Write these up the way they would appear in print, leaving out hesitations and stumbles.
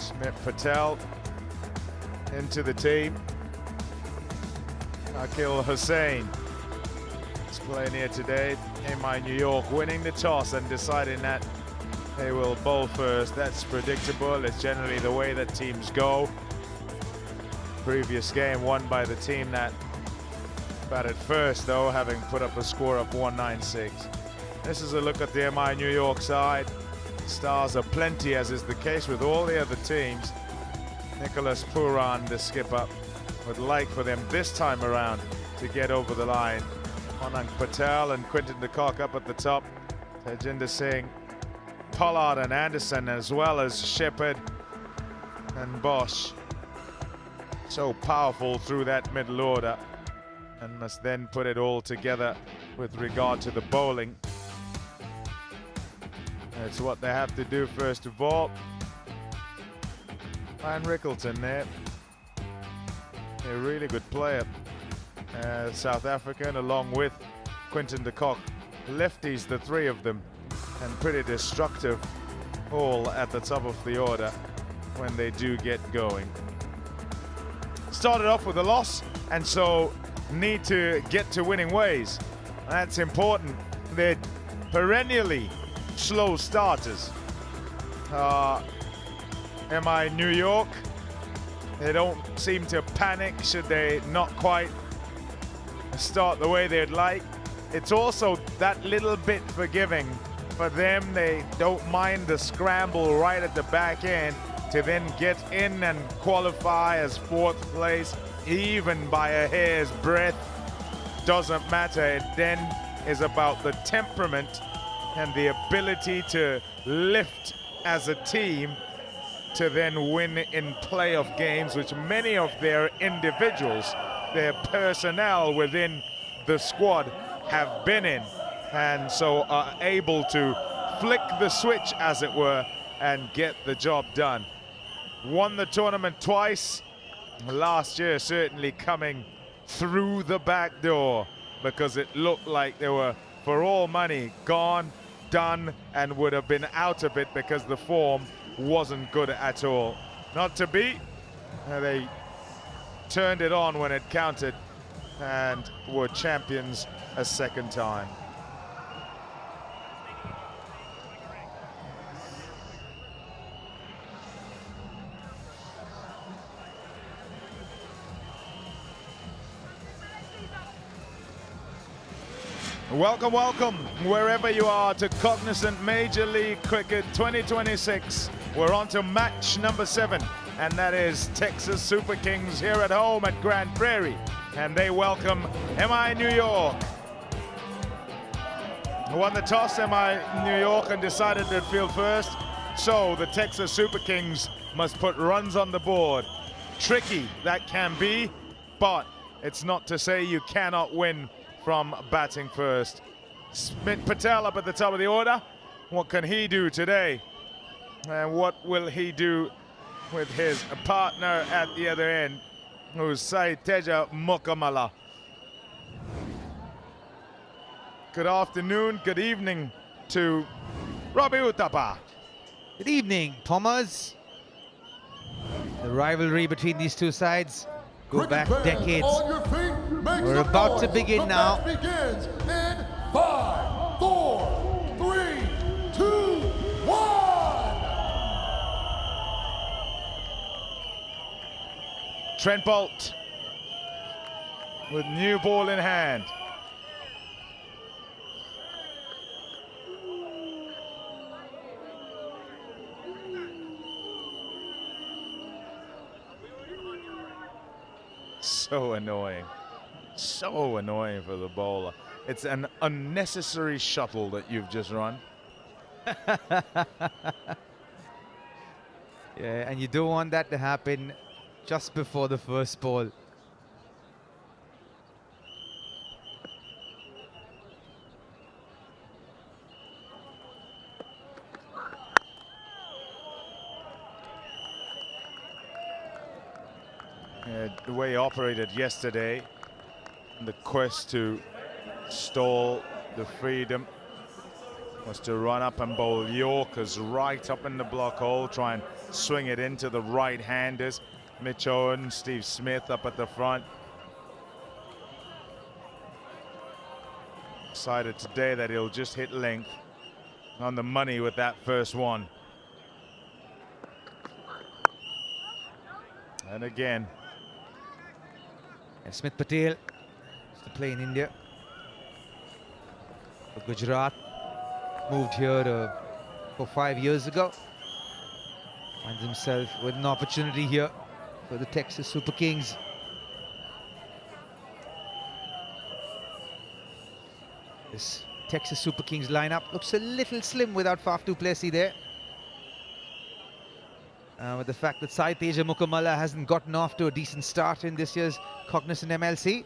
Smith Patel into the team. Akil Hussain is playing here today. MI New York winning the toss and deciding that they will bowl first. That's predictable. It's generally the way that teams go. Previous game won by the team that batted first, though, having put up a score of 196. This is a look at the MI New York side. Stars are plenty, as is the case with all the other teams. Nicholas Puran, the skipper, would like for them this time around to get over the line. Anand Patel and Quinton de Kock up at the top. Tajinder Singh, Pollard and Anderson, as well as Shepherd and Bosch. So powerful through that middle order, and must then put it all together with regard to the bowling. That's what they have to do first of all. Van Rickleton there, a really good player, South African, along with Quinton de Kock. Lefties, the three of them, and pretty destructive all at the top of the order when they do get going. Started off with a loss, and so need to get to winning ways. That's important. They're perennially slow starters. MI New York, they don't seem to panic should they not quite start the way they'd like. It's also that little bit forgiving for them. They don't mind the scramble right at the back end to then get in and qualify as fourth place, even by a hair's breadth. Doesn't matter. It then is about the temperament and the ability to lift as a team to then win in playoff games, which many of their individuals, their personnel within the squad have been in, and so are able to flick the switch, as it were, and get the job done. Won the tournament twice, last year certainly coming through the back door, because it looked like they were, for all money, gone, done, and would have been out of it because the form wasn't good at all. Not to be. They turned it on when it counted and were champions a second time. Welcome, welcome, wherever you are, to Cognizant Major League Cricket 2026. We're on to match number 7, and that is Texas Super Kings here at home at Grand Prairie, and they welcome MI New York. Won the toss, MI New York, and decided to field first, so the Texas Super Kings must put runs on the board. Tricky that can be, but it's not to say you cannot win from batting first. Smith Patel up at the top of the order. What can he do today? And what will he do with his partner at the other end, who's Ranjane and Mukkomala? Good afternoon, good evening to Robbie Uthappa. Good evening, Thomas. The rivalry between these two sides go back decades. We're about to begin now. Begins in 5, 4, 3, 2, 1. Trent Bolt with new ball in hand. So annoying. So annoying for the bowler. It's an unnecessary shuttle that you've just run. Yeah, and you don't want that to happen just before the first ball. The way he operated yesterday, the quest to stall the freedom, was to run up and bowl Yorkers right up in the block hole, try and swing it into the right-handers. Mitch Owen, Steve Smith up at the front. Decided today that he'll just hit length on the money with that first one. And again, and Smith Patel used to play in India. For Gujarat, moved here 5 years ago. Finds himself with an opportunity here for the Texas Super Kings. This Texas Super Kings lineup looks a little slim without Faf du Plessis there. With the fact that Ranjane and Mukkomala hasn't gotten off to a decent start in this year's Cognizant MLC.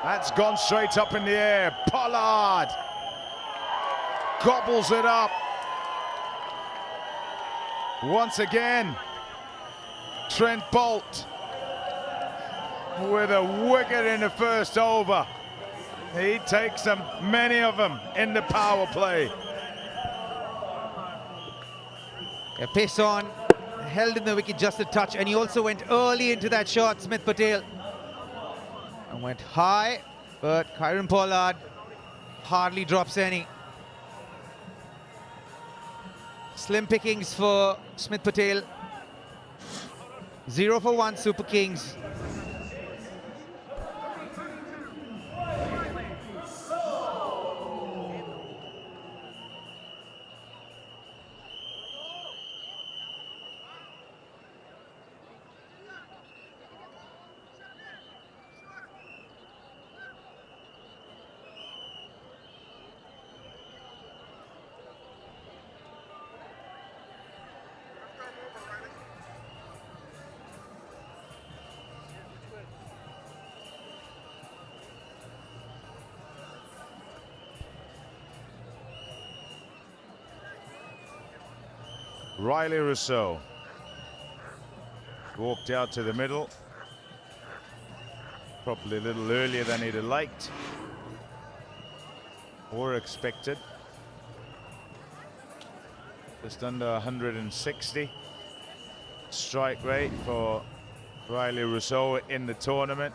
That's gone straight up in the air. Pollard gobbles it up. Once again, Trent Boult with a wicket in the first over. He takes them, many of them, in the power play. Yeah, pace on, held in the wicket just a touch, and he also went early into that shot, Smith Patel. And went high, but Kieron Pollard hardly drops any. Slim pickings for Smith Patel. 0 for 1 Super Kings. Riley Rousseau walked out to the middle, probably a little earlier than he'd have liked or expected. Just under 160 strike rate for Riley Rousseau in the tournament.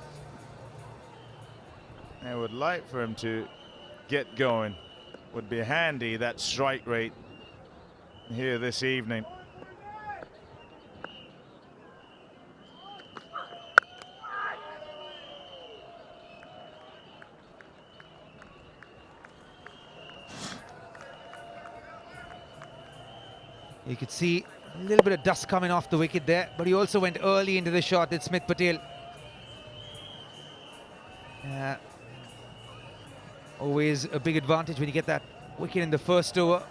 I would like for him to get going. Would be handy, that strike rate here this evening. You could see a little bit of dust coming off the wicket there, but he also went early into the shot at Smith Patel. Always a big advantage when you get that wicket in the first over.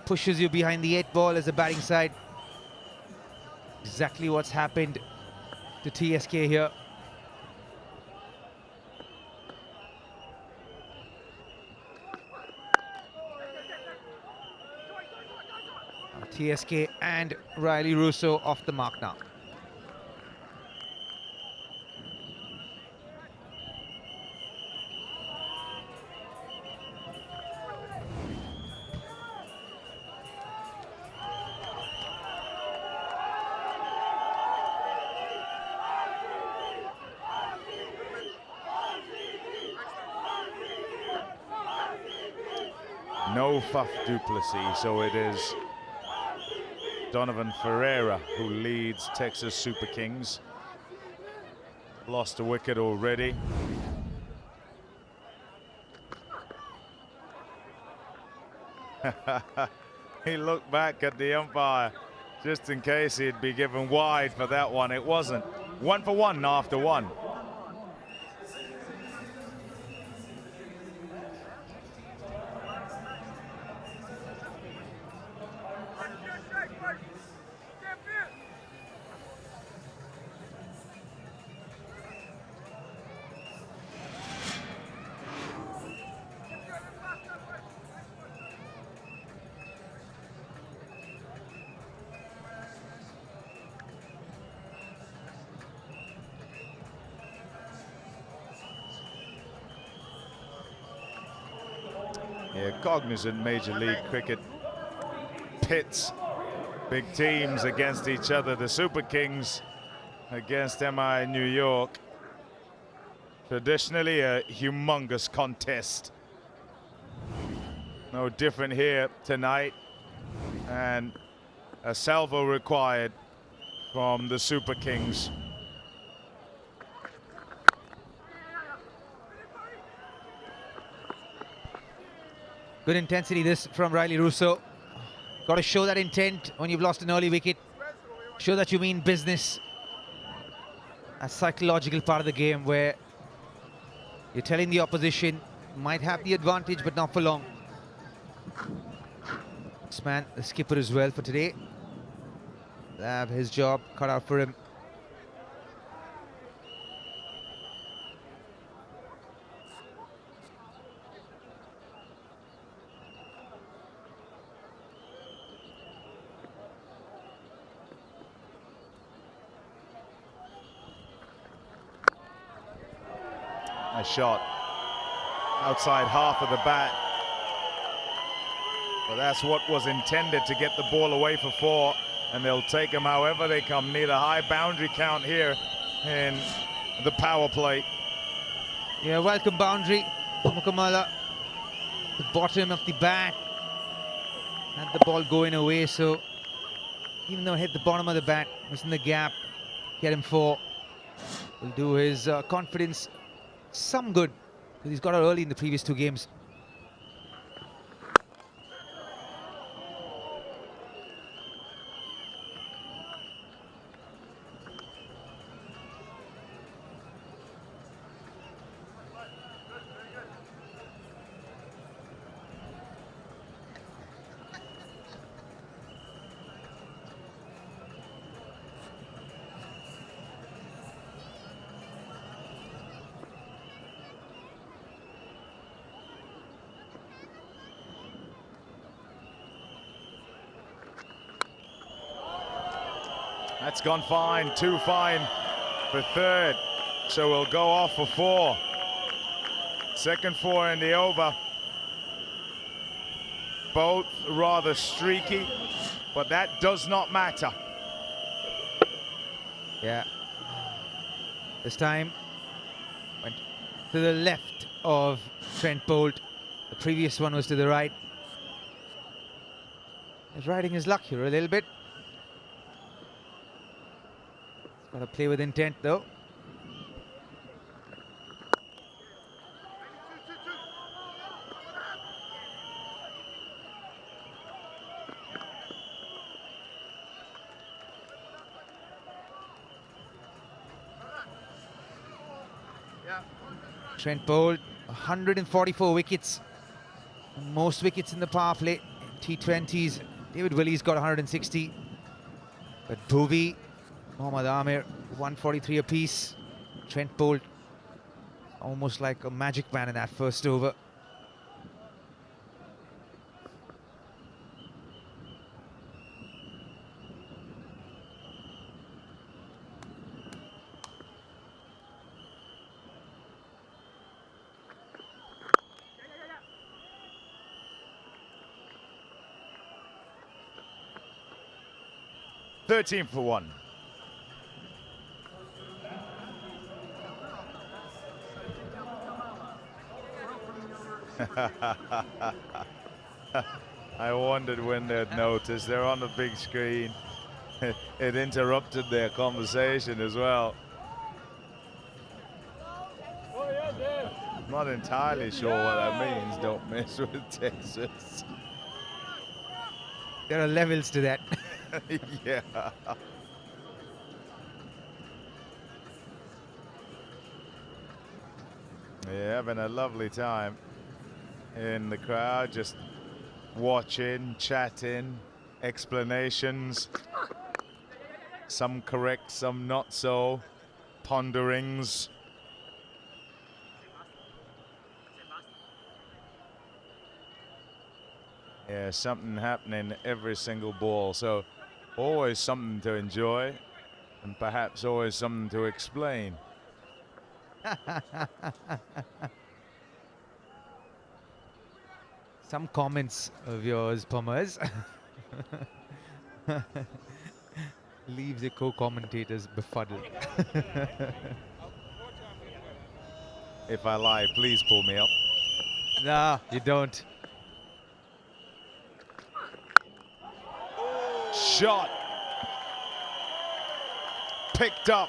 Pushes you behind the 8 ball as a batting side. Exactly what's happened to TSK here. TSK and Riley Rousseau off the mark now. No Faf du Plessis, so it is Donovan Ferreira who leads Texas Super Kings. Lost a wicket already. He looked back at the umpire just in case he'd be given wide for that one. It wasn't. 1 for 1 after 1. Yeah, Cognizant Major League Cricket pits big teams against each other. The Super Kings against MI New York. Traditionally a humongous contest. No different here tonight. And a salvo required from the Super Kings. Good intensity this from Riley Russo. Got to show that intent when you've lost an early wicket. Show that you mean business. A psychological part of the game where you're telling the opposition might have the advantage, but not for long. This man, the skipper as well for today. They'll have his job cut out for him. A shot outside half of the bat. But that's what was intended, to get the ball away for 4, and they'll take them however they come. Need a high boundary count here in the power play. Yeah, welcome boundary. Mukkomala, the bottom of the bat. Had the ball going away, so even though it hit the bottom of the bat, missing the gap, get him 4. Will do his confidence some good, because he's got it early in the previous 2 games. That's gone fine, 2 fine for 3rd. So we'll go off for 4. Second 4 in the over. Both rather streaky, but that does not matter. Yeah. This time went to the left of Trent Boult. The previous one was to the right. He's riding his luck here a little bit. Got to play with intent though. Trent Boult, 144 wickets. Most wickets in the power play in T20s. David Willey's got 160. But Bhuvi, Mohammad Amir, 143 apiece. Trent Boult, almost like a magic man in that first over. Thirteen for 1. I wondered when they'd notice. They're on the big screen. It interrupted their conversation as well. I'm not entirely sure what that means. Don't mess with Texas. There are levels to that. Yeah. Yeah, having a lovely time in the crowd, just watching, chatting, explanations. Some correct, some not so. Ponderings. Yeah, something happening every single ball. So always something to enjoy, and perhaps always something to explain. Some comments of yours, Pummers, leaves the co-commentators befuddled. If I lie, please pull me up. Nah, you don't. Shot. Picked up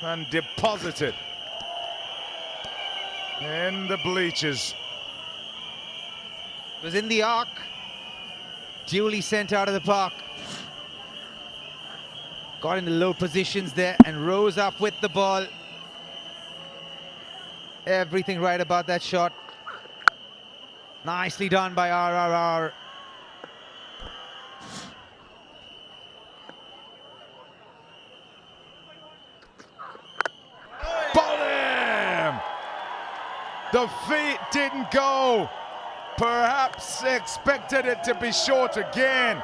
and deposited in the bleachers. It was in the arc. Duly sent out of the park. Got in the low positions there and rose up with the ball. Everything right about that shot. Nicely done by RRR. Bottom! The feet didn't go. Perhaps expected it to be short again.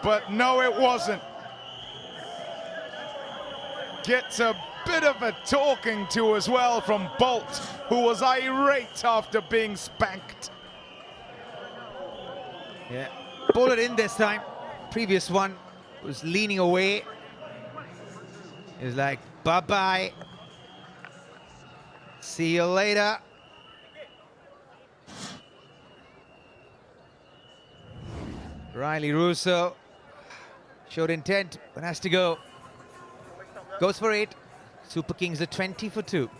But no, it wasn't. Gets a bit of a talking to as well from Bolt, who was irate after being spanked. Yeah, pulled it in this time. Previous one was leaning away. He was like, bye-bye. See you later. Riley Russo showed intent, but has to go. Goes for 8. Super Kings are 20 for 2.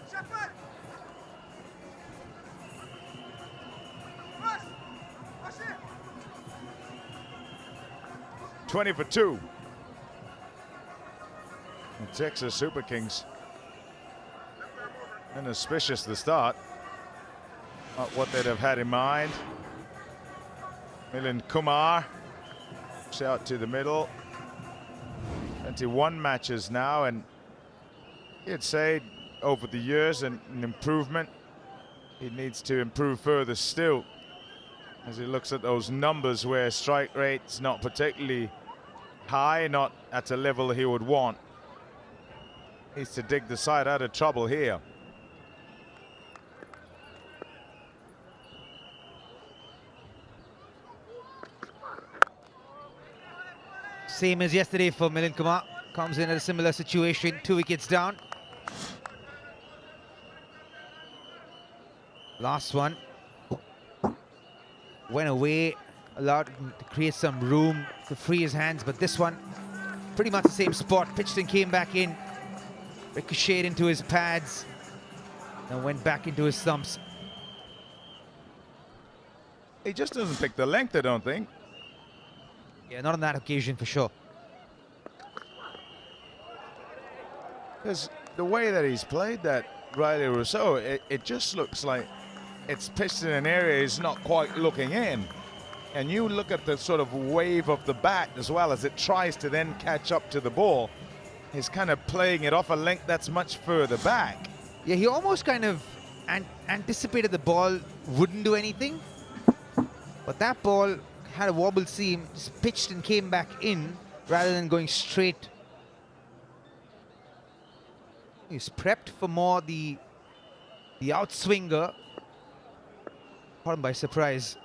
Shepherd! 20 for 2. The Texas Super Kings. Inauspicious the start. Not what they'd have had in mind. Milind Kumar. Shout to the middle. 21 matches now, and you'd say over the years an improvement. He needs to improve further still as he looks at those numbers where strike rate's not particularly high, not at a level he would want. Needs to dig the side out of trouble here. Same as yesterday for Milind Kumar. Comes in at a similar situation, 2 wickets down. Last one went away, allowed him to create some room to free his hands, but this one pretty much the same spot. Pitched and came back in, ricocheted into his pads, and went back into his stumps. He just doesn't pick the length, I don't think. Yeah, not on that occasion for sure. Because the way that he's played that Riley Rousseau, it just looks like it's pitched in an area he's not quite looking in. And you look at the sort of wave of the bat as well as it tries to then catch up to the ball. He's kind of playing it off a length that's much further back. Yeah, he almost kind of anticipated the ball wouldn't do anything. But that ball had a wobble seam, just pitched and came back in rather than going straight. He's prepped for more the outswinger. Caught him by surprise.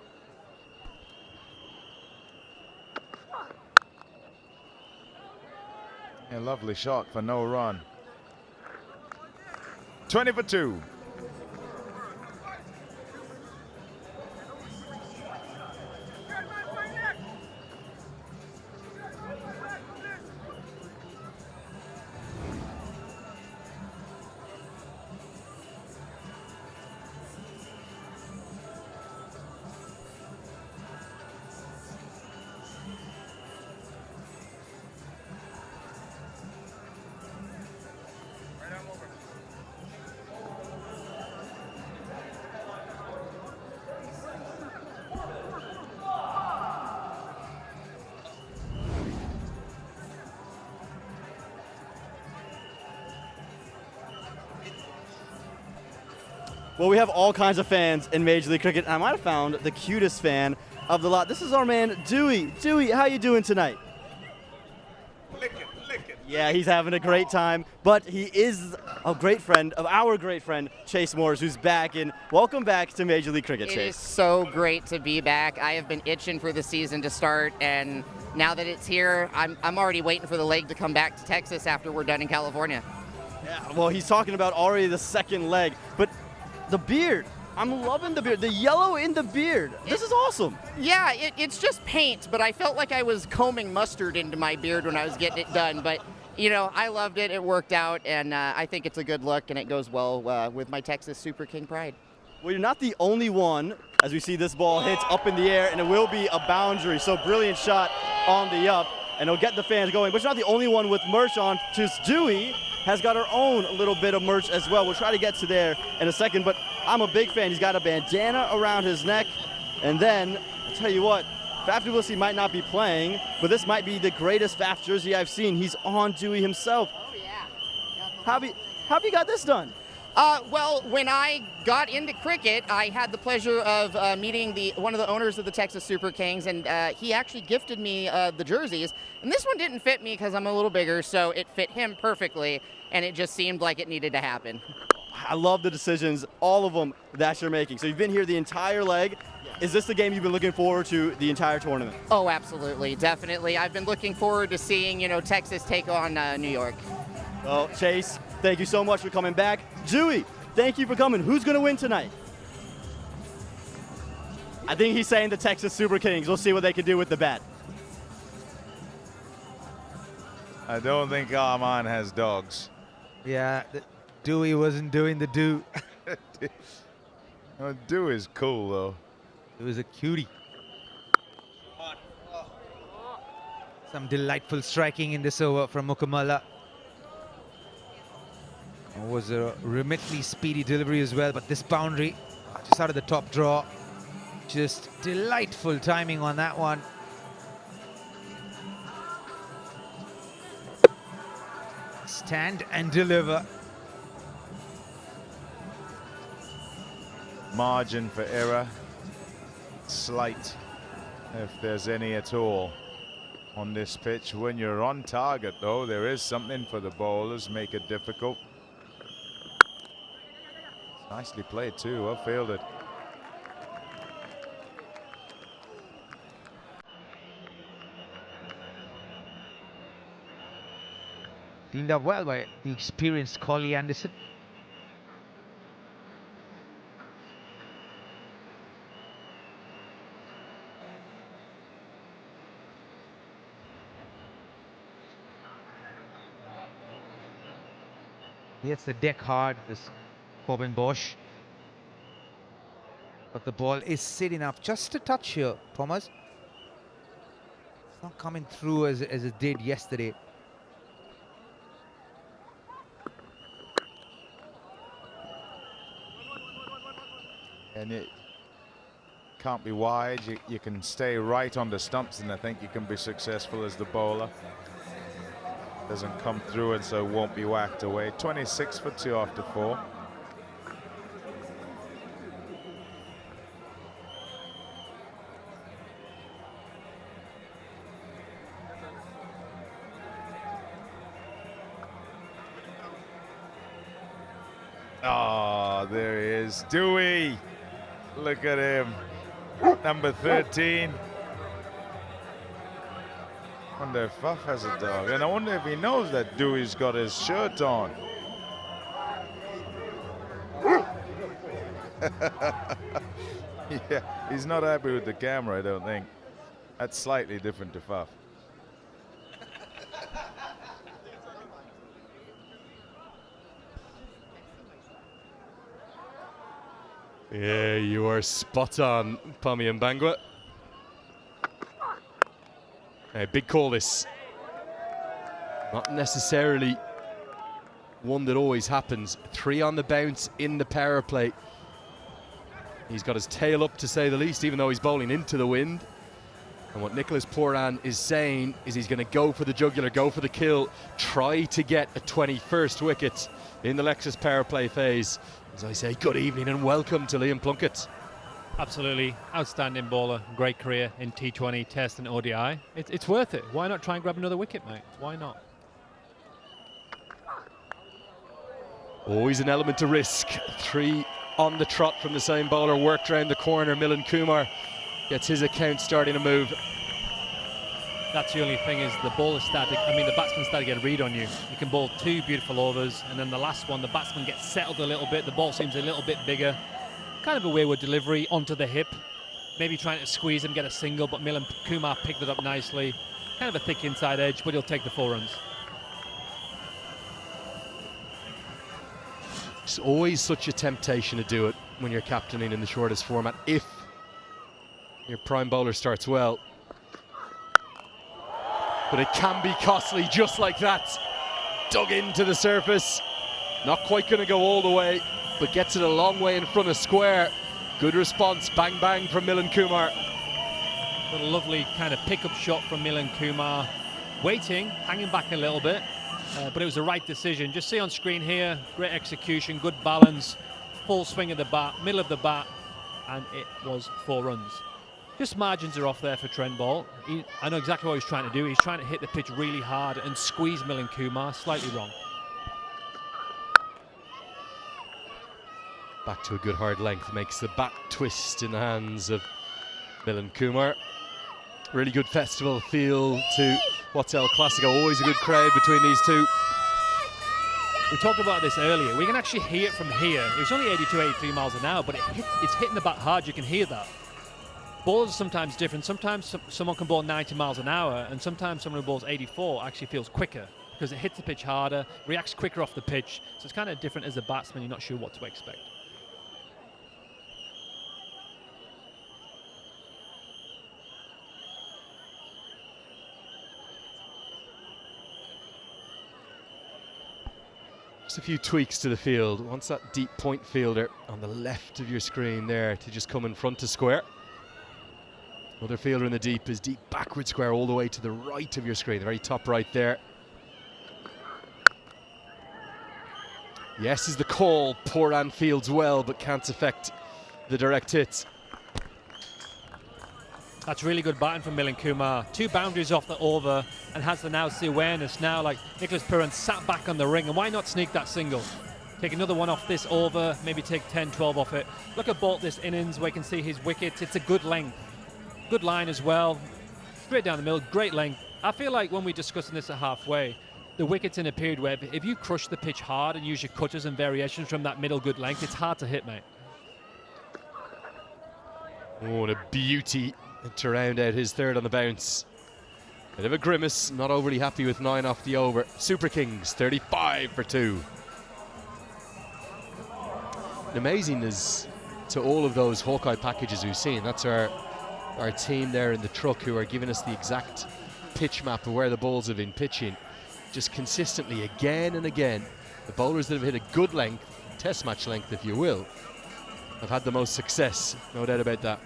A lovely shot for no run. 20 for 2. Well, we have all kinds of fans in Major League Cricket, and I might have found the cutest fan of the lot. This is our man, Dewey. Dewey, how you doing tonight? Lick it. Yeah, he's having a great time, but he is a great friend of our great friend, Chase Morris, who's back, and welcome back to Major League Cricket, It Chase. is so great to be back. I have been itching for the season to start, and now that it's here, I'm already waiting for the leg to come back to Texas after we're done in California. Yeah, well, he's talking about already the second leg, but the beard. I'm loving the beard. The yellow in the beard. This is awesome. Yeah, it's just paint, but I felt like I was combing mustard into my beard when I was getting it done. But, you know, I loved it. It worked out, and I think it's a good look, and it goes well with my Texas Super King pride. Well, you're not the only one, as we see this ball hits up in the air, and it will be a boundary. So brilliant shot on the up, and it'll get the fans going. But you're not the only one with merch on. Just Dewey has got her own little bit of merch as well. We'll try to get to there in a second, but I'm a big fan. He's got a bandana around his neck, and then, I'll tell you what, Faf du Plessis might not be playing, but this might be the greatest Faf jersey I've seen. He's on Dewey himself. Oh, yeah. How have you got this done? Well, when I got into cricket, I had the pleasure of meeting one of the owners of the Texas Super Kings, and he actually gifted me the jerseys. And this one didn't fit me because I'm a little bigger, so it fit him perfectly, and it just seemed like it needed to happen. I love the decisions, all of them that you're making. So you've been here the entire leg. Is this the game you've been looking forward to the entire tournament? Oh, absolutely, definitely. I've been looking forward to seeing, Texas take on New York. Well, Chase, thank you so much for coming back. Dewey, thank you for coming. Who's going to win tonight? I think he's saying the Texas Super Kings. We'll see what they can do with the bat. I don't think Arman has dogs. Yeah, Dewey wasn't doing the do. Oh, Do is cool, though. It was a cutie. Some delightful striking in this over from Mukkomala. It was a remitly speedy delivery as well, but this boundary, just out of the top draw, just delightful timing on that one. Stand and deliver. Margin for error, slight, if there's any at all on this pitch. When you're on target, though, there is something for the bowlers, make it difficult. Nicely played too, well fielded. Cleaned up well by the experienced Collie Anderson. He hits the deck hard, this Corbin Bosch. But the ball is sitting up just a touch here, Thomas. It's not coming through as it did yesterday. And it can't be wide. You can stay right on the stumps, and I think you can be successful as the bowler. Doesn't come through, and so won't be whacked away. 26 for 2 after 4. Oh, there he is, Dewey. Look at him, number 13. Wonder if Faf has a dog, and I wonder if he knows that Dewey's got his shirt on. Yeah, he's not happy with the camera, I don't think. That's slightly different to Faf. Yeah, you are spot on, Pami and Bangwa. Big call this. Not necessarily one that always happens. 3 on the bounce in the power play. He's got his tail up, to say the least, even though he's bowling into the wind. And what Nicholas Puran is saying is he's going to go for the jugular, go for the kill, try to get a 21st wicket in the Lexus power play phase. As I say, good evening and welcome to Liam Plunkett. Absolutely outstanding bowler, great career in T20, Test and ODI. It's worth it. Why not try and grab another wicket, mate? Why not? Always an element of risk. 3 on the trot from the same bowler, worked round the corner. Milan Kumar gets his account starting to move. That's the only thing, is the bowler started, the batsman started to get a read on you. You can bowl 2 beautiful overs, and then the last one, the batsman gets settled a little bit, the ball seems a little bit bigger. Kind of a wayward delivery onto the hip. Maybe trying to squeeze him, get a single, but Milan Kumar picked it up nicely. Kind of a thick inside edge, but he'll take the 4 runs. It's always such a temptation to do it when you're captaining in the shortest format, if your prime bowler starts well. But it can be costly, just like that. Dug into the surface. Not quite going to go all the way, but gets it a long way in front of square. Good response, bang bang from Milan Kumar. A lovely kind of pickup shot from Milan Kumar. Waiting, hanging back a little bit, but it was the right decision. Just see on screen here, great execution, good balance, full swing of the bat, middle of the bat, and it was 4 runs. Just margins are off there for Trent Boult. I know exactly what he's trying to do. He's trying to hit the pitch really hard and squeeze Milan Kumar, slightly wrong. Back to a good hard length, makes the bat twist in the hands of Milan Kumar. Really good festival feel to what's El Clasico. Always a good crowd between these two. We talked about this earlier. We can actually hear it from here. It was only 82, 83 miles an hour, but it's hitting the bat hard. You can hear that. Balls are sometimes different. Sometimes someone can bowl 90 miles an hour, and sometimes someone who bowls 84 actually feels quicker because it hits the pitch harder, reacts quicker off the pitch. So it's kind of different as a batsman. You're not sure what to expect. Just a few tweaks to the field. Wants that deep point fielder on the left of your screen there to just come in front of square. Other fielder in the deep is deep backward square all the way to the right of your screen, the very top right there. Yes is the call. Puran fields well but can't affect the direct hits. That's really good batting from Milan Kumar. 2 boundaries off the over and has the awareness now, like Nicholas Puran sat back on the ring, and why not sneak that single? Take another one off this over, maybe take 10, 12 off it. Look at Boult this innings where you can see his wickets. It's a good length. Good line as well. Straight down the middle, great length. I feel like when we're discussing this at halfway, the wicket's in a period where if you crush the pitch hard and use your cutters and variations from that middle good length, it's hard to hit, mate. Oh, what a beauty to round out his 3rd on the bounce. Bit of a grimace, not overly happy with 9 off the over. Super Kings, 35 for 2. And amazing is to all of those Hawkeye packages we've seen. That's our team there in the truck who are giving us the exact pitch map of where the balls have been pitching. Just consistently, again and again, the bowlers that have hit a good length, test match length if you will, have had the most success, no doubt about that.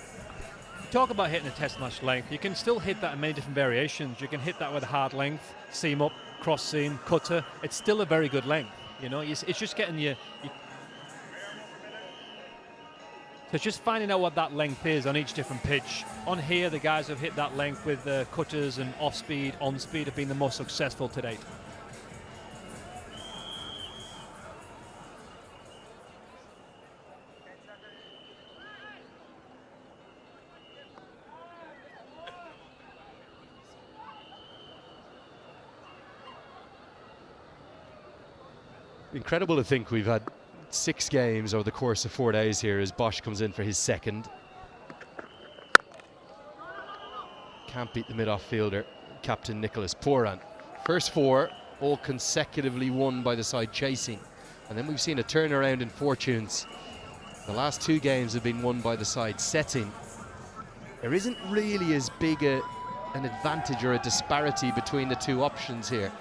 Talk about hitting a test match length. You can still hit that in many different variations. You can hit that with a hard length, seam up, cross seam, cutter. It's still a very good length. You know, it's just getting so it's just finding out what that length is on each different pitch. On here, the guys who have hit that length with cutters and off speed, on speed have been the most successful to date. Incredible to think we've had 6 games over the course of 4 days here as Bosch comes in for his 2nd. Can't beat the mid-off fielder, Captain Nicholas Puran. First 4, all consecutively won by the side chasing. And then we've seen a turnaround in fortunes. The last 2 games have been won by the side setting. There isn't really as big an advantage or a disparity between the 2 options here.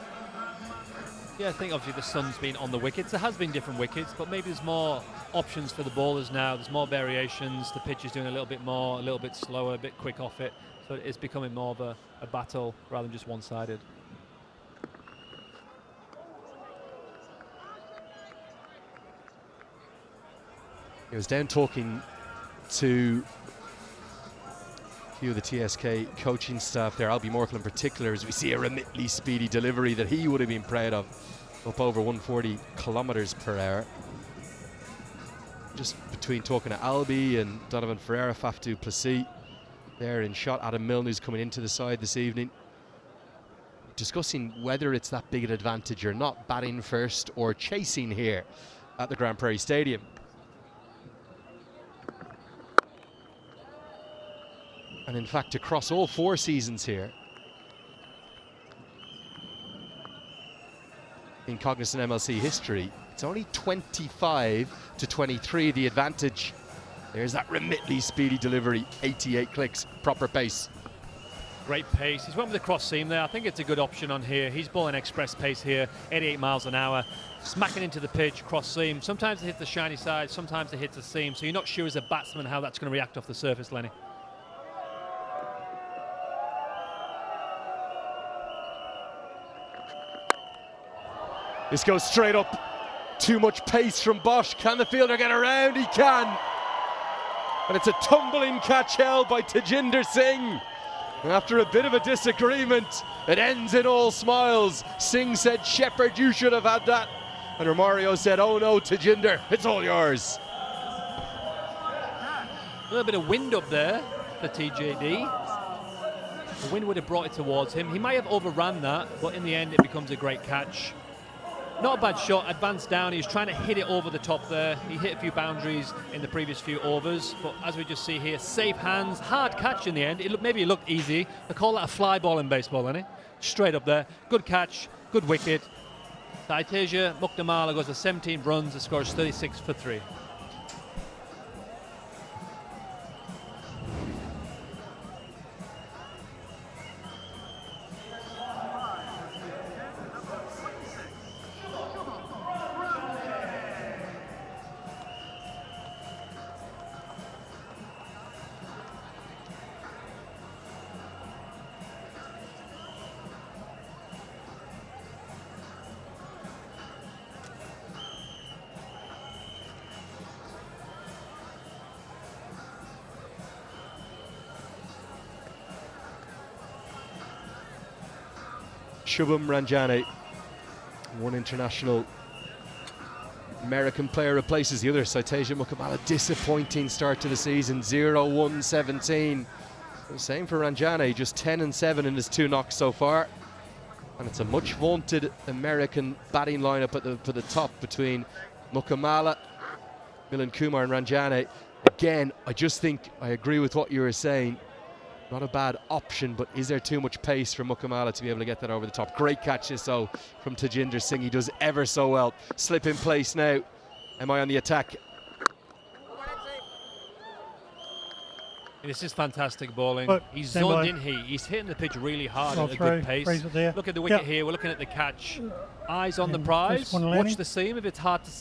Yeah, I think obviously the sun's been on the wickets. There has been different wickets, but maybe there's more options for the bowlers now. There's more variations. The pitch is doing a little bit more, a little bit slower, a bit quick off it. So it's becoming more of a battle rather than just one-sided. I was down talking to a few of the TSK coaching staff there, Albie Morkel in particular, as we see a remotely speedy delivery that he would have been proud of, up over 140 kilometers per hour. Just between talking to Albie and Donovan Ferreira, Faf du Plessis there in shot, Adam Milne, who's coming into the side this evening, discussing whether it's that big an advantage or not, batting first or chasing here at the Grand Prairie Stadium. And in fact, across all 4 seasons here in Cognizant MLC history, it's only 25-23 the advantage. There's that remotely speedy delivery, 88 clicks, proper pace. Great pace. He's went with the cross seam there. I think it's a good option on here. He's bowling express pace here, 88 miles an hour, smacking into the pitch, cross seam. Sometimes it hits the shiny side, sometimes it hits the seam, so you're not sure as a batsman how that's going to react off the surface, Lenny. This goes straight up. Too much pace from Bosch. Can the fielder get around? He can. And it's a tumbling catch held by Tajinder Singh. And after a bit of a disagreement, it ends in all smiles. Singh said, "Shepherd, you should have had that." And Romario said, "Oh no, Tajinder, it's all yours." A little bit of wind up there for TJD. The wind would have brought it towards him. He might have overran that, but in the end it becomes a great catch. Not a bad shot, advanced down. He was trying to hit it over the top there. He hit a few boundaries in the previous few overs, but as we just see here, safe hands, hard catch in the end. Maybe it looked easy. They call that a fly ball in baseball, isn't it? Straight up there. Good catch, good wicket. Ranjane and Mukkomala goes to 17 runs and scores 36 for 3. Shubham Ranjane, one international American player, replaces the other. Ranjane and Mukkomala, disappointing start to the season, 0-1-17. Same for Ranjane, just 10-7 in his 2 knocks so far. And it's a much vaunted American batting lineup at the top between Mukkomala, Milan Kumar and Ranjane. Again, I just think I agree with what you were saying. Not a bad option, but is there too much pace for Mukkomala to be able to get that over the top? Great catch this though from Tajinder Singh. He does ever so well. Slip in place now. Am I on the attack? This is fantastic bowling. Look, He's stand zoned by. in here. He's hitting the pitch really hard I'll at a good pace. raise it there. Look at the wicket Yep. here. We're looking at the catch. Eyes on the And prize. this one Watch landing. the seam. If it's hard to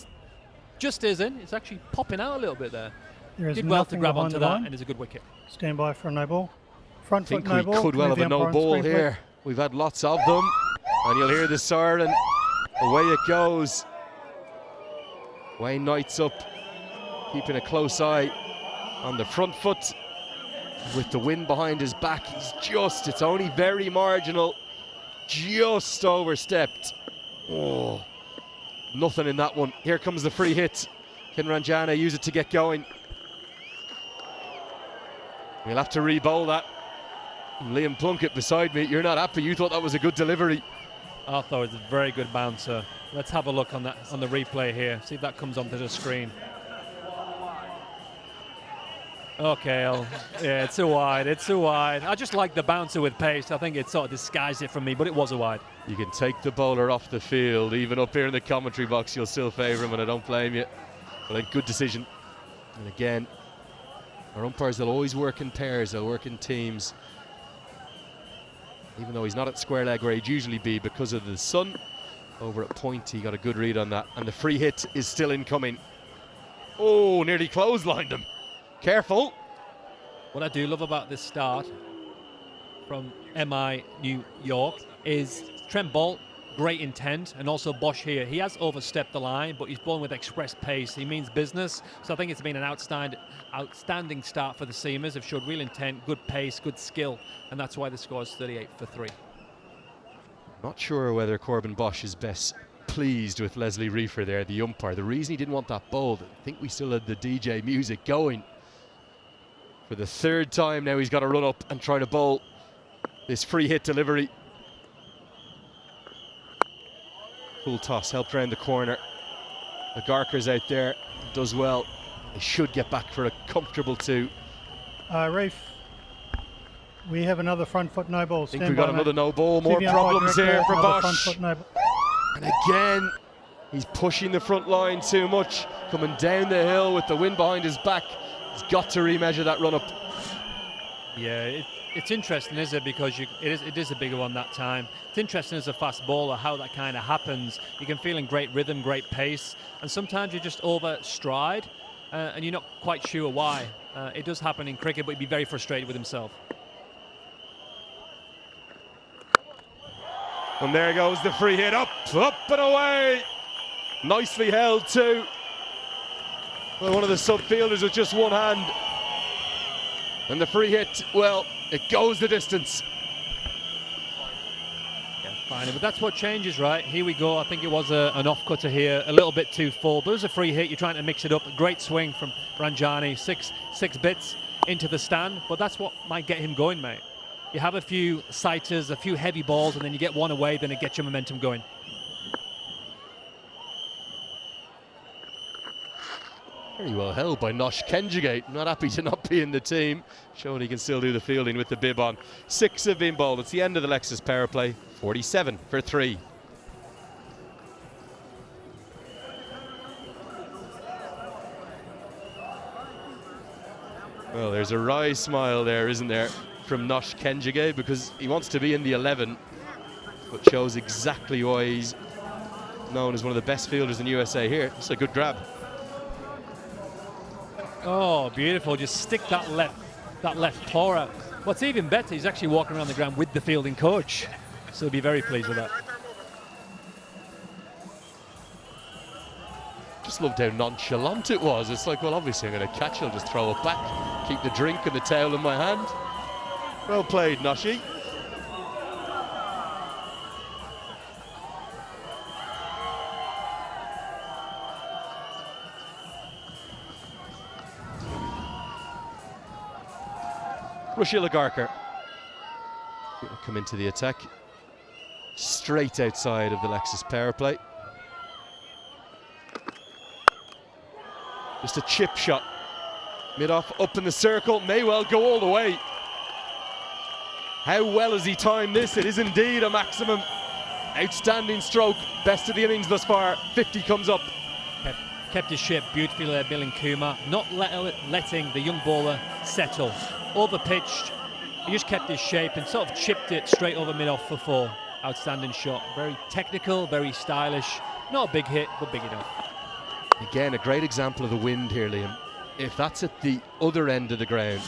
just isn't. It's actually popping out a little bit there. There is Did well to nothing grab behind onto the that, line. and it's a good wicket. Stand by for a no ball. Front I foot think no we ball. could well have Leave a the no umpire on ball screen, please. here. We've had lots of them. And you'll hear the siren. Away it goes. Wayne Knight's up, keeping a close eye on the front foot. With the wind behind his back, it's only very marginal, just overstepped. Oh, nothing in that one. Here comes the free hit. Can Ranjane use it to get going? We'll have to re-bowl that. Liam Plunkett beside me, you're not happy. You thought that was a good delivery. I thought it was a very good bouncer. Let's have a look on that on the replay here. See if that comes onto the screen. Okay, yeah, it's too wide. It's too wide. I just like the bouncer with pace. I think it sort of disguised it from me, but it was a wide. You can take the bowler off the field. Even up here in the commentary box, you'll still favour him, and I don't blame you. But a good decision. And again, our umpires, they'll always work in pairs. They'll work in teams. Even though he's not at square leg where he'd usually be because of the sun. Over at point, he got a good read on that. And the free hit is still incoming. Oh, nearly clotheslined him. Careful. What I do love about this start from MI New York is Trent Bolt great intent, and also Bosch here. He has overstepped the line, but he's bowling with express pace. He means business. So I think it's been an outstanding start for the seamers. They've showed real intent, good pace, good skill, and that's why the score is 38 for 3. Not sure whether Corbin Bosch is best pleased with Leslie Reefer there, the umpire. The reason he didn't want that bowled, I think we still had the DJ music going. For the third time now, he's got to run up and try to bowl this free hit delivery. Full toss, helped around the corner. Agarkar's out there, does well. They should get back for a comfortable 2. Reef, we have another front foot no ball. I think we've got another no ball. More problems here for Bosch. And again, he's pushing the front line too much. Coming down the hill with the wind behind his back. He's got to remeasure that run up. Yeah, it's interesting, is it? Because it is a bigger one that time. It's interesting as a fast bowler how that kind of happens. You can feel in great rhythm, great pace, and sometimes you just overstride, and you're not quite sure why. It does happen in cricket, but he'd be very frustrated with himself. And there goes the free hit, up and away. Nicely held too. Well, one of the subfielders with just one hand. And the free hit, well, it goes the distance. Yeah, fine, but that's what changes, right? Here we go. I think it was an off-cutter here, a little bit too full. But it was a free hit. You're trying to mix it up. A great swing from Ranjane, six bits into the stand. But that's what might get him going, mate. You have a few sighters, a few heavy balls, and then you get one away, then it gets your momentum going. Very well held by Nosh Kenjigate. Not happy to not be in the team. Showing he can still do the fielding with the bib on. 6 have been bowled. It's the end of the Lexus power play. 47 for 3. Well, there's a wry smile there, isn't there, from Nosh Kenjigate, because he wants to be in the 11, but shows exactly why he's known as one of the best fielders in USA here. It's a good grab. Oh, beautiful. Just stick that left paw out. What's even better, he's actually walking around the ground with the fielding coach. So he'll be very pleased with that. Just loved how nonchalant it was. It's like, well, obviously I'm going to catch it, I'll just throw it back. Keep the drink and the towel in my hand. Well played, Noshi. Rushil Agarkar come into the attack, straight outside of the Lexus power play. Just a chip shot, mid-off up in the circle, may well go all the way. How well has he timed this? It is indeed a maximum. Outstanding stroke, best of the innings thus far. 50 comes up. Kept his shape beautifully there, Millenkuma, not letting the young bowler settle. Overpitched, he just kept his shape and sort of chipped it straight over mid-off for 4. Outstanding shot, very technical, very stylish. Not a big hit, but big enough. Again, a great example of the wind here, Liam. If that's at the other end of the ground,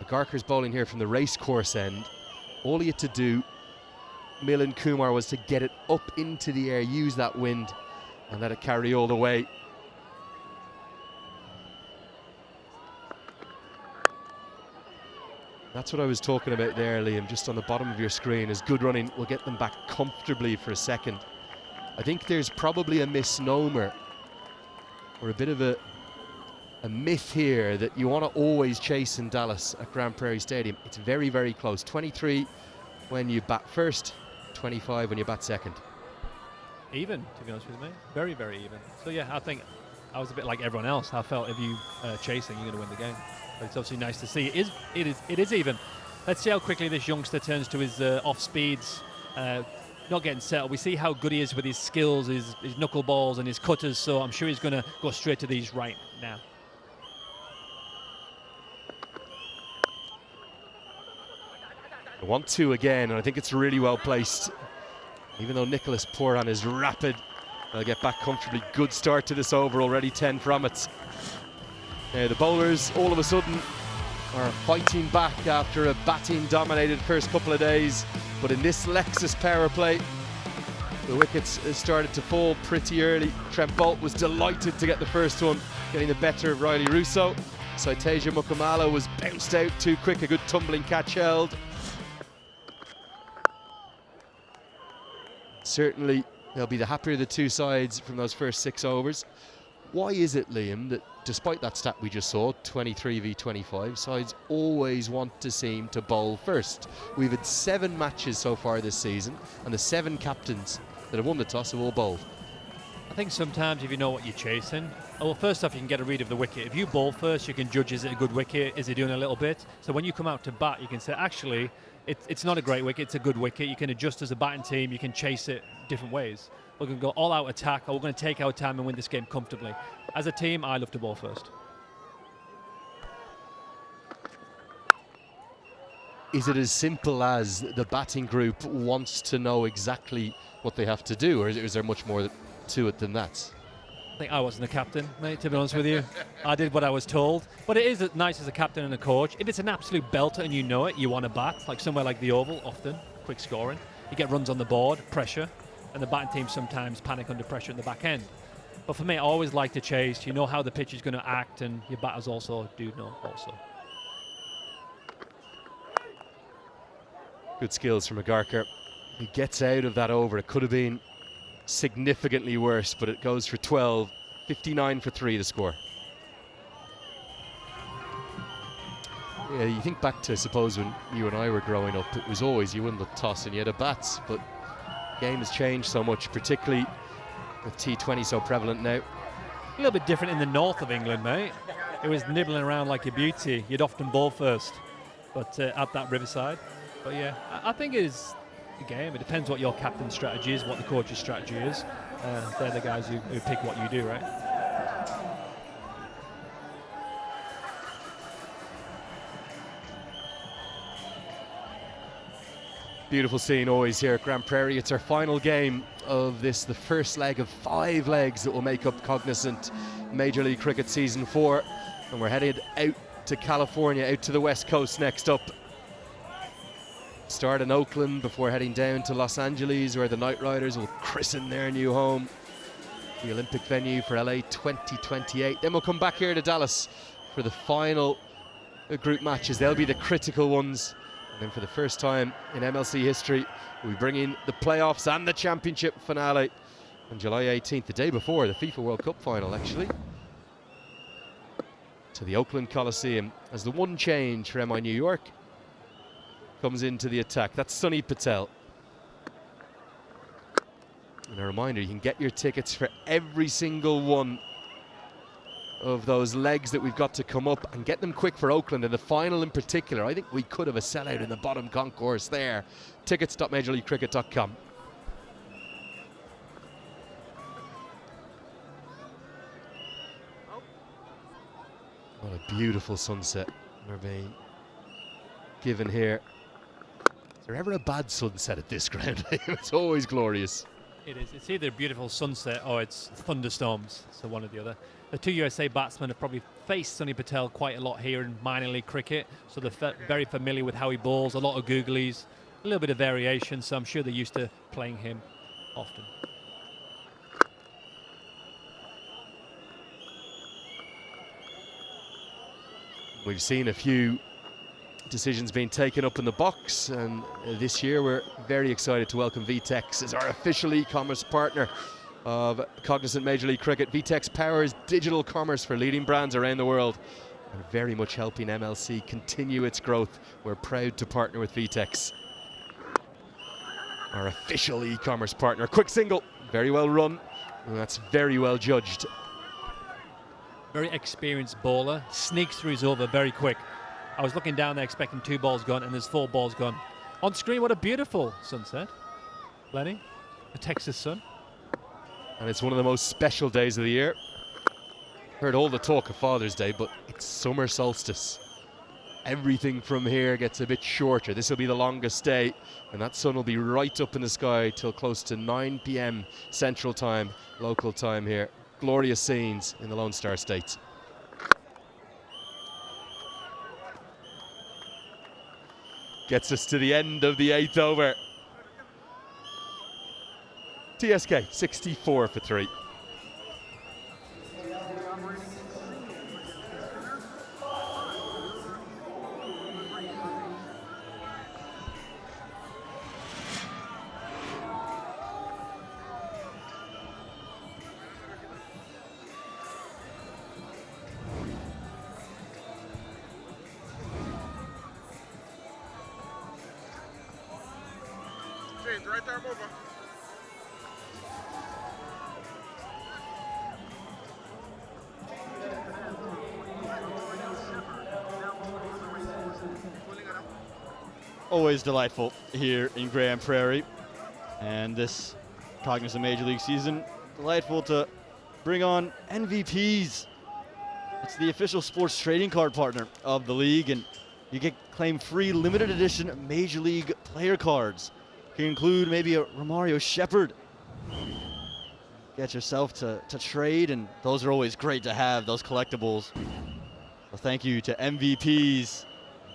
Agarkar's bowling here from the racecourse end. All he had to do, Millenkuma, was to get it up into the air, use that wind, and let it carry all the way. That's what I was talking about there, Liam, just on the bottom of your screen. Is good running will get them back comfortably for a second. I think there's probably a misnomer or a bit of a myth here that you want to always chase in Dallas at Grand Prairie Stadium. It's very, very close. 23 when you bat first, 25 when you bat second. Even, to be honest with you, mate. Very, very even. So yeah, I think I was a bit like everyone else. I felt if you chasing, you're going to win the game. But it's obviously nice to see. It is even. Let's see how quickly this youngster turns to his off speeds. Not getting settled. We see how good he is with his skills, his knuckleballs and his cutters. So I'm sure he's going to go straight to these right now. I want 2 again, and I think it's really well placed. Even though Nicholas Puran is rapid, they'll get back comfortably. Good start to this over, already 10 from it. Now the bowlers all of a sudden are fighting back after a batting dominated first couple of days, but in this Lexus power play The wickets started to fall pretty early. Trent Boult was delighted to get the first one, getting the better of Riley Russo. Ranjane and Mukkomala was bounced out too quick, a good tumbling catch held. Certainly, they'll be the happier of the two sides from those first 6 overs. Why is it, Liam, that despite that stat we just saw, 23 v 25, sides always want to seem to bowl first? We've had 7 matches so far this season, and the 7 captains that have won the toss have all bowled. I think sometimes if you know what you're chasing, well, first off, you can get a read of the wicket. If you bowl first, you can judge, is it a good wicket? Is he doing a little bit? So when you come out to bat, you can say, actually, it's not a great wicket, it's a good wicket. You can adjust as a batting team, you can chase it different ways. We're going to go all-out attack, or we're going to take our time and win this game comfortably. As a team, I love to bowl first. Is it as simple as the batting group wants to know exactly what they have to do, or is there much more to it than that? I think I wasn't a captain, mate, to be honest with you. I did what I was told. But it is nice as a captain and a coach. If it's an absolute belter and you know it, you want to bat, like somewhere like the Oval, often, quick scoring. You get runs on the board, pressure, and the batting team sometimes panic under pressure in the back end. But for me, I always like to chase. You know how the pitch is going to act, and your batters also do know also. Good skills from Agarkar. He gets out of that over. It could have been significantly worse, but it goes for 12. 59 for 3 the score. Yeah, you think back to, I suppose, when you and I were growing up, it was always you won the toss and you had a bats, but the game has changed so much, particularly with T20 so prevalent now. A little bit different in the north of England, mate. It was nibbling around like a beauty. You'd often bowl first, but at that riverside. But yeah, I think it is a game. It depends what your captain's strategy is, what the coach's strategy is. They're the guys who pick what you do, right? Beautiful scene always here at Grand Prairie. It's our final game of this, the first leg of 5 legs that will make up Cognizant Major League Cricket Season 4. And we're headed out to California, out to the West Coast next up. Start in Oakland before heading down to Los Angeles, where the Knight Riders will christen their new home, the Olympic venue for LA 2028. Then we'll come back here to Dallas for the final group matches. They'll be the critical ones. And then for the first time in MLC history, we bring in the playoffs and the championship finale on July 18th, the day before the FIFA World Cup final, actually, to the Oakland Coliseum, as the one change for MI New York comes into the attack. That's Sunny Patel. And a reminder, you can get your tickets for every single one of those legs that we've got to come up, and get them quick for Oakland and the final in particular. I think we could have a sellout in the bottom concourse there. Tickets.majorleaguecricket.com. What a beautiful sunset we're being given here. Is there ever a bad sunset at this ground? It's always glorious. It is. It's either a beautiful sunset or it's thunderstorms, so one or the other. The two USA batsmen have probably faced Sunny Patel quite a lot here in minor league cricket, so they're very familiar with how he bowls, a lot of googlies, a little bit of variation, so I'm sure they're used to playing him often. We've seen a few decisions being taken up in the box, and this year we're very excited to welcome VTEX as our official e-commerce partner of Cognizant Major League Cricket. VTEX powers digital commerce for leading brands around the world and very much helping MLC continue its growth. We're proud to partner with VTEX, our official e-commerce partner. Quick single, very well run, and that's very well judged. Very experienced bowler, sneaks through his over very quick. I was looking down there expecting 2 balls gone, and there's 4 balls gone. On screen, what a beautiful sunset. Lenny, the Texas sun. And it's one of the most special days of the year. Heard all the talk of Father's Day, but it's summer solstice. Everything from here gets a bit shorter. This will be the longest day, and that sun will be right up in the sky till close to 9 p.m. Central Time, local time here. Glorious scenes in the Lone Star States. Gets us to the end of the 8th over. TSK 64 for 3. Right there, move on. Always delightful here in Grand Prairie. And this Cognizant Major League season, delightful to bring on MVPs. It's the official sports trading card partner of the league, and you get claim free limited edition Major League player cards. Can include maybe a Romario Shepherd. Get yourself to trade, and those are always great to have, those collectibles. Well, thank you to MVPs.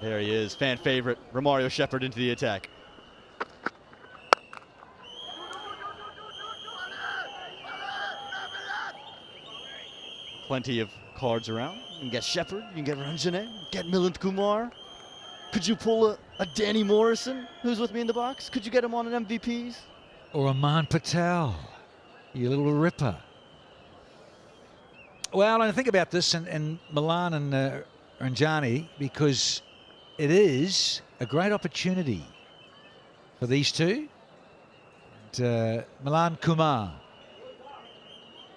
There he is, fan favorite, Romario Shepherd into the attack. Plenty of cards around. You can get Shepherd, you can get Ranjane, get Milind Kumar. Could you pull a Danny Morrison, who's with me in the box? Could you get him on an MVPs? Or Aman Patel, you little ripper. Well, I think about this and Milan and Ranjani, because it is a great opportunity for these two. And, Milan Kumar.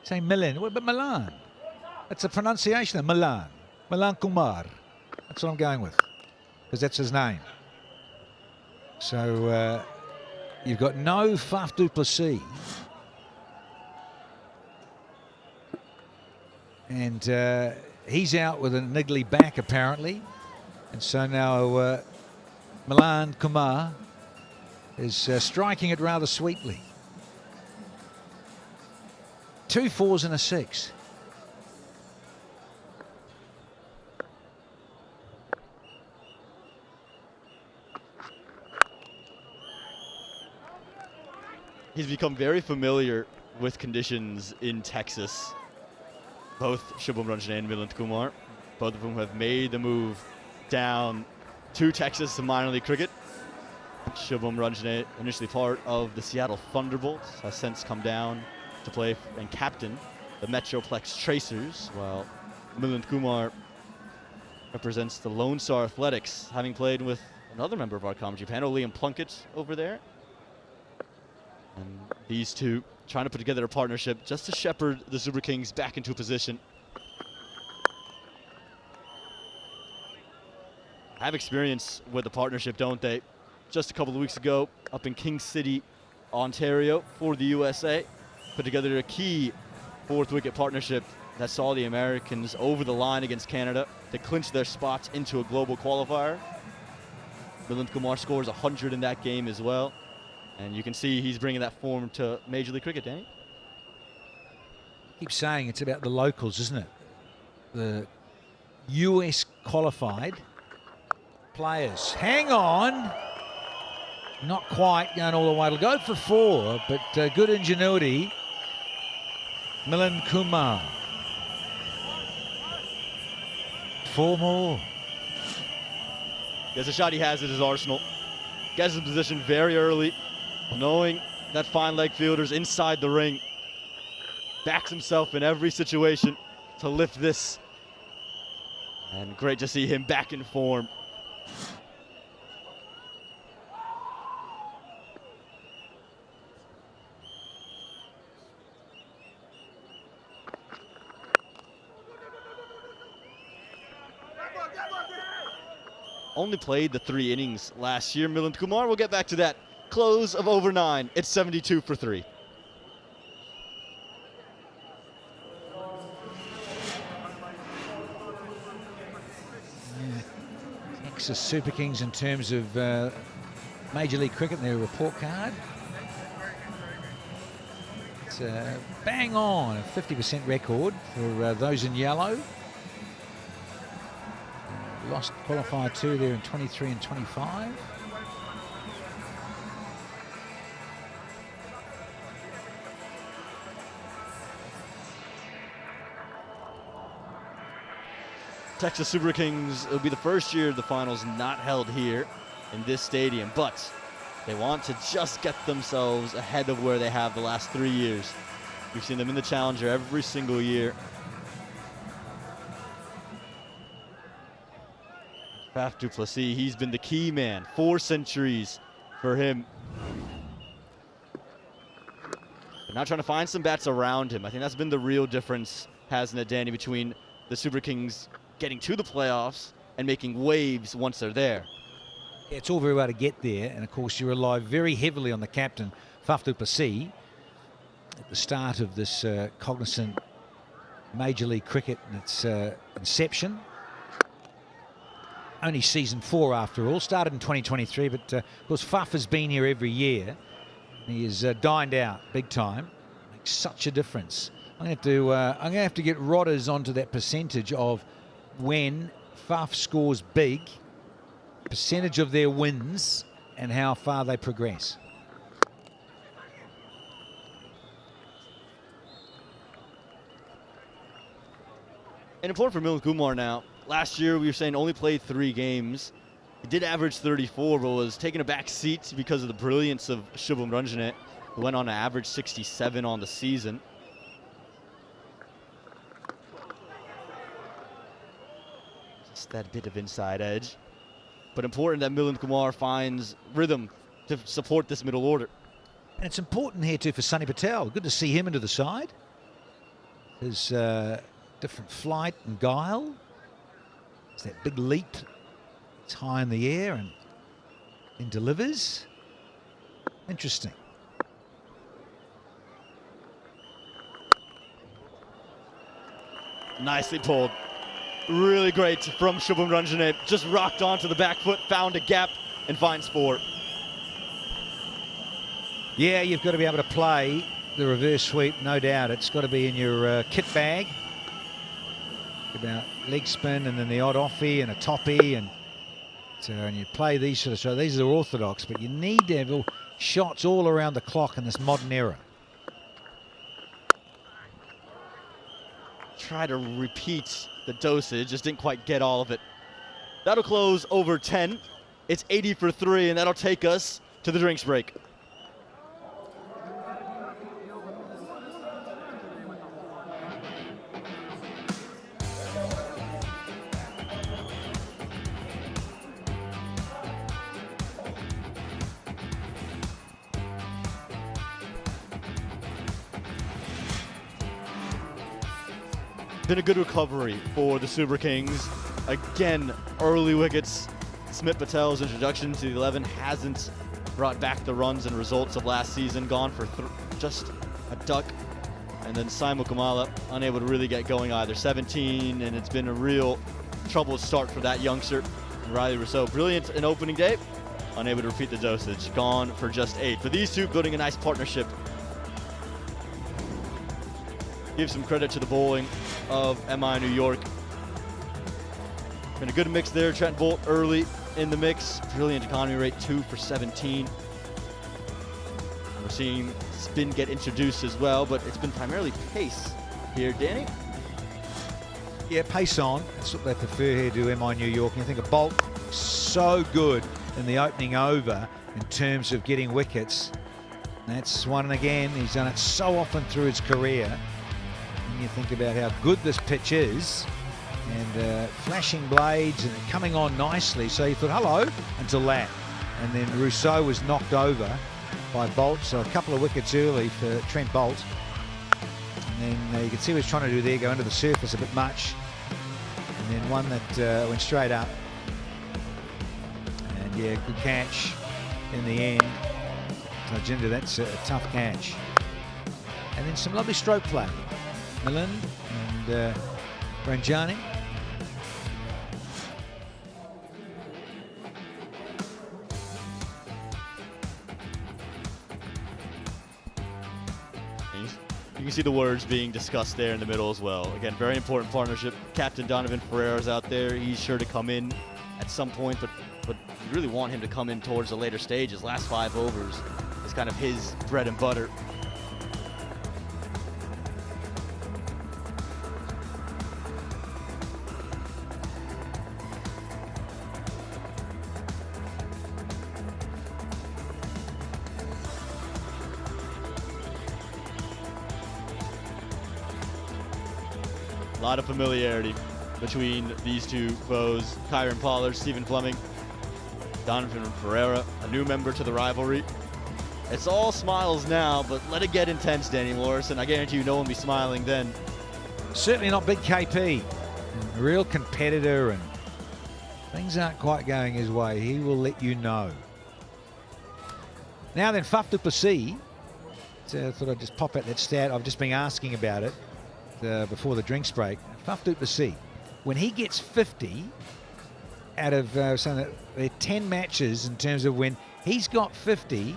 Say Milan, but Milan. That's a pronunciation of Milan. Milan Kumar. That's what I'm going with, because that's his name. So you've got no Faf du Plessis. And he's out with a niggly back, apparently. And so now Milan Kumar is striking it rather sweetly. 2 4s and a 6. He's become very familiar with conditions in Texas. Both Shubham Ranjane and Milind Kumar, both of whom have made the move down to Texas to minor league cricket. Shubham Ranjane, initially part of the Seattle Thunderbolts, has since come down to play and captain the Metroplex Tracers, while Milind Kumar represents the Lone Star Athletics, having played with another member of our commentary panel, Liam Plunkett, over there. And these two trying to put together a partnership just to shepherd the Super Kings back into a position. Have experience with the partnership, don't they? Just a couple of weeks ago, up in King City, Ontario, for the USA, put together a key 4th wicket partnership that saw the Americans over the line against Canada to clinch their spots into a global qualifier. Milind Kumar scores 100 in that game as well. And you can see he's bringing that form to Major League Cricket, Danny. Keep saying it's about the locals, isn't it? The US qualified players. Hang on. Not quite going all the way. It'll go for 4, but good ingenuity. Milind Kumar. 4 more. There's a shot he has at his arsenal. Gets his position very early, knowing that fine leg fielder's inside the ring. Backs himself in every situation to lift this. And great to see him back in form. Only played the 3 innings last year. Milind Kumar, we'll get back to that. Close of over 9. It's 72 for 3. Yeah. Texas Super Kings in terms of Major League Cricket, their report card. It's bang on a 50% record for those in yellow. Lost qualifier 2 there in 23 and 25. Texas Super Kings, it'll be the first year the finals not held here in this stadium, but they want to just get themselves ahead of where they have the last 3 years. We've seen them in the Challenger every single year. Faf du Plessis, he's been the key man. 4 centuries for him. But now trying to find some bats around him. I think that's been the real difference, hasn't it, Danny, between the Super Kings getting to the playoffs and making waves once they're there. Yeah, it's all very well to get there, and of course you rely very heavily on the captain, Faf du Plessis, at the start of this Cognizant Major League Cricket and its inception. Only season 4 after all, started in 2023, but of course Faf has been here every year. He has dined out big time. Makes such a difference. I'm going to have to get Rodders onto that percentage of when Faf scores big, percentage of their wins, and how far they progress. And important for Milind Kumar now. Last year we were saying only played 3 games. He did average 34, but was taking a back seat because of the brilliance of Shubham Ranjane, who went on to average 67 on the season. Just that bit of inside edge. But important that Milind Kumar finds rhythm to support this middle order. And it's important here too for Sunny Patel. Good to see him into the side. His different flight and guile. It's that big leap. It's high in the air and then delivers. Interesting. Nicely pulled. Really great from Shubham Ranjane. Just rocked onto the back foot, found a gap, and finds 4. Yeah, you've got to be able to play the reverse sweep, no doubt. It's got to be in your kit bag. About leg spin and then the odd offie and a toppy, and you play these sort of shots. These are orthodox, but you need to have shots all around the clock in this modern era. Try to repeat the dosage, just didn't quite get all of it. That'll close over 10. It's 80 for 3, and that'll take us to the drinks break. Been a good recovery for the Super Kings. Again, early wickets. Smith Patel's introduction to the 11 hasn't brought back the runs and results of last season. Gone for just a duck. And then Mukkomala unable to really get going either. 17, and it's been a real troubled start for that youngster. And Riley Rousseau, brilliant in opening day. Unable to repeat the dosage. Gone for just 8. For these two, building a nice partnership. Give some credit to the bowling of MI New York. Been a good mix there. Trent Bolt early in the mix. Brilliant economy rate, 2 for 17. We're seeing spin get introduced as well, but it's been primarily pace here. Danny? Yeah, pace on. That's what they prefer here to MI New York. And you think of Bolt, so good in the opening over in terms of getting wickets. That's one again. He's done it so often through his career. And you think about how good this pitch is, and flashing blades and coming on nicely. So you thought, hello, until that. And then Rousseau was knocked over by Bolt. So a couple of wickets early for Trent Bolt. And then you can see what he's trying to do there, go under the surface a bit much. And then one that went straight up. And yeah, good catch in the end. Jinder, that's a tough catch. And then some lovely stroke play. Milind and Ranjane. You can see the words being discussed there in the middle as well. Again, very important partnership. Captain Donovan Ferreira's out there. He's sure to come in at some point, but you really want him to come in towards the later stages. Last 5 overs is kind of his bread and butter. lot of familiarity between these two foes. Kyron Pollard, Stephen Fleming, Donovan Ferreira, a new member to the rivalry. It's all smiles now, but let it get intense, Danny Morrison. I guarantee you no one will be smiling then. Certainly not Big KP. A real competitor, and things aren't quite going his way. He will let you know. Now then, Faf du Plessis. I thought I'd just pop out that stat. I've just been asking about it before the drinks break. Faf du Plessis, when he gets 50 out of saying that they're 10 matches in terms of when he's got 50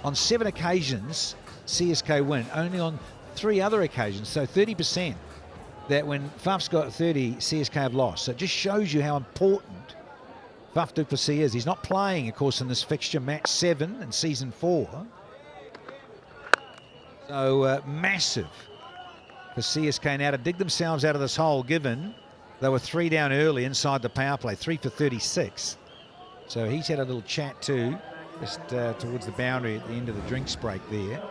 on 7 occasions, CSK win. Only on 3 other occasions, so 30%. That when Faf's got 30, CSK have lost. So it just shows you how important Faf du Plessis is. He's not playing, of course, in this fixture, match 7 in season 4. So massive for CSK now to dig themselves out of this hole, given they were 3 down early inside the power play, 3 for 36. So he's had a little chat too, just towards the boundary at the end of the drinks break there.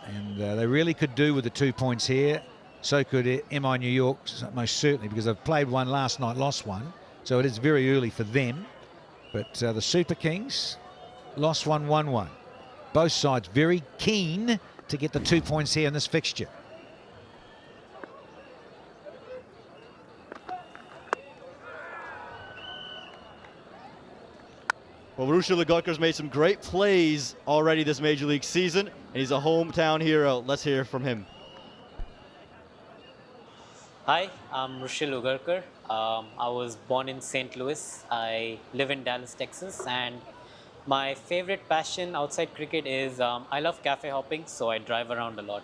And they really could do with the 2 points here. So could MI New York, most certainly, because they've played one last night, lost one. So it is very early for them. But the Super Kings lost one, 1-1. Both sides very keen to get the 2 points here in this fixture. Well, Rushil Lagutkar's made some great plays already this Major League season, and he's a hometown hero. Let's hear from him. Hi, I'm Rushil Lagutcar. I was born in St. Louis. I live in Dallas, Texas, and my favorite passion outside cricket is I love cafe hopping, so I drive around a lot.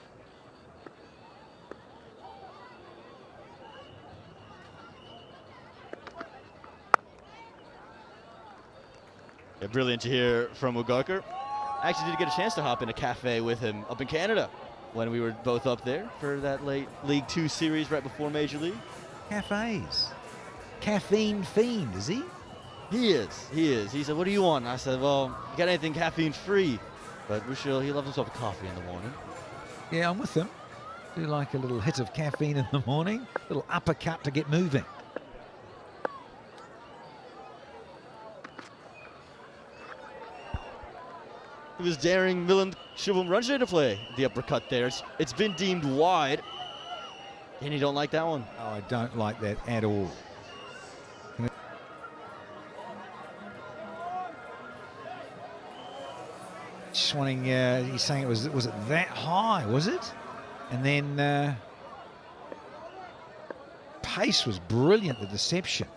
Yeah, brilliant to hear from Lagutcar. I actually did get a chance to hop in a cafe with him up in Canada when we were both up there for that late League 2 series right before Major League. Cafes. Caffeine fiend, is he? He is. He said, what do you want? And I said, well, you got anything caffeine free? But Rushil, he loves himself a coffee in the morning. Yeah, I'm with him. Do like a little hit of caffeine in the morning, a little uppercut to get moving. He was daring Milan Shivam Ranjane to play the uppercut there. It's been deemed wide, and you don't like that one. Oh, I don't like that at all. Just wanting, he's saying was it that high, was it? And then pace was brilliant, the deception.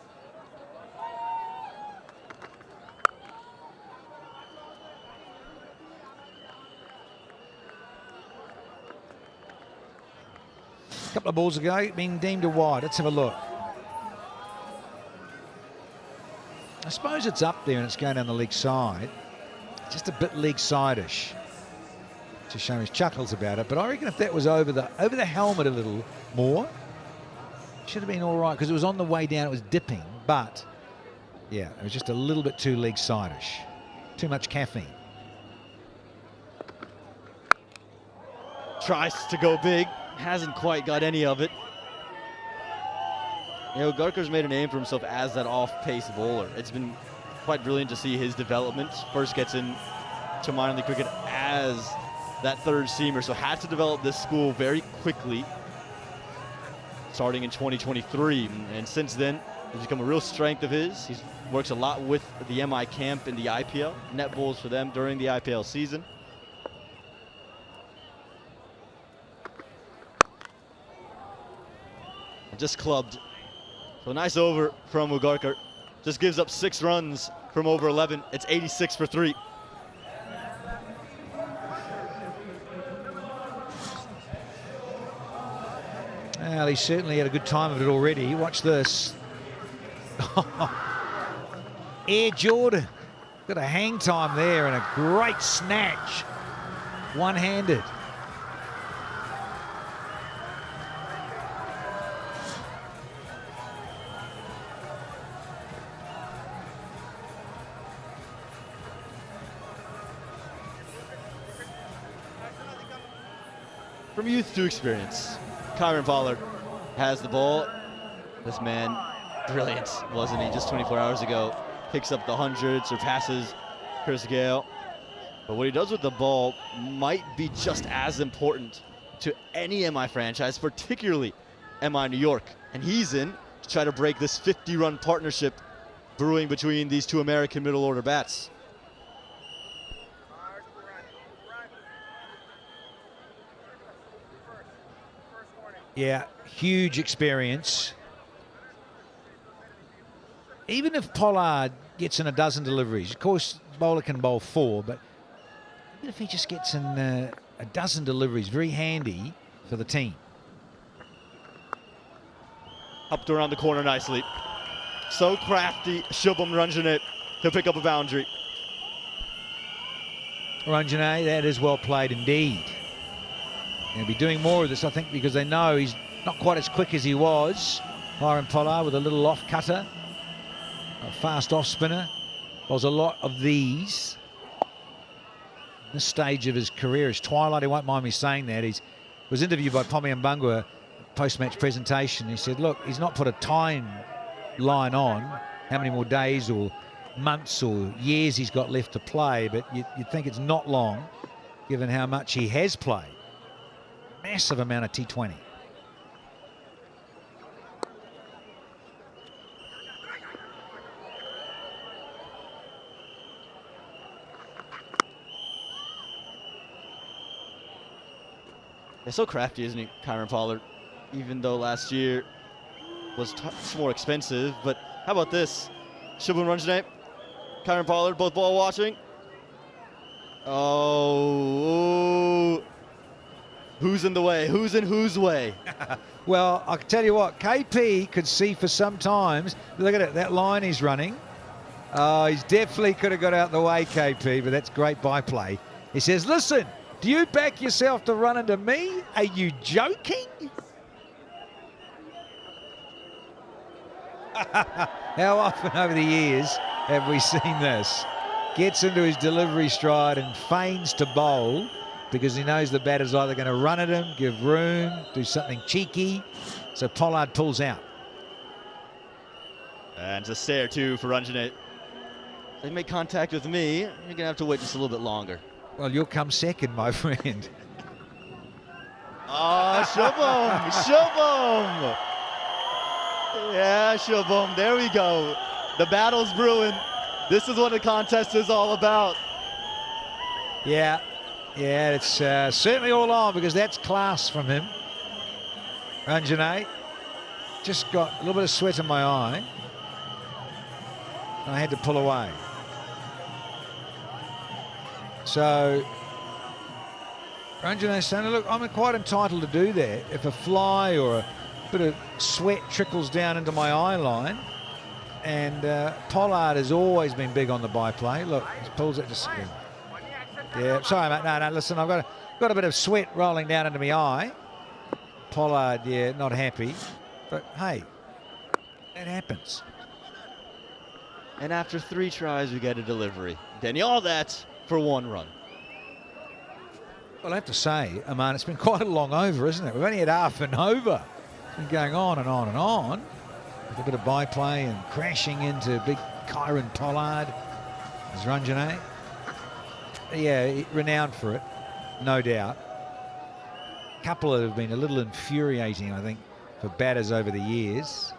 A couple of balls ago, being deemed a wide. Let's have a look. I suppose it's up there and it's going down the leg side. Just a bit leg side-ish. Just showing his chuckles about it. But I reckon if that was over the helmet a little more, should have been all right, because it was on the way down, it was dipping. But yeah, it was just a little bit too leg side-ish. Too much caffeine. Tries to go big. Hasn't quite got any of it. You know, Lagutkar's made a name for himself as that off-pace bowler. It's been quite brilliant to see his development. First gets in to minor league cricket as that third seamer, so had to develop this school very quickly, starting in 2023. And since then, it's become a real strength of his. He works a lot with the MI camp in the IPL, net bowls for them during the IPL season. Just clubbed. So nice over from Lagutcar. Just gives up 6 runs from over 11. It's 86 for 3. Well, he certainly had a good time of it already. Watch this. Air Jordan. Got a hang time there and a great snatch. One-handed. From youth to experience, Kyron Pollard has the ball. This man, brilliant, wasn't he? Just 24 hours ago, picks up the 100, surpasses Chris Gale. But what he does with the ball might be just as important to any MI franchise, particularly MI New York. And he's in to try to break this 50-run partnership brewing between these two American middle order bats. Yeah, huge experience. Even if Pollard gets in a dozen deliveries, of course, bowler can bowl 4, but even if he just gets in a dozen deliveries, very handy for the team. Up to around the corner nicely. So crafty, Shubham Ranjane. He'll pick up a boundary. Ranjane, that is well played indeed. They'll be doing more of this, I think, because they know he's not quite as quick as he was. Corbin Bosch with a little off cutter, a fast off spinner. There's a lot of these. This stage of his career is twilight. He won't mind me saying that. He was interviewed by Pommy Mbangwa post-match presentation. He said, look, he's not put a time line on how many more days or months or years he's got left to play, but you'd think it's not long given how much he has played. Massive amount of T20. They're so crafty, isn't he, Kieron Pollard? Even though last year was more expensive, but how about this? Shubham Ranjane, Kieron Pollard, both ball watching. Oh, who's in the way? Who's in whose way? Well, I can tell you what, KP could see for some times. Look at it, that line he's running. Oh, he's definitely could have got out the way, KP, but that's great byplay. He says, listen, do you back yourself to run into me? Are you joking? How often over the years have we seen this? Gets into his delivery stride and feigns to bowl because he knows the batter's either going to run at him, give room, do something cheeky. So Pollard pulls out. And it's a stare too for Ranjane. They make contact with me. You're going to have to wait just a little bit longer. Well, you'll come second, my friend. Oh, Shubham! Shubham! Yeah, Shubham, there we go. The battle's brewing. This is what the contest is all about. Yeah, it's certainly all on because that's class from him. Ranjane just got a little bit of sweat in my eye. I had to pull away. So Ranjane saying, look, I'm quite entitled to do that. If a fly or a bit of sweat trickles down into my eye line, and Pollard has always been big on the byplay. Look, he pulls it just. Yeah, sorry, mate. No, listen, I've got a bit of sweat rolling down into my eye. Pollard, yeah, not happy. But hey, it happens. And after 3 tries, we get a delivery. Denny, all that for 1 run. Well, I have to say, Aman, it's been quite a long over, isn't it? We've only had half an over. It's been going on and on and on. With a bit of byplay and crashing into big Kieron Pollard. There's Ranjane. Yeah, renowned for it, no doubt. A couple that have been a little infuriating, I think, for batters over the years.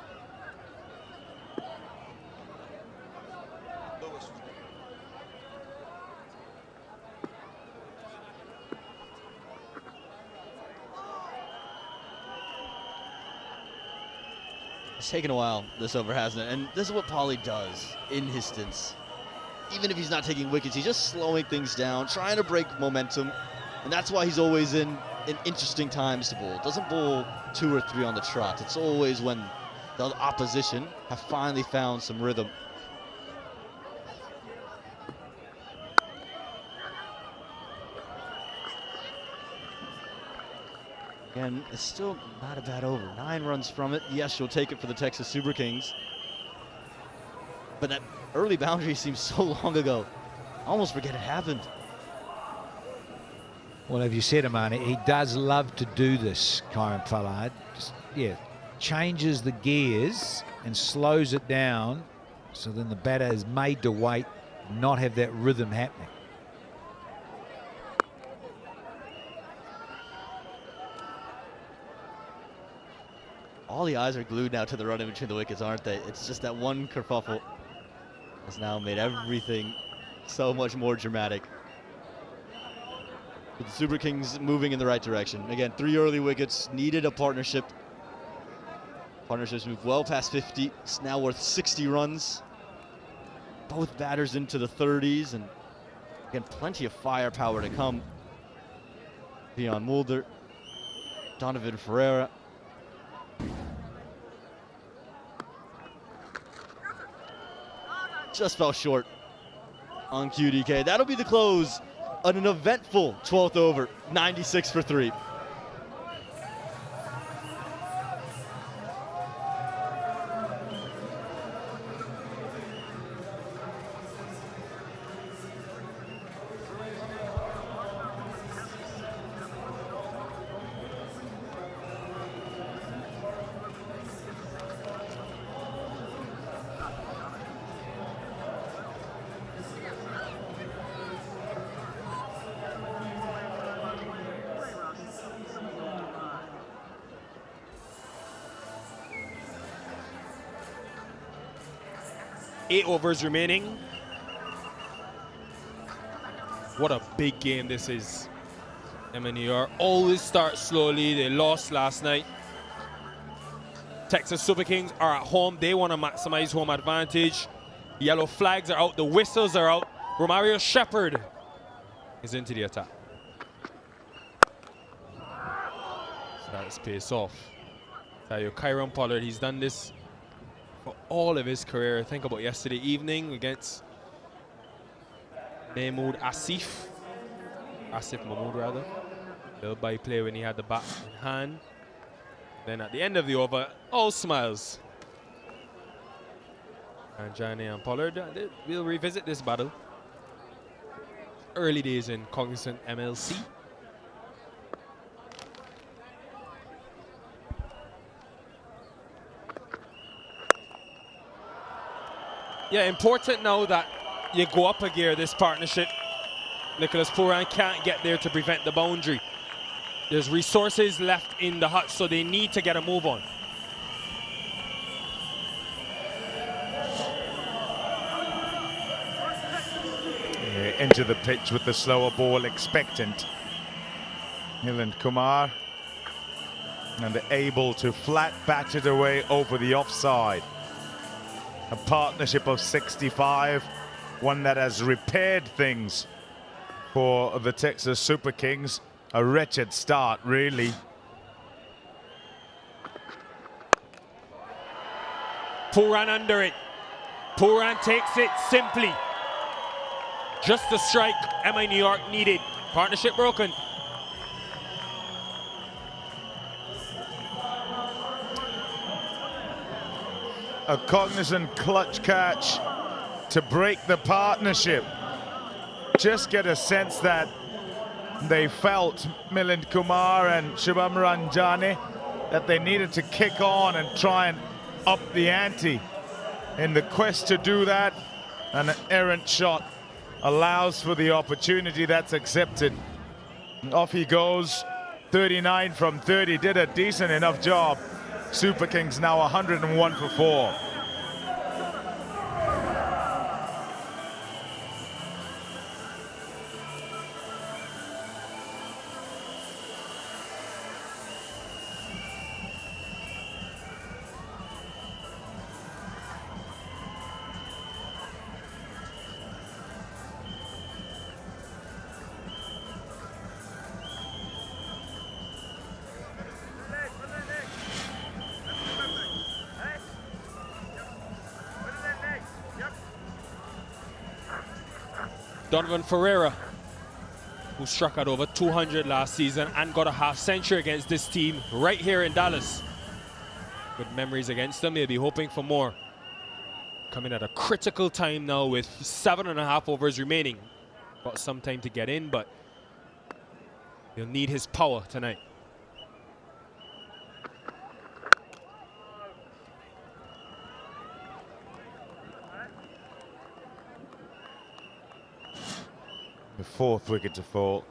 It's taken a while, this over, hasn't it? And this is what Polly does in his stints. Even if he's not taking wickets, he's just slowing things down, trying to break momentum. And that's why he's always in interesting times to bowl. Doesn't bowl 2 or 3 on the trot. It's always when the opposition have finally found some rhythm. Again, it's still not a bad over. 9 runs from it. Yes, you'll take it for the Texas Super Kings. But that early boundary seems so long ago. I almost forget it happened. Well, as you said, Amani, he does love to do this, Kieron Pollard. Just, yeah, changes the gears and slows it down, so then the batter is made to wait, not have that rhythm happening. All the eyes are glued now to the run in between the wickets, aren't they? It's just that one kerfuffle has now made everything so much more dramatic. But the Super Kings moving in the right direction. Again, 3 early wickets, needed a partnership. Partnerships moved well past 50. It's now worth 60 runs. Both batters into the 30s, and again, plenty of firepower to come. Leon Mulder, Donovan Ferreira. Just fell short on QDK. That'll be the close on an eventful 12th over, 96 for 3. Eight overs remaining. What a big game this is. MNER always start slowly. They lost last night. Texas Super Kings are at home. They want to maximize home advantage. The yellow flags are out. The whistles are out. Romario Shepherd is into the attack. So that's pace off. Kyron Pollard, he's done this for all of his career. Think about yesterday evening against Mahmoud Asif Mahmoud rather. Little by play when he had the bat in hand. Then at the end of the over, all smiles. Ranjane and Pollard, we'll revisit this battle. Early days in Cognizant MLC. Yeah, important now that you go up a gear, this partnership. Nicholas Puran can't get there to prevent the boundary. There's resources left in the hut, so they need to get a move on. Into the pitch with the slower ball, expectant. Milind Kumar, and able to flat bat it away over the offside. A partnership of 65, one that has repaired things for the Texas Super Kings. A wretched start, really. Puran under it. Puran takes it simply. Just the strike MI New York needed. Partnership broken. A Cognizant clutch catch to break the partnership. Just get a sense that they felt, Milind Kumar and Shubham Ranjane, that they needed to kick on and try and up the ante. In the quest to do that, an errant shot allows for the opportunity. That's accepted. Off he goes. 39 from 30, did a decent enough job. Super Kings now 101 for 4. Donovan Ferreira, who struck out over 200 last season and got a half century against this team right here in Dallas. Good memories against them. They'll be hoping for more. Coming at a critical time now with 7.5 overs remaining. Got some time to get in, but he'll need his power tonight. 4th wicket to fall.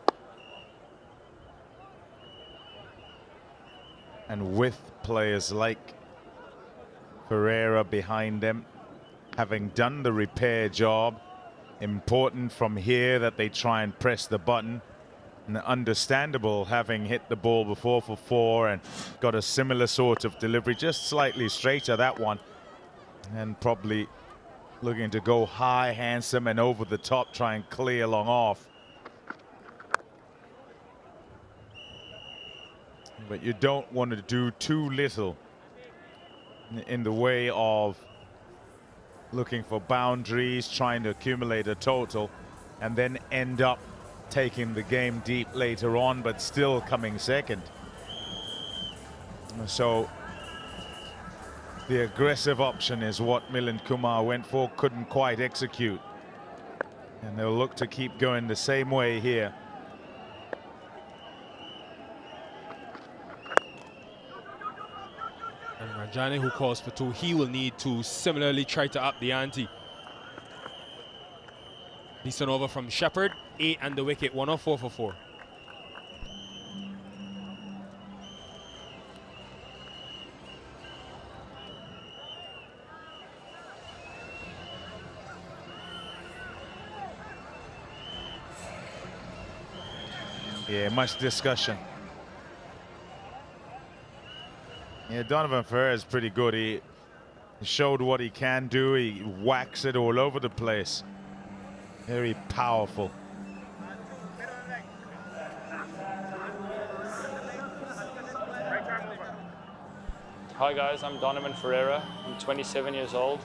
And with players like Ferreira behind them, having done the repair job, important from here that they try and press the button. And understandable, having hit the ball before for 4 and got a similar sort of delivery, just slightly straighter that one, and probably looking to go high, handsome, and over the top, try and clear long off. But you don't want to do too little in the way of looking for boundaries, trying to accumulate a total, and then end up taking the game deep later on, but still coming second. So the aggressive option is what Milind Kumar went for, couldn't quite execute. And they'll look to keep going the same way here. And Ranjane, who calls for 2, he will need to similarly try to up the ante. Decent over from Shepherd, 8 and the wicket, 104 for 4. Yeah, much discussion. Yeah, Donovan Ferreira is pretty good. He showed what he can do. He whacks it all over the place. Very powerful. Hi guys, I'm Donovan Ferreira. I'm 27 years old.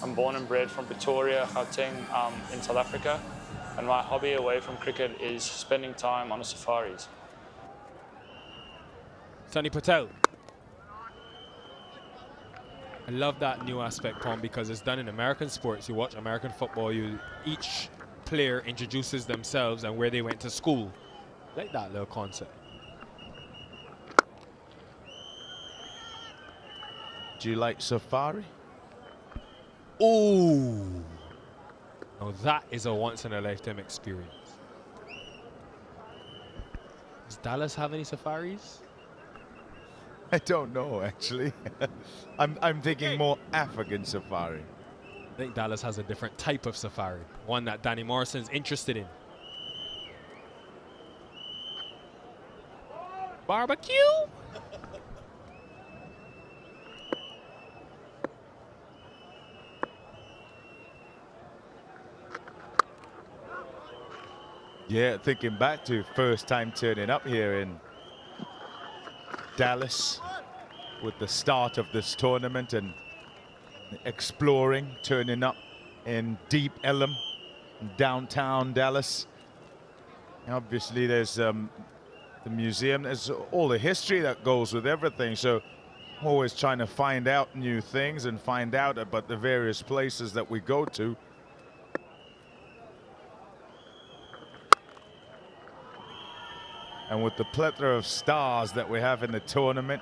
I'm born and bred from Pretoria, Gauteng, in South Africa. And my hobby away from cricket is spending time on the safaris. Sunny Patel. I love that new aspect, Tom, because it's done in American sports. You watch American football, each player introduces themselves and where they went to school. I like that little concept. Do you like safari? Ooh. Now that is a once-in-a-lifetime experience. Does Dallas have any safaris? I don't know, actually. I'm thinking more African safari. I think Dallas has a different type of safari, one that Danny Morrison's interested in. Barbecue? Yeah, thinking back to first time turning up here in Dallas with the start of this tournament and exploring, turning up in Deep Ellum, downtown Dallas. Obviously there's the museum, there's all the history that goes with everything, so I'm always trying to find out new things and find out about the various places that we go to. And with the plethora of stars that we have in the tournament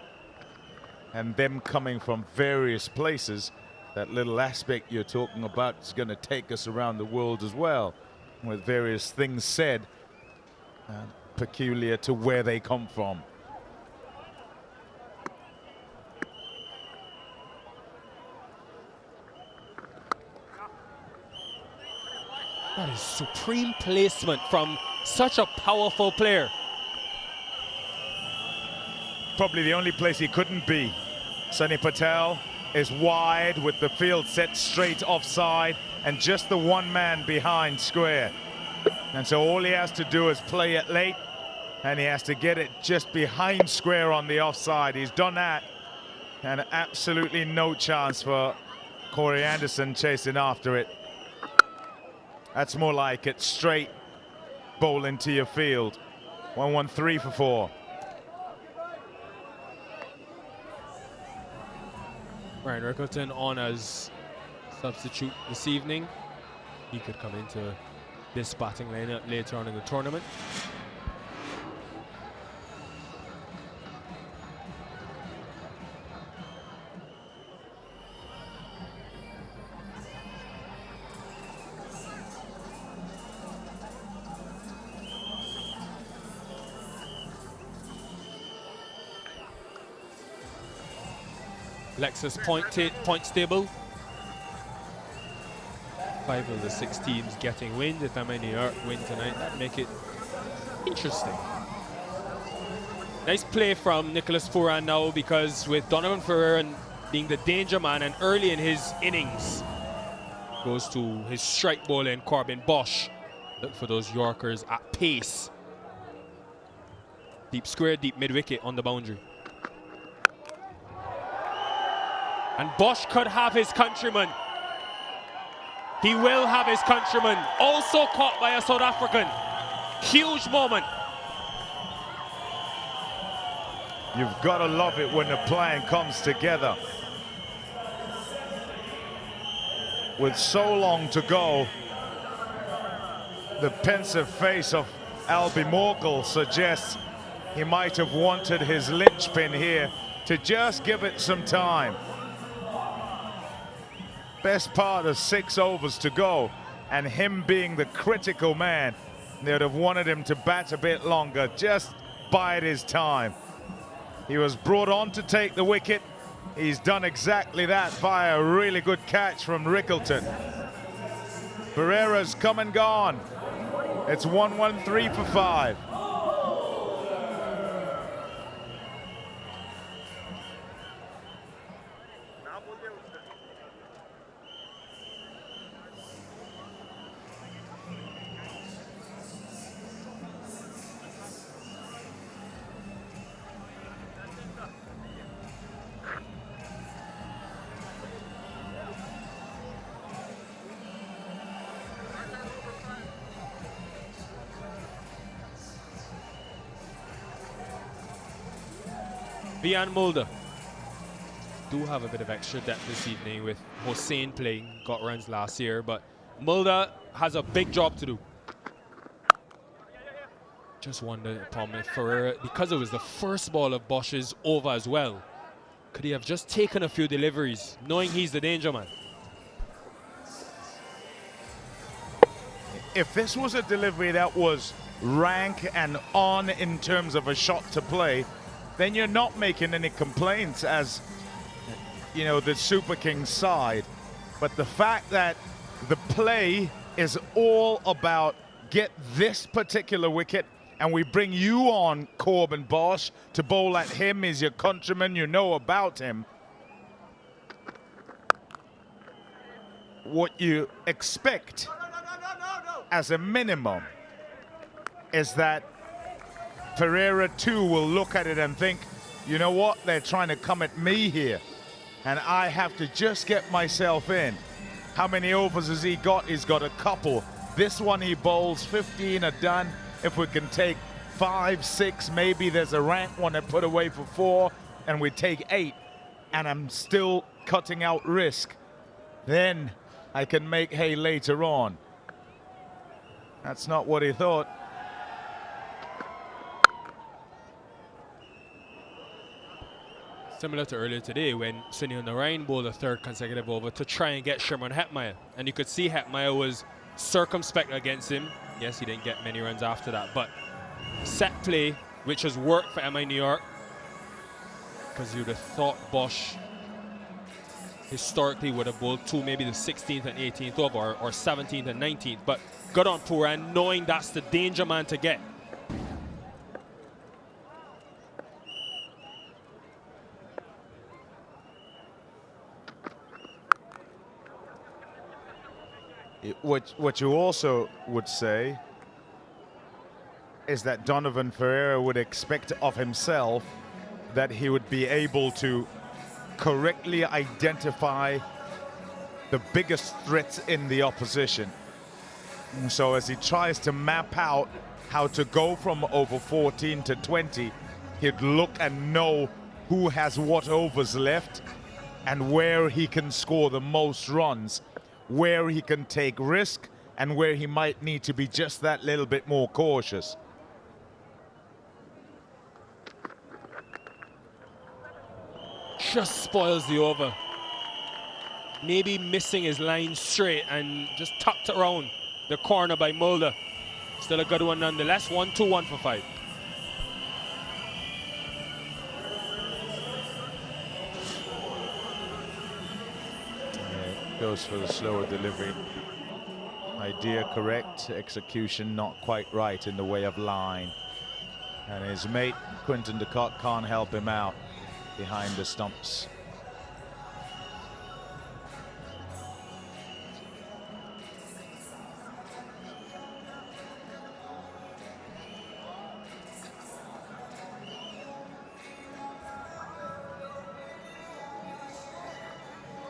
and them coming from various places, that little aspect you're talking about is going to take us around the world as well, with various things said peculiar to where they come from. That is supreme placement from such a powerful player. Probably the only place he couldn't be. Sunny Patel is wide with the field set straight offside and just the one man behind square. And so all he has to do is play it late and he has to get it just behind square on the offside. He's done that and absolutely no chance for Corey Anderson chasing after it. That's more like it, straight bowl into your field. 1-1-3 for 4. Ryan Rickleton on as substitute this evening. He could come into this batting lineup later on in the tournament. Lexus points table. 5 of the 6 teams getting wins. If MI New York win tonight, that'd make it interesting. Nice play from Nicholas Puran now, because with Donovan Ferrer being the danger man and early in his innings, goes to his strike bowler in Corbin Bosch. Look for those Yorkers at pace. Deep square, deep mid-wicket on the boundary. And Bosch could have his countryman. He will have his countryman. Also caught by a South African. Huge moment. You've got to love it when the plan comes together. With so long to go, the pensive face of Albie Morkel suggests he might have wanted his linchpin here to just give it some time. Best part of 6 overs to go, and him being the critical man, they would have wanted him to bat a bit longer, just bide his time. He was brought on to take the wicket. He's done exactly that via a really good catch from Rickleton. Ferreira's come and gone. It's 1-1-3 for 5. Vian Mulder do have a bit of extra depth this evening with Hossein playing, got runs last year, but Mulder has a big job to do. Just wonder upon if Ferreira, because it was the first ball of Bosch's over as well, could he have just taken a few deliveries, knowing he's the danger man? If this was a delivery that was rank and on in terms of a shot to play, then you're not making any complaints as, you know, the Super Kings side. But the fact that the play is all about get this particular wicket, and we bring you on, Corbin Bosch, to bowl at him. He's your countryman, you know about him. What you expect as a minimum is that Ferreira too will look at it and think, you know what, they're trying to come at me here, and I have to just get myself in. How many overs has he got? He's got a couple. This one he bowls, 15 are done. If we can take 5, 6, maybe there's a rank one that put away for 4, and we take 8, and I'm still cutting out risk, then I can make hay later on. That's not what he thought. Similar to earlier today when Sunil Narayan bowled a 3rd consecutive over to try and get Sherman Hetmeyer. And you could see Hetmeyer was circumspect against him. Yes, he didn't get many runs after that, but set play, which has worked for MI New York, because you'd have thought Bosch historically would have bowled 2, maybe the 16th and 18th over, or 17th and 19th, but good on Puran, knowing that's the danger man to get. What you also would say is that Donovan Ferreira would expect of himself that he would be able to correctly identify the biggest threats in the opposition. So as he tries to map out how to go from over 14 to 20, he'd look and know who has what overs left and where he can score the most runs, where he can take risk, and where he might need to be just that little bit more cautious. Just spoils the over. Maybe missing his line straight and just tucked around the corner by Mulder. Still a good one nonetheless. 1-2-1 for 5. Goes for the slower delivery. Idea correct, execution not quite right in the way of line. And his mate, Quinton de Kock, can't help him out behind the stumps.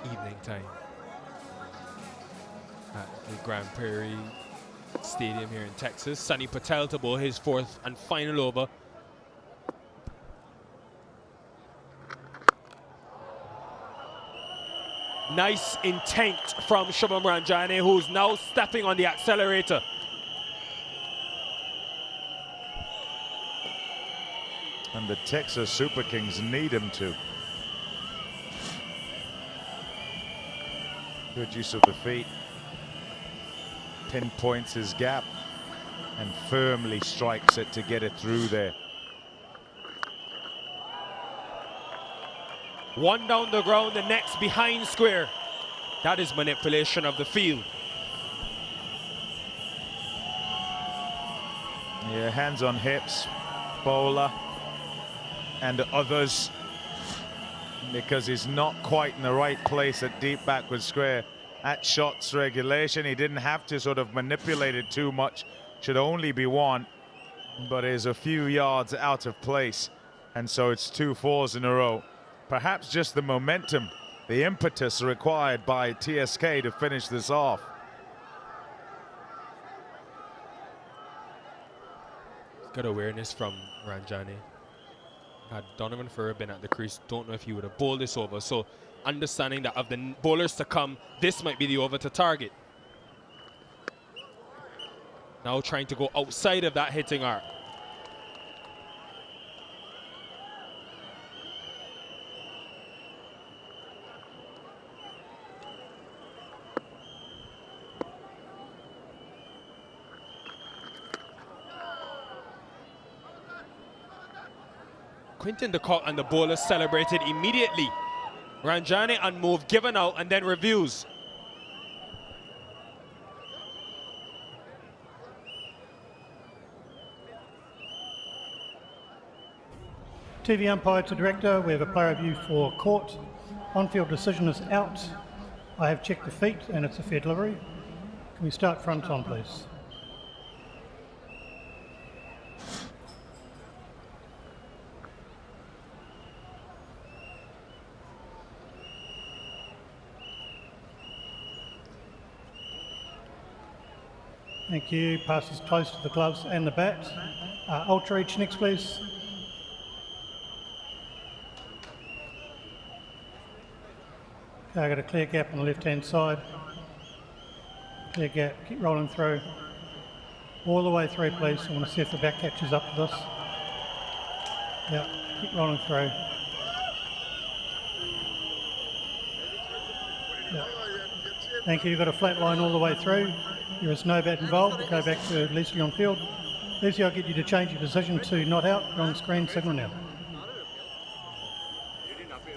Evening time at the Grand Prairie Stadium here in Texas. Sunny Patel to bowl his 4th and final over. Nice intent from Shubham Ranjane, who's now stepping on the accelerator. And the Texas Super Kings need him to. Good use of the feet. Pinpoints his gap and firmly strikes it to get it through there. One down the ground, the next behind square. That is manipulation of the field. Yeah, hands on hips, bowler and others, because he's not quite in the right place at deep backward square. At shots regulation, he didn't have to sort of manipulate it too much. Should only be one, but is a few yards out of place. And so it's 2 fours in a row. Perhaps just the momentum, the impetus required by TSK to finish this off. Good awareness from Ranjane. Had Donovan Ferrer been at the crease, don't know if he would have bowled this over. So understanding that of the bowlers to come, this might be the over to target. Now trying to go outside of that hitting arc. Quinton de Kock and the bowlers celebrated immediately. Ranjane unmoved, given out, and then reviews. TV umpire to director, we have a player review for court. On-field decision is out. I have checked the feet and it's a fair delivery. Can we start front on, please? Thank you. Passes close to the gloves and the bat. Ultra reach next, please. Okay, I've got a clear gap on the left-hand side. Clear gap, keep rolling through. All the way through, please. I want to see if the back catches up to this. Yeah, keep rolling through. Yeah. Thank you. You've got a flat line all the way through. There is no bat involved. We'll go back to Leslie on field. Leslie, I'll get you to change your decision to not out. You're on screen, signal now.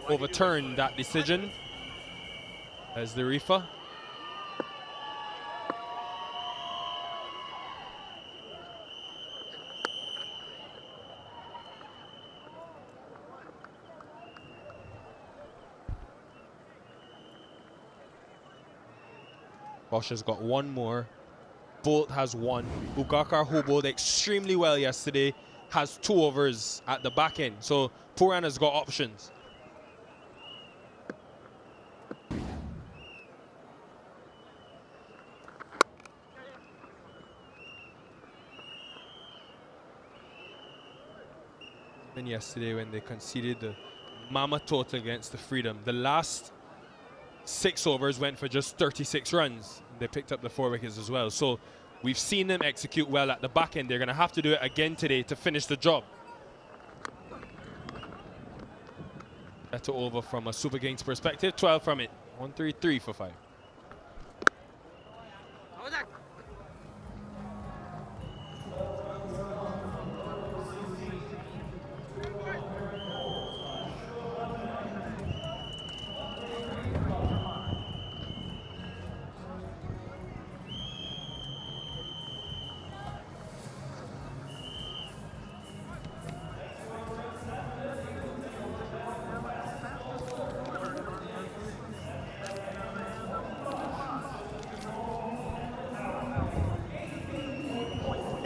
Overturned that decision as the reefer. Bosch has got one more. Bolt has one. Ugakar, who bowled extremely well yesterday, has 2 overs at the back end. So Puran has got options. Even yesterday when they conceded the mammoth total against the Freedom, the last 6 overs went for just 36 runs. They picked up the 4 wickets as well. So we've seen them execute well at the back end. They're going to have to do it again today to finish the job. Better over from a Super Kings perspective. 12 from it. 133 for 5.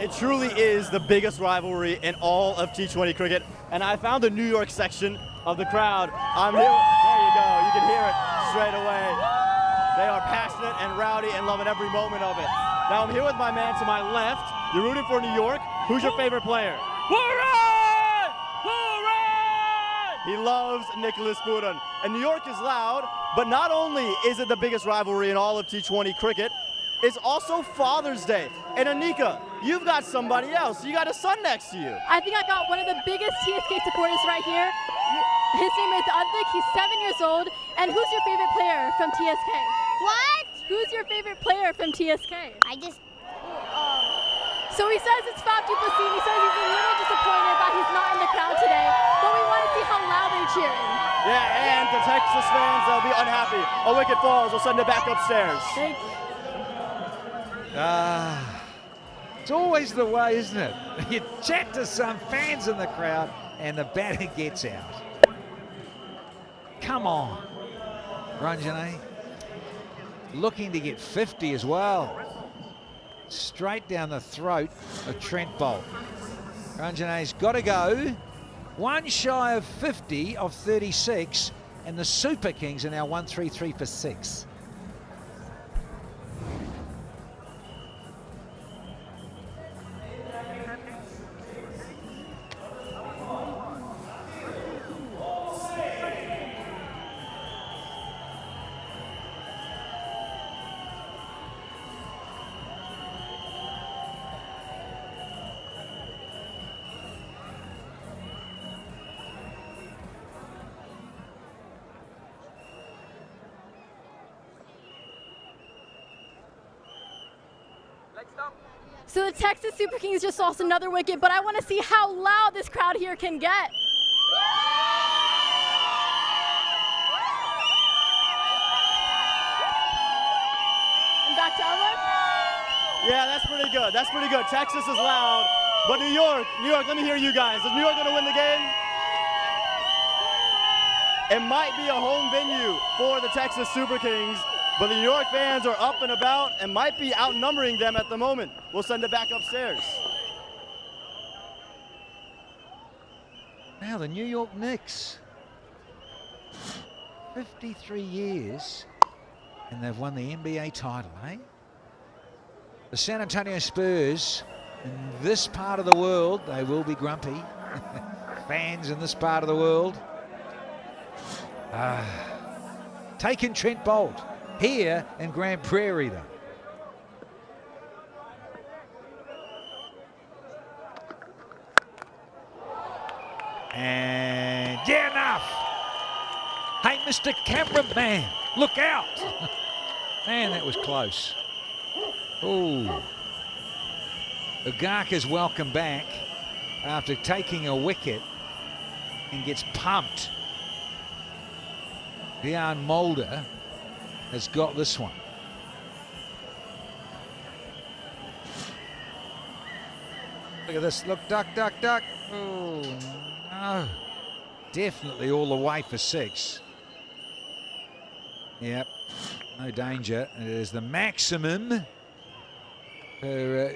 It truly is the biggest rivalry in all of T20 cricket. And I found the New York section of the crowd. I'm here. There you go. You can hear it straight away. They are passionate and rowdy and loving every moment of it. Now I'm here with my man to my left. You're rooting for New York. Who's your favorite player? Puran! Puran! He loves Nicholas Puran. And New York is loud, but not only is it the biggest rivalry in all of T20 cricket, it's also Father's Day. And Anika, you've got somebody else. You got a son next to you. I think I got one of the biggest TSK supporters right here. His name is Advik. He's 7 years old. And who's your favorite player from TSK? What? Who's your favorite player from TSK? So he says it's Fab du Plessis. He says he's a little disappointed that he's not in the crowd today. But we want to see how loud they're cheering. Yeah, and the Texas fans, they'll be unhappy. A wicket falls. We'll send it back upstairs. Thank you. It's always the way, isn't it? You chat to some fans in the crowd and the batter gets out. Come on, Ranjane. Looking to get 50 as well. Straight down the throat of Trent Bolt. Ranjane's got to go. One shy of 50 of 36, and the Super Kings are now 133 for 6. So the Texas Super Kings just lost another wicket, but I want to see how loud this crowd here can get. And back to Elwood. Yeah, that's pretty good. That's pretty good. Texas is loud, but New York, let me hear you guys. Is New York going to win the game? It might be a home venue for the Texas Super Kings, but the New York fans are up and about and might be outnumbering them at the moment. We'll send it back upstairs. Now the New York Knicks. 53 years and they've won the NBA title, eh? The San Antonio Spurs, in this part of the world, they will be grumpy. Fans in this part of the world. Taking Trent Bolt. Here in Grand Prairie, though. And yeah, enough. Hey, Mr. Cameraman, look out. Man, that was close. Oh. Ugarka's welcome back after taking a wicket and gets pumped. Bjorn Mulder has got this one. Look at this. Look, duck, duck, duck. Oh, no. Definitely all the way for 6. Yep. No danger. It is the maximum for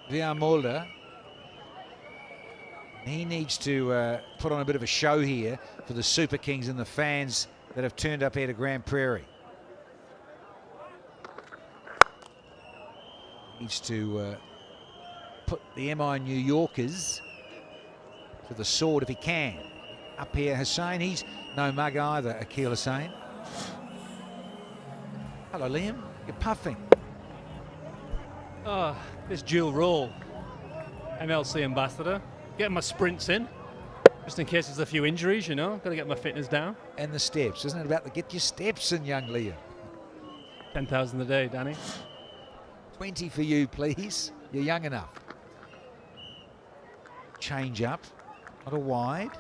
Bjorn Mulder. He needs to put on a bit of a show here for the Super Kings and the fans that have turned up here to Grand Prairie. Needs to put the MI New Yorkers to the sword if he can. Up here, Hussain, he's no mug either, Akil Hussain. Hello, Liam, you're puffing. Oh, this dual role. MLC ambassador, getting my sprints in, just in case there's a few injuries, you know, got to get my fitness down. And the steps, isn't it about to get your steps in, young Liam? 10,000 a day, Danny. 20 for you, please. You're young enough. Change up, not a wide.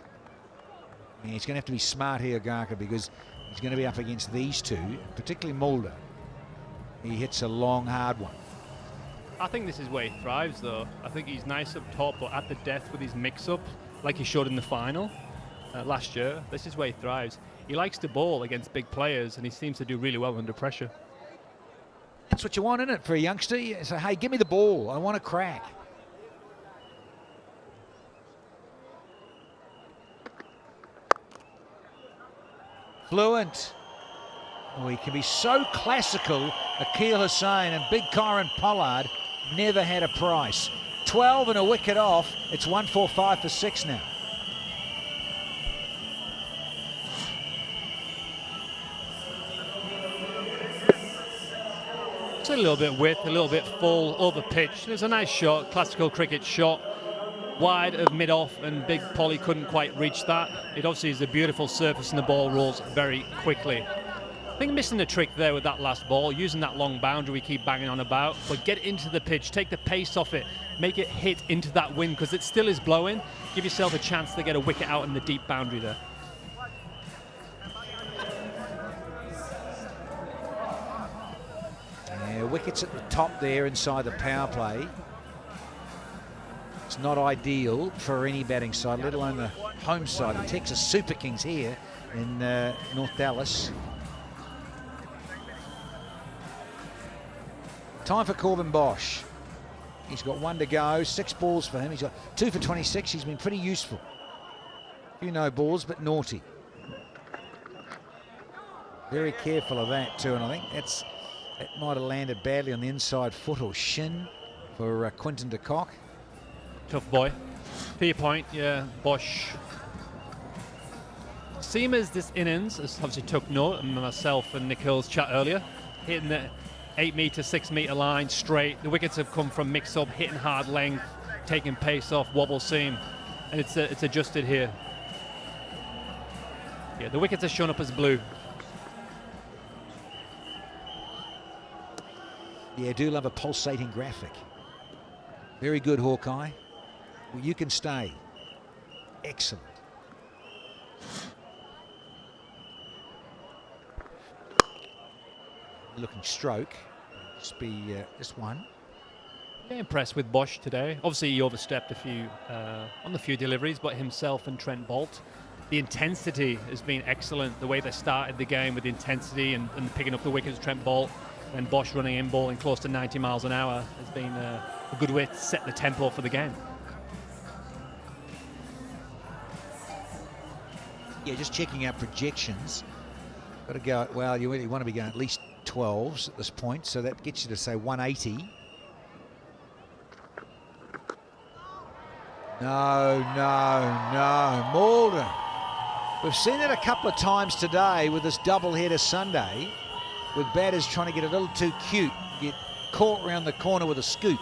Yeah, he's going to have to be smart here, Garka, because he's going to be up against these two, particularly Mulder. He hits a long, hard one. I think this is where he thrives, though. I think he's nice up top, but at the death with his mix-up, like he showed in the final last year. This is where he thrives. He likes to bowl against big players, and he seems to do really well under pressure. That's what you want, isn't it, for a youngster? You say, hey, give me the ball. I want to crack. fluent. Oh, he can be so classical. Akil Hussain and big Corbin Bosch never had a price. 12 and a wicket off. It's 145 for 6 now. It's a little bit width, a little bit full, over pitch. It was a nice shot, classical cricket shot. Wide of mid-off, and Big Polly couldn't quite reach that. It obviously is a beautiful surface and the ball rolls very quickly. I think missing the trick there with that last ball, using that long boundary we keep banging on about, but get into the pitch, take the pace off it, make it hit into that wind because it still is blowing. Give yourself a chance to get a wicket out in the deep boundary there. Yeah, wickets at the top there inside the power play. It's not ideal for any batting side, let alone the home side. The Texas Super Kings here in North Dallas. Time for Corbin Bosch. He's got 1 to go, 6 balls for him. He's got 2 for 26. He's been pretty useful. Few no balls, but naughty. Very careful of that too, and I think it might have landed badly on the inside foot or shin for Quinton de Kock. Tough boy. To your point, yeah, Bosch. Seamers this innings, as obviously took note, and myself and Nikhil's chat earlier, hitting the 8 metre, 6 metre line straight. The wickets have come from mix-up, hitting hard length, taking pace off, wobble seam, and it's adjusted here. Yeah, the wickets are shown up as blue. Yeah, I do love a pulsating graphic. Very good, Hawkeye. Well, you can stay. Excellent. Looking stroke. Just be just one. Yeah, impressed with Bosch today. Obviously, he overstepped a few on the few deliveries, but himself and Trent Boult. The intensity has been excellent. The way they started the game with intensity and picking up the wickets, Trent Boult, and Bosch running in, bowling close to 90 miles an hour has been a good way to set the tempo for the game. Yeah, just checking out projections. Got to go, well, you really want to be going at least 12s at this point, so that gets you to say 180. No, Mulder. We've seen it a couple of times today with this doubleheader Sunday, with batters trying to get a little too cute, get caught around the corner with a scoop.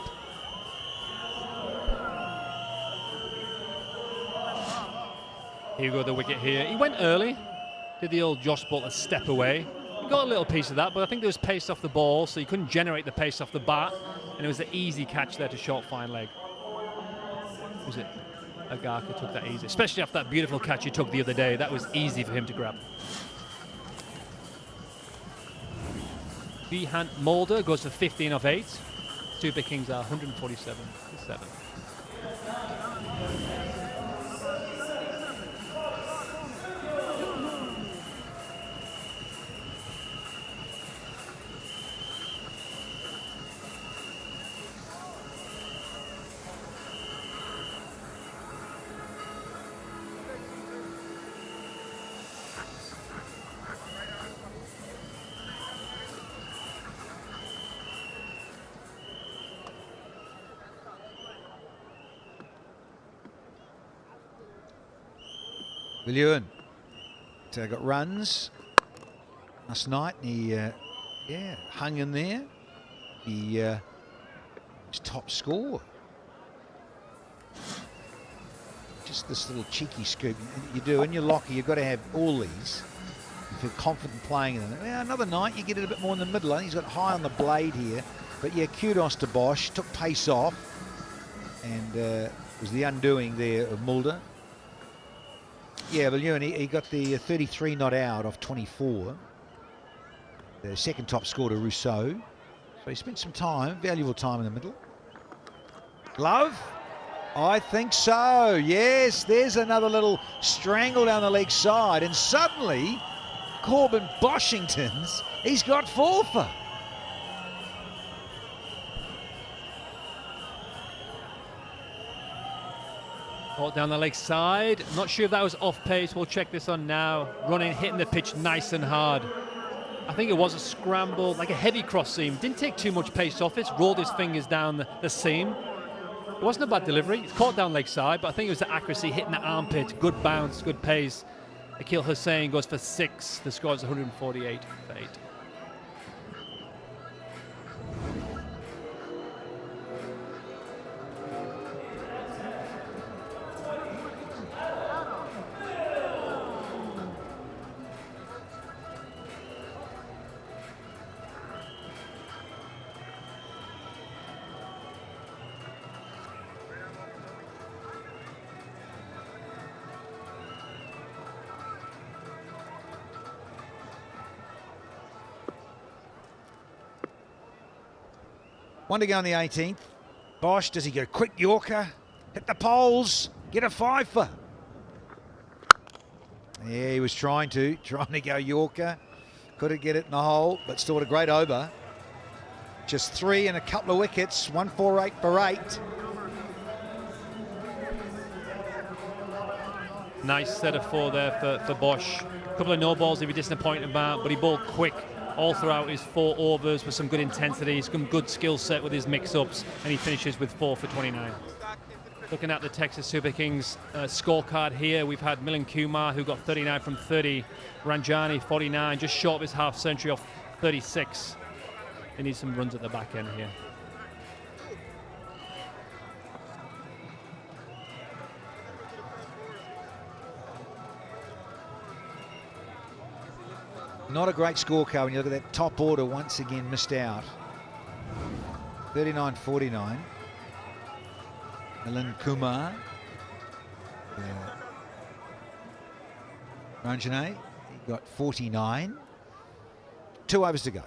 Here we go, the wicket here. He went early, did the old Josh Butler step away. He got a little piece of that, but I think there was pace off the ball, so he couldn't generate the pace off the bat, and it was an easy catch there to short fine leg. Was it Agarkar took that easy, especially after that beautiful catch he took the other day. That was easy for him to grab. Behant Mulder goes for 15 off 8. Super Kings are 147 to 7. Viljoen got runs last night, and he hung in there. He his top score. Just this little cheeky scoop you do in your locker. You've got to have all these. You feel confident playing in them. Yeah, another night you get it a bit more in the middle. I think he's got high on the blade here, but yeah, kudos to Bosch. Took pace off, and was the undoing there of Mulder. Yeah, Viljoen, he got the 33 not out off 24. The second top score to Rousseau. So he spent some time, valuable time in the middle. Glove? I think so, yes. There's another little strangle down the leg side. And suddenly, Corbin Boschington's, he's got 4 for. Caught down the leg side. Not sure if that was off pace. We'll check this on now. Running, hitting the pitch nice and hard. I think it was a scramble, like a heavy cross seam. Didn't take too much pace off it. Rolled his fingers down the seam. It wasn't a bad delivery. It's caught down leg side, but I think it was the accuracy, hitting the armpit. Good bounce, good pace. Akil Hussain goes for 6. The score is 148 for 8. One to go on the 18th. Bosch, does he go quick Yorker? Hit the poles, get a 5 for. Yeah, he was trying to go Yorker. Couldn't get it in the hole, but still a great over. Just 3 and a couple of wickets, 148 for 8. Nice set of 4 there for Bosch. A couple of no balls he'd be disappointed about, but he bowled quick all throughout his 4 overs with some good intensity, some good skill set with his mix-ups, and he finishes with 4 for 29. Looking at the Texas Super Kings scorecard here, we've had Milind Kumar, who got 39 from 30, Ranjane 49, just short of his half century off 36. They need some runs at the back end here. Not a great scorecard when you look at that top order, once again missed out. 39-49. Milind Kumar. Ranjane, he got 49. 2 overs to go.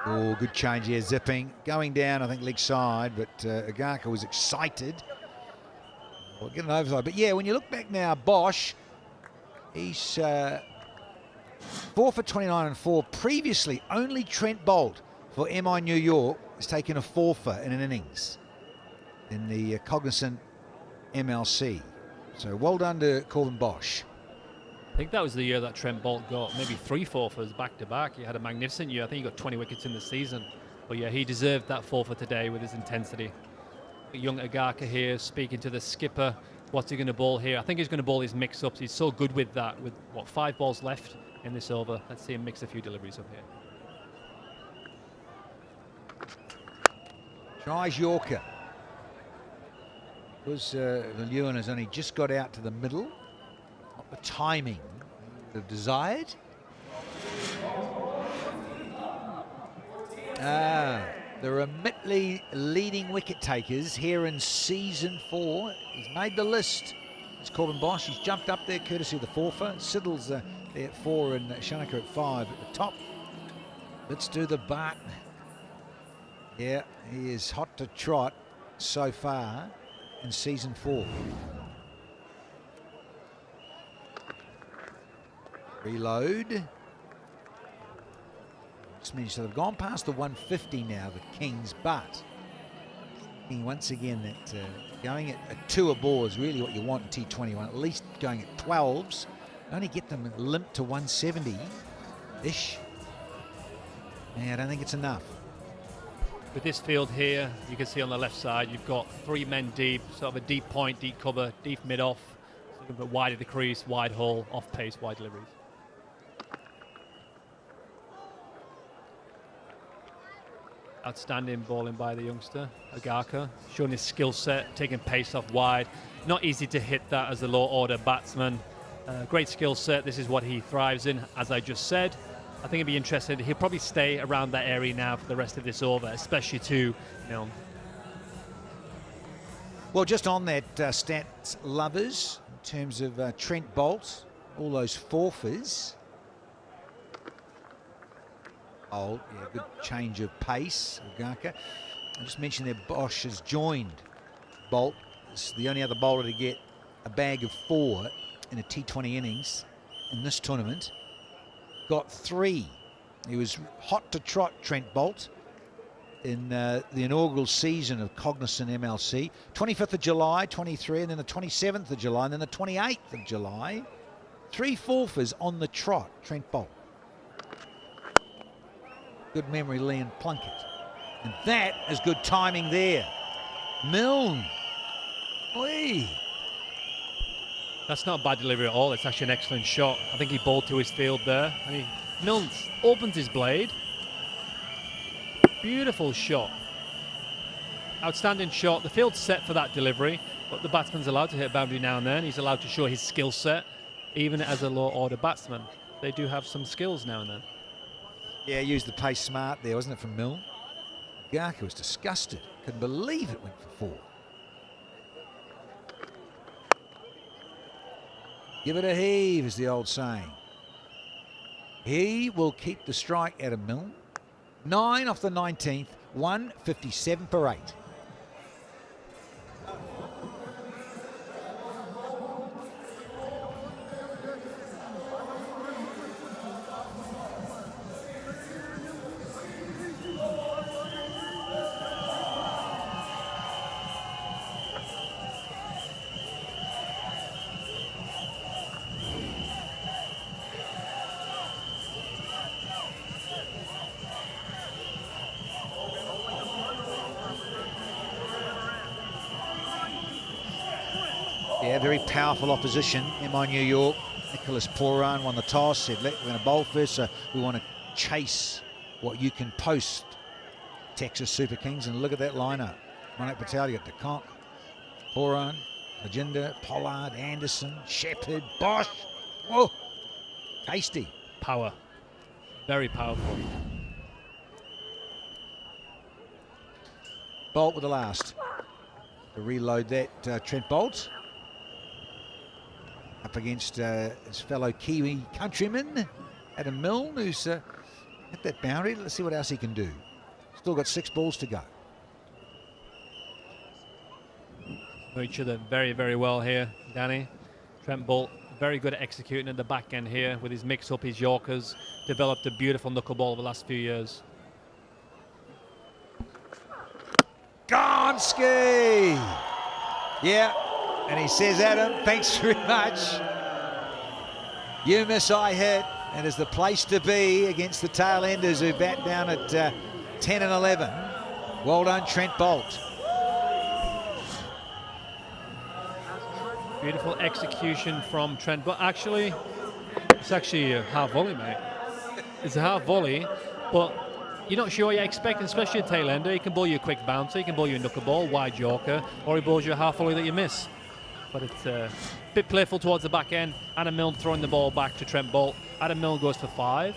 Oh, good change here, zipping. Going down, I think, leg side, but Agarkar was excited. We'll get an overside. But yeah, when you look back now, Bosch, he's 4 for 29 and 4. Previously, only Trent Bolt for MI New York has taken a 4-fer in an innings in the Cognizant MLC. So well done to Corbin Bosch. I think that was the year that Trent Bolt got maybe 3 4-fers back-to-back. He had a magnificent year. I think he got 20 wickets in the season. But yeah, he deserved that 4-fer today with his intensity. Young Agarkar here speaking to the skipper. What's he going to bowl here? I think he's going to bowl his mix-ups. He's so good with that. With, what, 5 balls left in this over. Let's see him mix a few deliveries up here. Tries Yorker. Because Lewin has only just got out to the middle. Not the timing they've desired. There are Mitley leading wicket takers here in season 4. He's made the list. It's Corbin Bosch. He's jumped up there courtesy of the 4-fer. Siddle's there at 4 and Shanaka at 5 at the top. Let's do the bat. Yeah, he is hot to trot so far in season 4. Reload. Just means so they've gone past the 150 now, the Kings, but once again that going at 2 aboard is really what you want in T21, at least going at 12s. Only get them limp to 170-ish. Yeah, I don't think it's enough. With this field here, you can see on the left side, you've got 3 men deep, sort of a deep point, deep cover, deep mid-off, sort of a wide of the crease, wide hole, off-pace, wide deliveries. Outstanding bowling by the youngster, Agarkar, showing his skill set, taking pace off wide. Not easy to hit that as a low-order batsman. Great skill set, this is what he thrives in, as I just said. I think it'd be interesting. He'll probably stay around that area now for the rest of this over, especially to, you know. Well, just on that, stats lovers, in terms of Trent Bolt, all those 4-fers. Oh, yeah, good change of pace, Agarkar. I just mentioned that Bosch has joined Bolt. It's the only other bowler to get a bag of 4 in a T20 innings in this tournament. Got 3. He was hot to trot, Trent Bolt. in the inaugural season of Cognizant MLC. 25th of July, 23, and then the 27th of July, and then the 28th of July. 3 fourthers on the trot, Trent Bolt. Good memory, Liam Plunkett. And that is good timing there. Milne. Oi. That's not a bad delivery at all. It's actually an excellent shot. I think he bowled to his field there. And Milne opens his blade. Beautiful shot. Outstanding shot. The field's set for that delivery, but the batsman's allowed to hit a boundary now and then. He's allowed to show his skill set, even as a low-order batsman. They do have some skills now and then. Yeah, used the pace smart there, wasn't it, from Milne? Garker was disgusted. Couldn't believe it went for 4. Give it a heave, is the old saying. He will keep the strike out of Milne. 9 off the 19th, 157 per 8. Yeah, very powerful opposition. MI New York. Nicholas Puran won the toss, said, we're going to bowl first, so we want to chase what you can post, Texas Super Kings. And look at that lineup. Manik Patel, you got the Kock, Puran, Legenda, Pollard, Anderson, Shepherd, Bosch. Whoa, tasty. Power. Very powerful. Bolt with the last. To reload that, Trent Bolt. Up against his fellow Kiwi countryman, Adam Milne, who's hit that boundary. Let's see what else he can do. Still got 6 balls to go. Know each other very, very well here, Danny. Trent Bolt, very good at executing at the back end here with his mix-up, his Yorkers. Developed a beautiful knuckleball over the last few years. Gonski! Yeah. And he says, Adam, thanks very much. You miss, I hit. And is the place to be against the tail enders who bat down at 10 and 11. Well done, Trent Bolt. Beautiful execution from Trent, but actually, it's actually a half volley, mate. It's a half volley, but you're not sure what you're expecting, especially a tail ender. He can bowl you a quick bouncer, he can bowl you a knuckleball, wide Yorker, or he bowls you a half volley that you miss. But it's a bit playful towards the back end. Adam Milne throwing the ball back to Trent Bolt. Adam Milne goes for 5.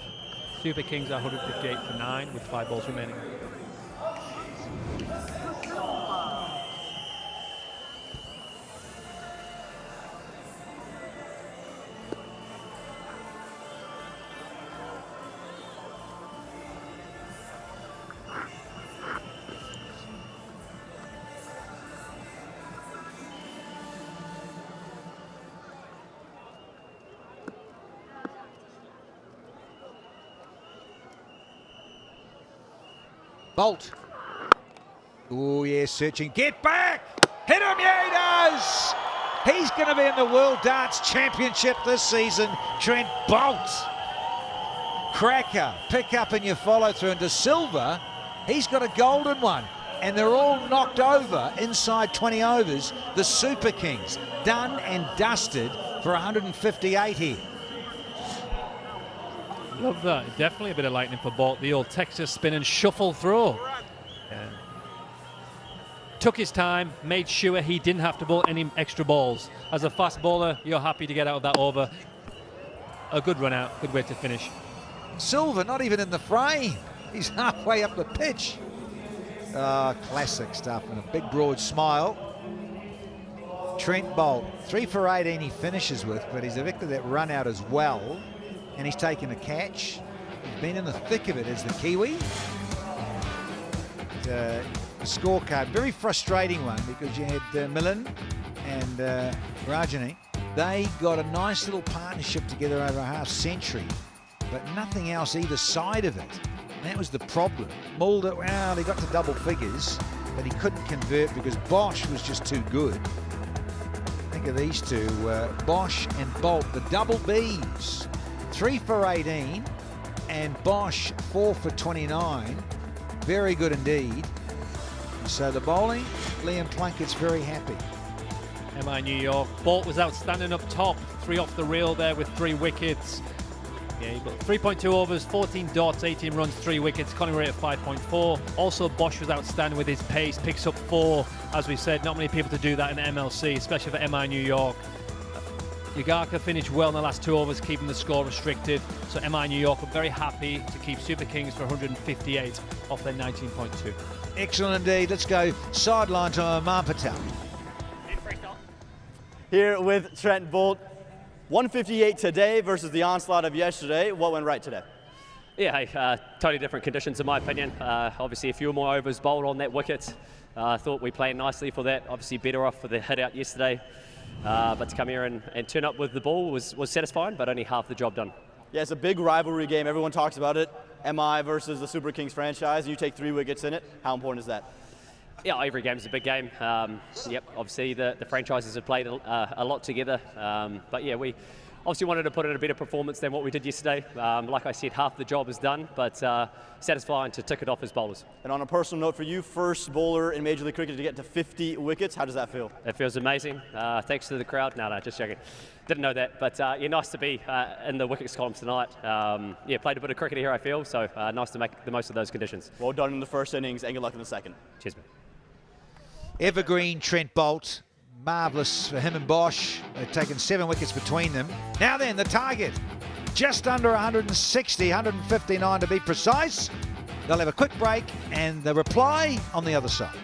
Super Kings are 158 for 9 with 5 balls remaining. Bolt. Oh, yeah, searching. Get back! Hit him, yeah, he does! He's going to be in the World Darts Championship this season, Trent Bolt. Cracker, pick up and you follow through. And De Silva, he's got a golden one. And they're all knocked over inside 20 overs. The Super Kings, done and dusted for 158 here. Love that. Definitely a bit of lightning for Bolt. The old Texas spin and shuffle throw. Yeah. Took his time, made sure he didn't have to bowl any extra balls. As a fast bowler, you're happy to get out of that over. A good run out, good way to finish. Silva not even in the frame. He's halfway up the pitch. Classic stuff, and a big broad smile. Trent Bolt, 3 for 18 he finishes with, but he's evicted that run out as well. And he's taken a catch. He's been in the thick of it as the Kiwi. The scorecard, very frustrating one, because you had Millen and Ranjane. They got a nice little partnership together over a half century, but nothing else either side of it. That was the problem. Mulder, well, he got to double figures, but he couldn't convert because Bosch was just too good. Think of these two, Bosch and Bolt, the double Bs. 3 for 18 and Bosch 4 for 29. Very good indeed. So the bowling, Liam Plunkett's very happy. MI New York. Bolt was outstanding up top. 3 off the reel there with 3 wickets. Yeah, but 3.2 overs, 14 dots, 18 runs, 3 wickets. Conning rate of 5.4. Also, Bosch was outstanding with his pace. Picks up 4. As we said, not many people to do that in the MLC, especially for MI New York. Yagaka finished well in the last 2 overs, keeping the score restricted. So MI New York are very happy to keep Super Kings for 158 off their 19.2. Excellent indeed. Let's go sideline to Amar Patel. Here with Trent Boult. 158 today versus the onslaught of yesterday. What went right today? Yeah, totally different conditions in my opinion. Obviously a few more overs bowled on that wicket. I thought we played nicely for that. Obviously better off for the hit out yesterday. But to come here and turn up with the ball was satisfying, but only half the job done. Yeah, it's a big rivalry game. Everyone talks about it. MI versus the Super Kings franchise. You take 3 wickets in it. How important is that? Yeah, every game is a big game. Yep, obviously the franchises have played a lot together. But yeah, we obviously wanted to put in a better performance than what we did yesterday. Like I said, half the job is done, but satisfying to tick it off as bowlers. And on a personal note for you, first bowler in Major League Cricket to get to 50 wickets. How does that feel? It feels amazing. Thanks to the crowd. No, just joking. Didn't know that, but yeah, nice to be in the wickets columns tonight. Yeah, played a bit of cricket here, I feel, so nice to make the most of those conditions. Well done in the first innings, and good luck in the second. Cheers, man. Evergreen Trent Boult. Marvellous for him and Bosch. They've taken 7 wickets between them. Now then, the target. Just under 160, 159 to be precise. They'll have a quick break and the reply on the other side.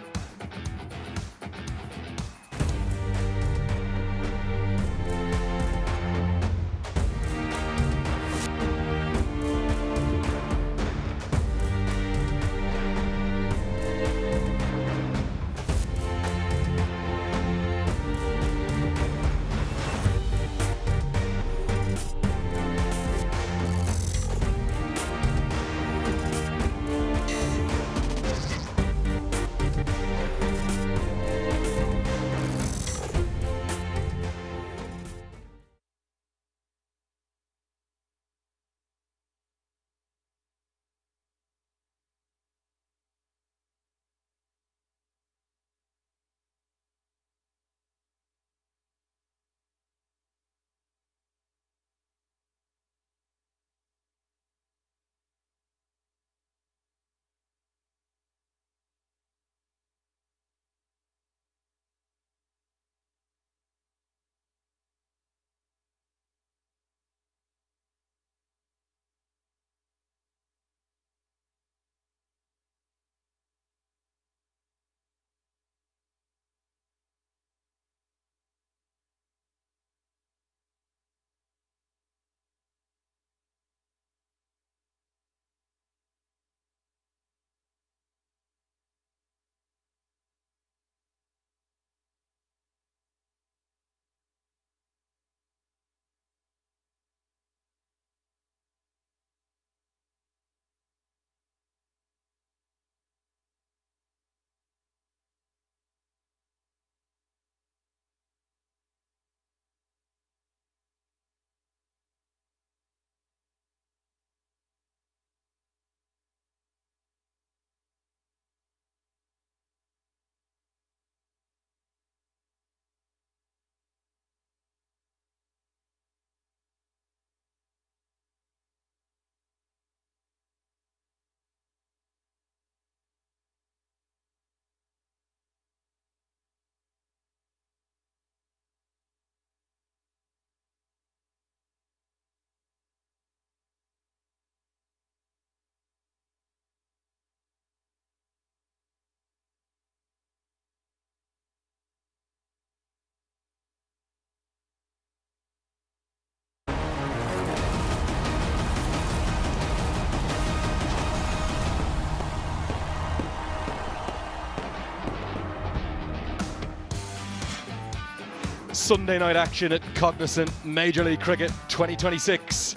Sunday night action at Cognizant Major League Cricket 2026.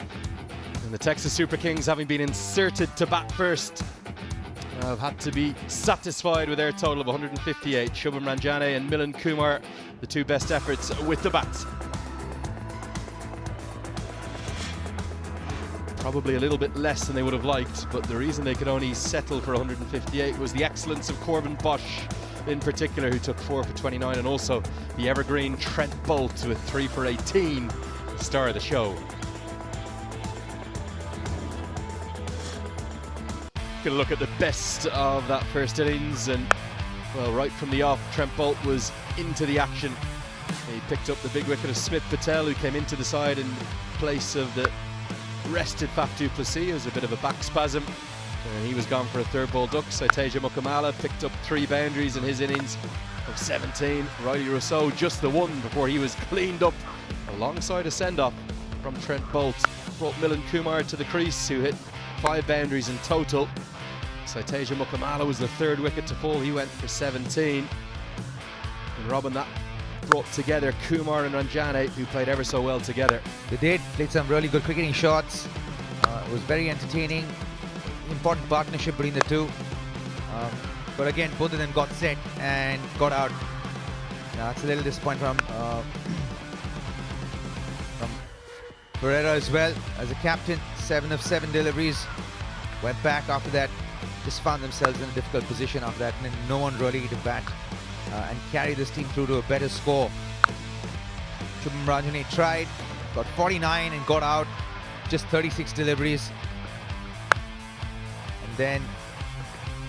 And the Texas Super Kings, having been inserted to bat first, have had to be satisfied with their total of 158. Shubham Ranjane and Milan Kumar, the two best efforts with the bat. Probably a little bit less than they would have liked, but the reason they could only settle for 158 was the excellence of Corbin Bosch in particular, who took 4 for 29, and also the evergreen Trent Bolt with 3 for 18, star of the show. Gonna look at the best of that first innings, and well, right from the off, Trent Bolt was into the action. He picked up the big wicket of Smith Patel, who came into the side in place of the rested Faf du Plessis. It was a bit of a back spasm, and he was gone for a third ball duck. Ranjane and Mukkomala picked up 3 boundaries in his innings of 17. Riley Rousseau just the one before he was cleaned up alongside a send-off from Trent Bolt. Brought Milan Kumar to the crease, who hit 5 boundaries in total. Ranjane and Mukkomala was the 3rd wicket to fall. He went for 17. And Robin, that brought together Kumar and Ranjane, who played ever so well together. They did, played some really good cricketing shots. It was very entertaining. Important partnership between the two. But again, both of them got set and got out. That's a little disappointing from Pereira as well. As a captain, 7 of 7 deliveries. Went back after that. Just found themselves in a difficult position after that, and then no one really to bat and carry this team through to a better score. Shubham Ranjane tried, got 49 and got out. Just 36 deliveries. And then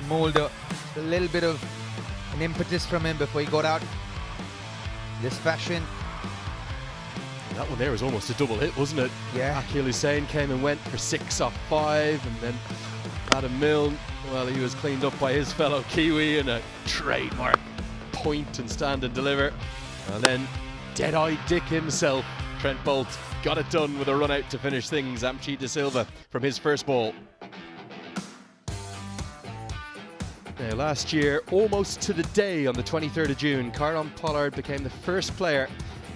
Mulder, a little bit of an impetus from him before he got out. This fashion. That one there was almost a double hit, wasn't it? Yeah. Akil Hussain came and went for 6 off 5, and then Adam Milne, well, he was cleaned up by his fellow Kiwi in a trademark point and stand and deliver. And then Dead-Eye Dick himself, Trent Bolt, got it done with a run out to finish things. Amchi De Silva from his first ball. Now, last year, almost to the day on the 23rd of June, Kieron Pollard became the first player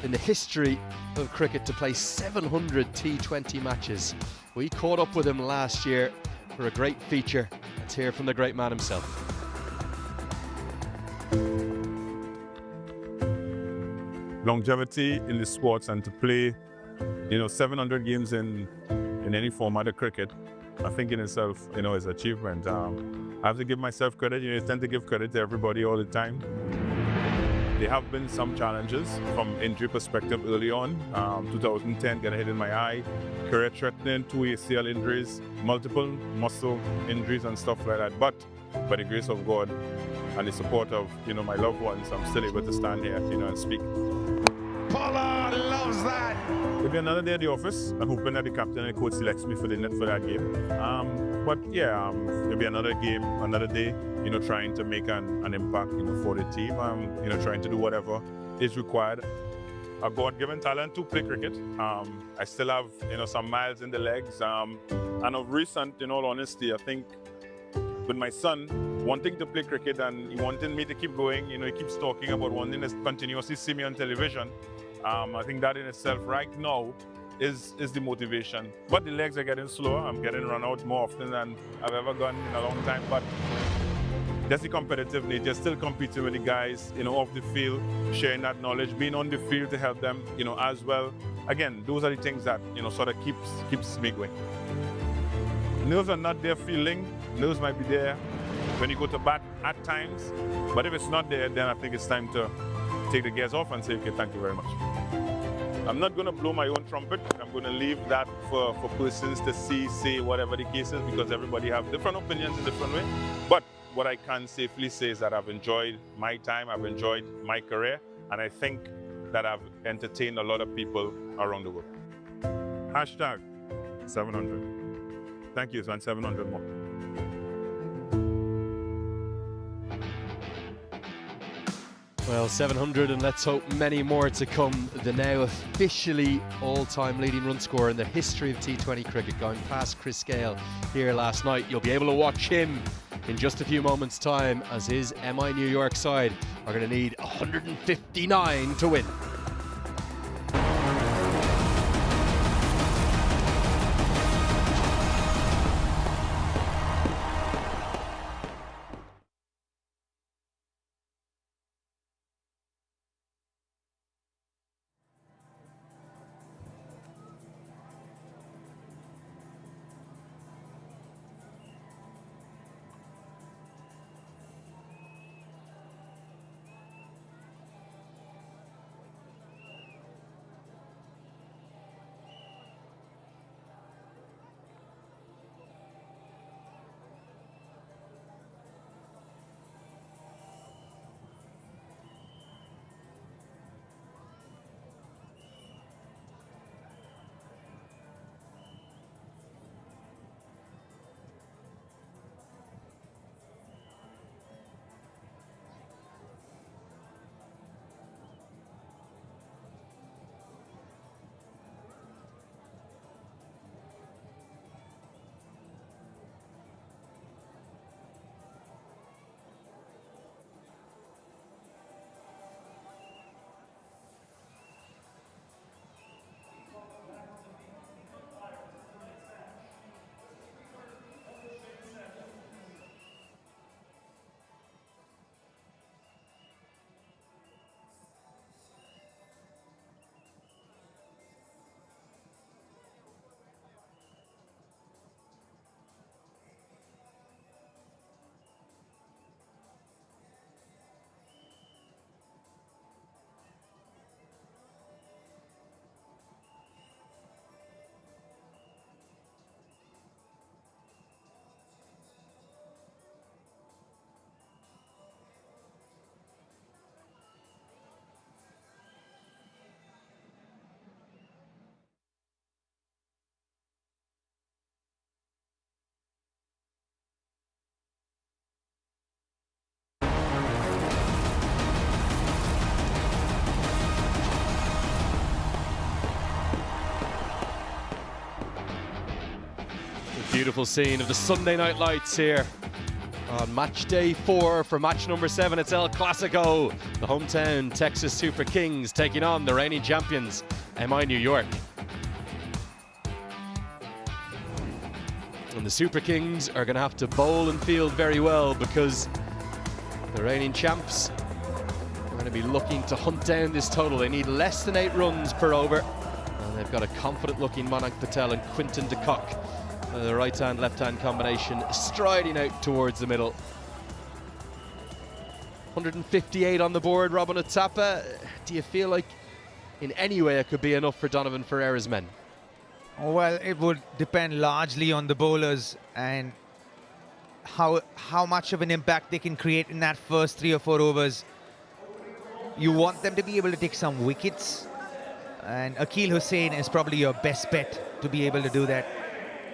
in the history of cricket to play 700 T20 matches. We caught up with him last year for a great feature. Let's hear from the great man himself. Longevity in the sports, and to play, 700 games in any format of cricket, I think in itself, is an achievement. I have to give myself credit. I tend to give credit to everybody all the time. There have been some challenges from injury perspective early on. 2010, got a hit in my eye, career-threatening, 2 ACL injuries, multiple muscle injuries and stuff like that. But by the grace of God and the support of my loved ones, I'm still able to stand here, and speak. Pollard loves that. It'll be another day at the office. I'm hoping that the captain and the coach selects me for that game. But yeah, it'll be another game, another day. Trying to make an impact, for the team. Trying to do whatever is required. A God-given talent to play cricket. I still have, some miles in the legs. And of recent, in all honesty, I think with my son wanting to play cricket and he wanting me to keep going, he keeps talking about wanting to continuously see me on television. I think that in itself right now is the motivation. But the legs are getting slower. I'm getting run out more often than I've ever gone in a long time. But that's the competitive nature, still competing with the guys, off the field, sharing that knowledge, being on the field to help them, as well. Again, those are the things that, sort of keeps me going. Nerves are not there feeling. Nerves might be there when you go to bat at times. But if it's not there, then I think it's time to take the gears off and say, okay, thank you very much. I'm not going to blow my own trumpet. I'm going to leave that for persons to say whatever the case is, because everybody have different opinions in different way. But what I can safely say is that I've enjoyed my time, I've enjoyed my career, and I think that I've entertained a lot of people around the world. Hashtag 700. Thank you, and 700 more. Well, 700, and let's hope many more to come. The now officially all-time leading run scorer in the history of T20 cricket, going past Chris Gale here last night. You'll be able to watch him in just a few moments' time as his MI New York side are going to need 159 to win. Beautiful scene of the Sunday night lights here on match day 4 for match number 7. It's El Clasico, the hometown Texas Super Kings taking on the reigning champions, MI New York. And the Super Kings are going to have to bowl and field very well because the reigning champs are going to be looking to hunt down this total. They need less than 8 runs per over. And they've got a confident-looking Manak Patel and Quinton de Kock. The right-hand, left-hand combination striding out towards the middle. 158 on the board, Robin Otapa. Do you feel like in any way it could be enough for Donovan Ferreira's men? Well, it would depend largely on the bowlers and how much of an impact they can create in that first 3 or 4 overs. You want them to be able to take some wickets, and Akeal Hussain is probably your best bet to be able to do that.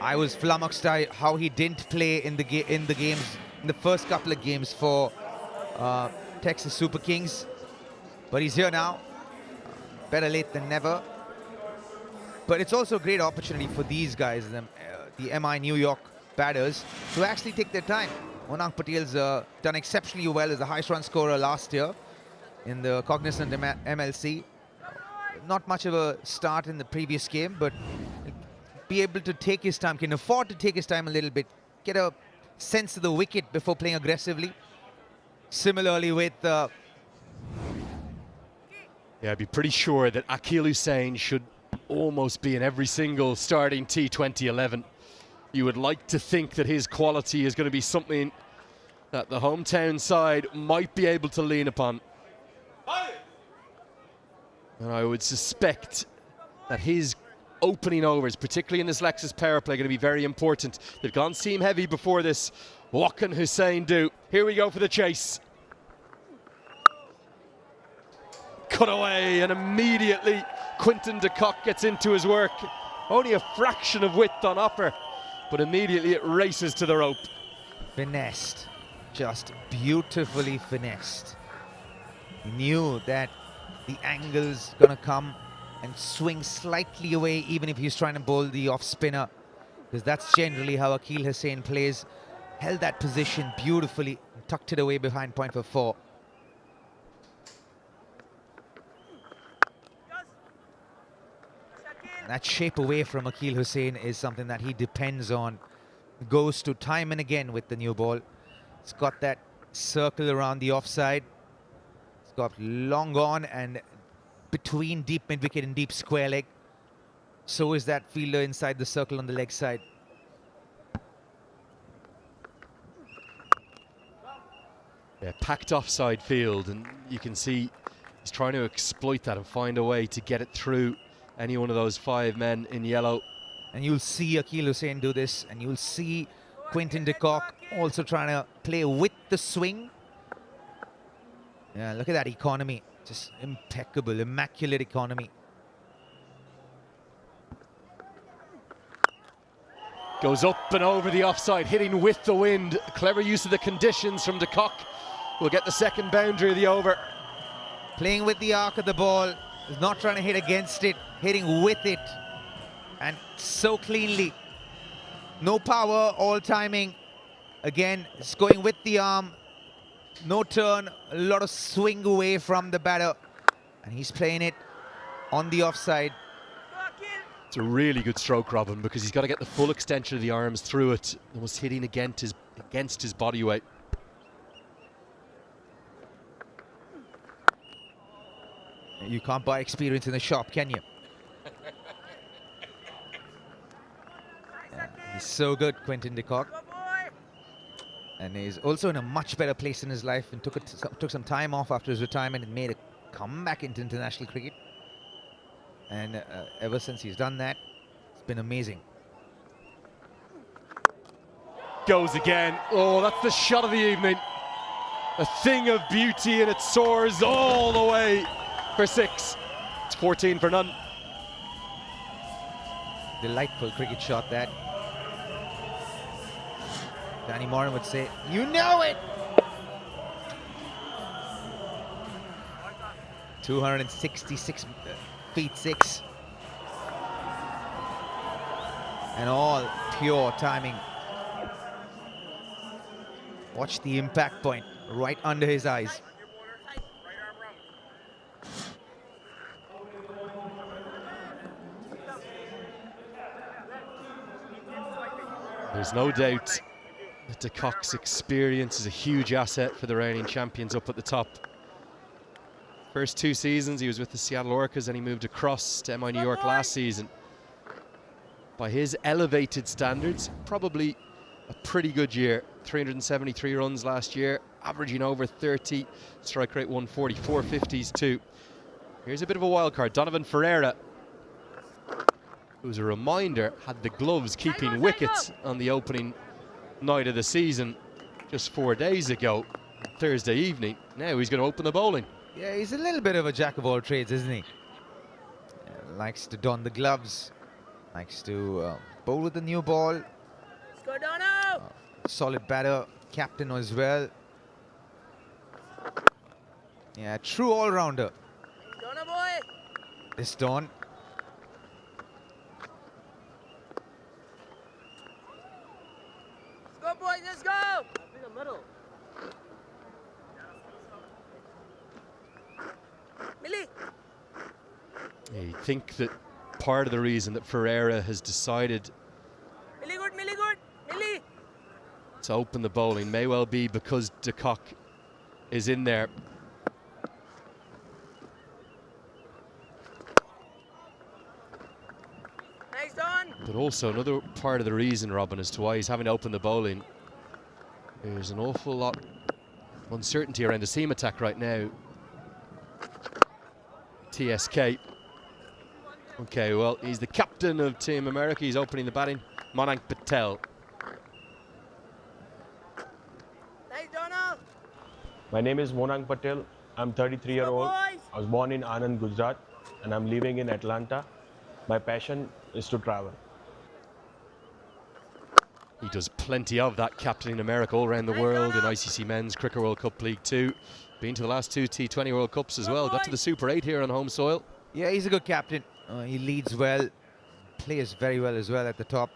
I was flummoxed how he didn't play in the first couple of games for Texas Super Kings, but he's here now. Better late than never. But it's also a great opportunity for these guys, the MI New York batters, to actually take their time. Manak Patel's done exceptionally well as the highest run scorer last year in the Cognizant MLC. Not much of a start in the previous game, but be able to take his time, can afford to take his time a little bit, get a sense of the wicket before playing aggressively. Similarly with... Yeah, I'd be pretty sure that Akeal Hussain should almost be in every single starting T20 11. You would like to think that his quality is going to be something that the hometown side might be able to lean upon. And I would suspect that his opening overs, particularly in this Lexus power play, are going to be very important. They've gone seam heavy before this. What can Hussain do? Here we go for the chase. Cut away, and immediately Quinton de Kock gets into his work. Only a fraction of width on offer, but immediately it races to the rope. Finessed, just beautifully finessed. He knew that the angle's gonna come and swing slightly away, even if he's trying to bowl the off spinner, because that's generally how Akeal Hussain plays. Held that position beautifully, tucked it away behind point for 4. That shape away from Akeal Hussain is something that he depends on. Goes to time and again with the new ball. It's got that circle around the offside. It's got long on and between deep mid-wicket and deep square leg. So is that fielder inside the circle on the leg side. Yeah, packed offside field, and you can see he's trying to exploit that and find a way to get it through any one of those 5 men in yellow. And you'll see Akeal Hussain do this, and you'll see Quinton de Kock also trying to play with the swing. Yeah, look at that economy. Just impeccable, immaculate economy. Goes up and over the offside, hitting with the wind. Clever use of the conditions from de Kock. Will get the second boundary of the over. Playing with the arc of the ball. He's not trying to hit against it, hitting with it. And so cleanly. No power, all timing. Again, it's going with the arm. No turn, a lot of swing away from the batter. And he's playing it on the offside. It's a really good stroke, Robin, because he's got to get the full extension of the arms through it. Almost hitting against his body weight. You can't buy experience in the shop, can you? Yeah, he's so good, Quinton de Kock. And he's also in a much better place in his life and took some time off after his retirement and made a comeback into international cricket. And ever since he's done that, it's been amazing. Goes again. Oh, that's the shot of the evening. A thing of beauty, and it soars all the way for 6. It's 14 for none. Delightful cricket shot, that. Danny Moran would say, "You know it!" 266 feet 6. And all pure timing. Watch the impact point right under his eyes. There's no doubt that the Cock's experience is a huge asset for the reigning champions up at the top. First 2 seasons he was with the Seattle Orcas and he moved across to MI New York last season. By his elevated standards, probably a pretty good year. 373 runs last year, averaging over 30, strike rate 140, 450s too. Here's a bit of a wild card, Donovan Ferreira, who, as a reminder, had the gloves keeping wickets on the opening night of the season just 4 days ago, Thursday evening. Now he's going to open the bowling. Yeah, he's a little bit of a jack of all trades, isn't he? Likes to don the gloves, likes to bowl with the new ball. Let's go, Dono! Solid batter, captain as well. Yeah, true all-rounder. Dono, boy! This Don. Let's go, boys, let's go! In the middle. Millie! I think that part of the reason that Ferreira has decided Millie good, Millie good, Millie! to open the bowling may well be because de Kock is in there. Nice, Don! But also another part of the reason, Robin, as to why he's having to open the bowling, there's an awful lot of uncertainty around the seam attack right now. TSK. Okay, well, he's the captain of Team America. He's opening the batting. Manan Patel. Nice, Dono! My name is Monang Patel. I'm 33-year-old. I was born in Anand, Gujarat, and I'm living in Atlanta. My passion is to travel. He does plenty of that, captaining America all around the world in ICC Men's Cricket World Cup League 2. Been to the last 2 T20 World Cups as well. Got to the Super 8 here on home soil. Yeah, he's a good captain. He leads well, plays very well as well at the top.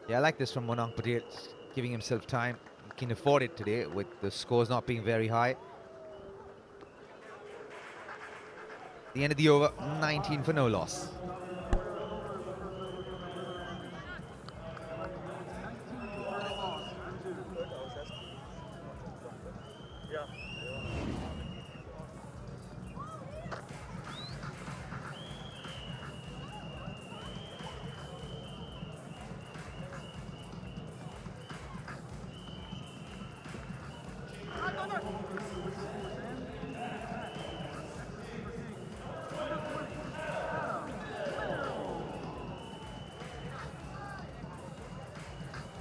Yeah, I like this from Monang Patel, giving himself time. He can afford it today with the scores not being very high. The end of the over, 19 for no loss.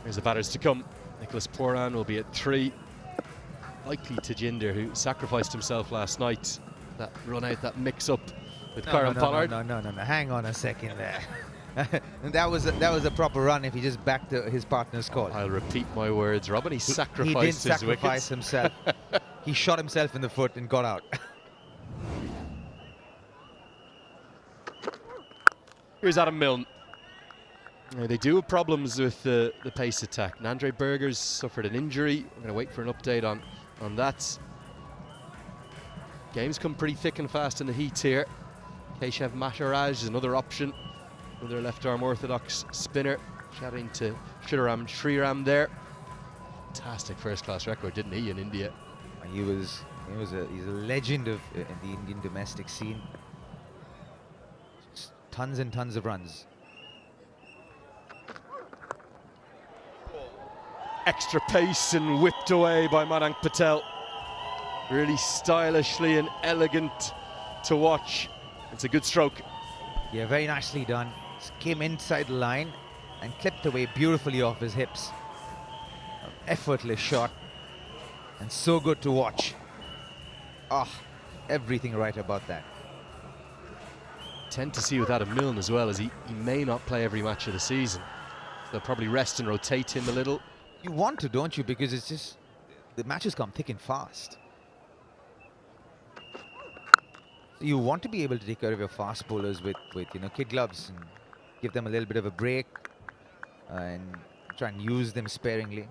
Here's the batters to come. Nicholas Puran will be at 3. Likely Tajinder, who sacrificed himself last night. That run out, that mix-up with Kieran Pollard. No. Hang on a second there. that was a proper run if he just backed his partner's call. I'll repeat my words, Robin. He sacrificed his He didn't sacrifice wickets. himself. He shot himself in the foot and got out. Here's Adam Milne. Now, they do have problems with the pace attack. Andre Berger's suffered an injury. We're going to wait for an update on that. Games come pretty thick and fast in the heat here. Keshav Maharaj is another option. Another left-arm orthodox spinner. Chatting to Sriram there. Fantastic first-class record, didn't he, in India? He's a legend of in the Indian domestic scene. Just tons and tons of runs. Extra pace and whipped away by Manan Patel. Really stylishly and elegant to watch. It's a good stroke. Yeah, very nicely done. Just came inside the line and clipped away beautifully off his hips. An effortless shot and so good to watch. Everything right about that. Tend to see with Adam Milne as well, as he may not play every match of the season. They'll probably rest and rotate him a little. You want to, don't you? Because it's just, the matches come thick and fast. So you want to be able to take care of your fast bowlers with kid gloves and give them a little bit of a break and try and use them sparingly.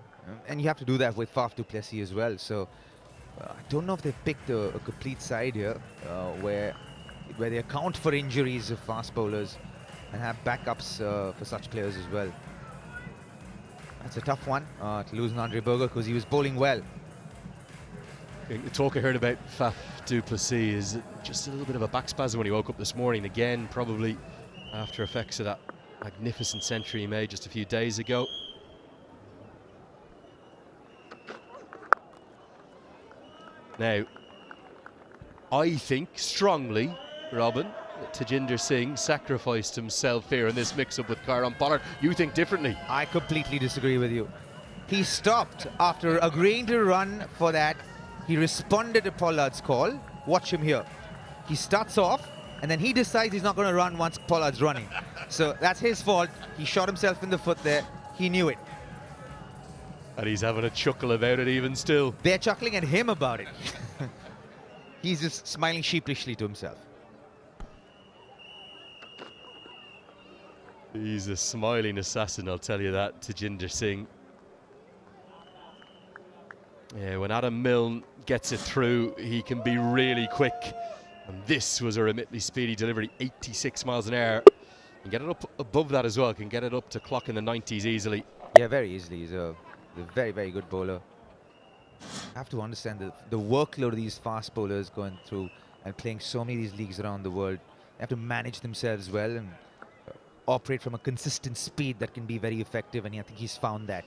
And you have to do that with Faf du Plessis as well. So I don't know if they've picked a complete side here where they account for injuries of fast bowlers and have backups for such players as well. That's a tough one to lose an Andre Berger because he was bowling well. The talk I heard about Faf du Plessis is just a little bit of a back spasm when he woke up this morning. Again, probably after effects of that magnificent century he made just a few days ago. Now, I think strongly, Robin, that Tajinder Singh sacrificed himself here in this mix-up with Corbin Bosch. You think differently? I completely disagree with you. He stopped after agreeing to run for that. He responded to Pollard's call. Watch him here. He starts off, and then he decides he's not going to run once Pollard's running. So that's his fault. He shot himself in the foot there. He knew it. And he's having a chuckle about it even still. They're chuckling at him about it. He's just smiling sheepishly to himself. He's a smiling assassin, I'll tell you that, Tajinder Singh. Yeah, when Adam Milne gets it through, he can be really quick. And this was a remitly speedy delivery, 86 miles an hour. Can get it up above that as well, can get it up to clock in the 90s easily. Yeah, very easily. He's a very, very good bowler. I have to understand the workload of these fast bowlers going through and playing so many of these leagues around the world. They have to manage themselves well and operate from a consistent speed that can be very effective, and I think he's found that.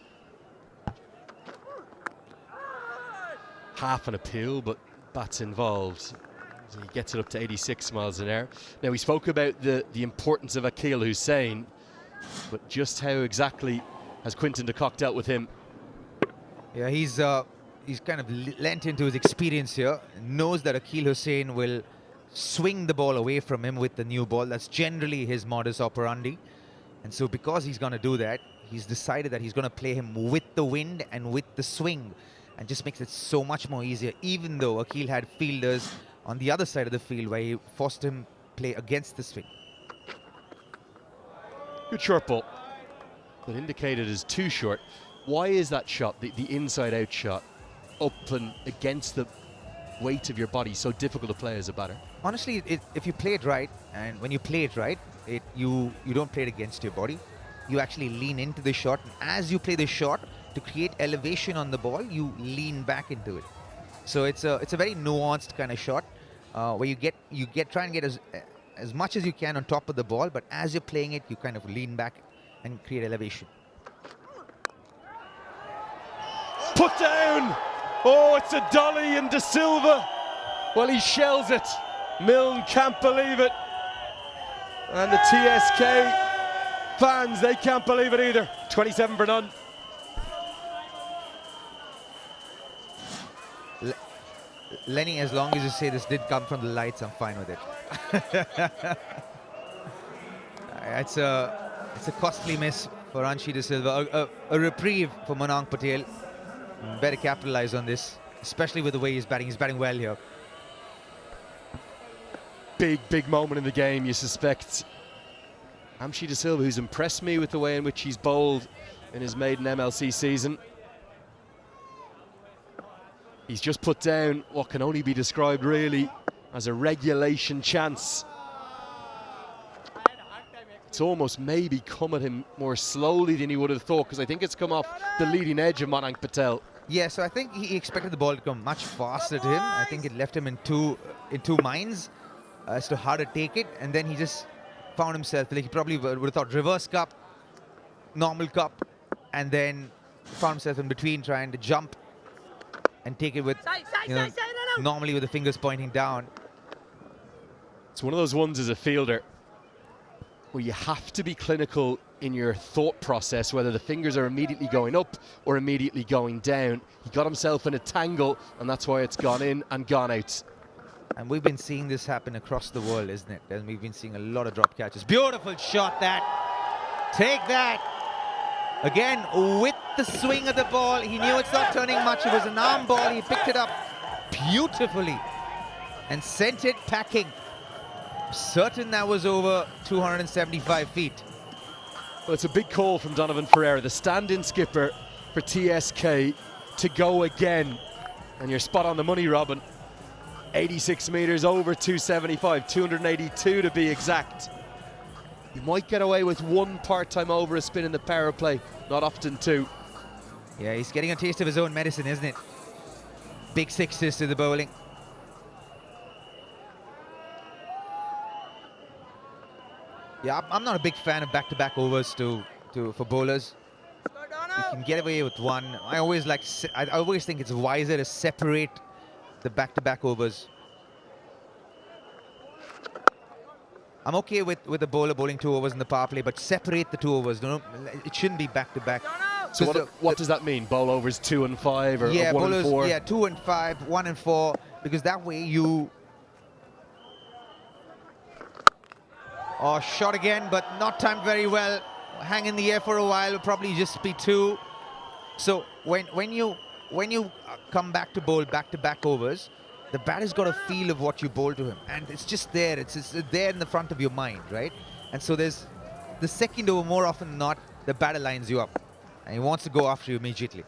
Half an appeal, but bats involved. So he gets it up to 86 miles an hour. Now, we spoke about the importance of Akeal Hussain, but just how exactly has Quinton de Kock dealt with him? Yeah, he's kind of lent into his experience here, knows that Akeal Hussain will swing the ball away from him with the new ball. That's generally his modus operandi. And so because he's going to do that, he's decided that he's going to play him with the wind and with the swing, and just makes it so much more easier, even though Akeal had fielders on the other side of the field where he forced him play against the swing. Good short ball, but indicated as too short. Why is that shot, the inside-out shot, up and against the weight of your body, so difficult to play as a batter? Honestly, if you play it right, and when you play it right, you don't play it against your body. You actually lean into the shot, and as you play the shot, to create elevation on the ball, you lean back into it. So it's a very nuanced kind of shot where you try and get as much as you can on top of the ball, but as you're playing it, you kind of lean back and create elevation. Put down! Oh, it's a dolly and De Silva. Well, he shells it. Milne can't believe it. And the TSK fans, they can't believe it either. 27 for none. Lenny, as long as you say this did come from the lights, I'm fine with it. It's a costly miss for Ranjane De Silva. A reprieve for Manan Patel. Better capitalize on this, especially with the way he's batting. He's batting well here. Big moment in the game, you suspect. Ranjane De Silva, who's impressed me with the way in which he's bowled in his maiden MLC season. He's just put down what can only be described really as a regulation chance. It's almost maybe come at him more slowly than he would have thought, because I think it's come off the leading edge of Manan Patel. Yeah, so I think he expected the ball to come much faster to him. I think it left him in two minds as to how to take it, and then he just found himself, like he probably would have thought reverse cup, normal cup, and then found himself in between trying to jump and take it with, normally with the fingers pointing down. It's one of those ones as a fielder where you have to be clinical in your thought process, whether the fingers are immediately going up or immediately going down. He got himself in a tangle, and that's why it's gone in and gone out. And we've been seeing this happen across the world, isn't it? And we've been seeing a lot of drop catches. Beautiful shot that. Take that. Again, with the swing of the ball, he knew it's not turning much. It was an arm ball. He picked it up beautifully and sent it packing. Certain that was over 275 feet. Well, it's a big call from Donovan Ferreira, the stand-in skipper for TSK, to go again. And you're spot on the money, Robin. 86 metres over 275, 282 to be exact. You might get away with one part-time over a spin in the power play, not often two. Yeah, he's getting a taste of his own medicine, isn't it? Big sixes to the bowling. Yeah, I'm not a big fan of back-to-back overs for bowlers. You can get away with one. I always think it's wiser to separate the back-to-back overs. I'm okay with the bowler bowling 2 overs in the power play, but separate the 2 overs. It shouldn't be back-to-back. So what does that mean? Bowl overs 2 and 5 or 1 and 4? Yeah, 2 and 5, 1 and 4, because that way you... Oh, shot again, but not timed very well. Hang in the air for a while, will probably just be 2. So when you come back to bowl back-to-back overs, the batter's got a feel of what you bowl to him, and it's just there. It's there in the front of your mind, right? And so there's the second over, more often than not, the batter lines you up, and he wants to go after you immediately.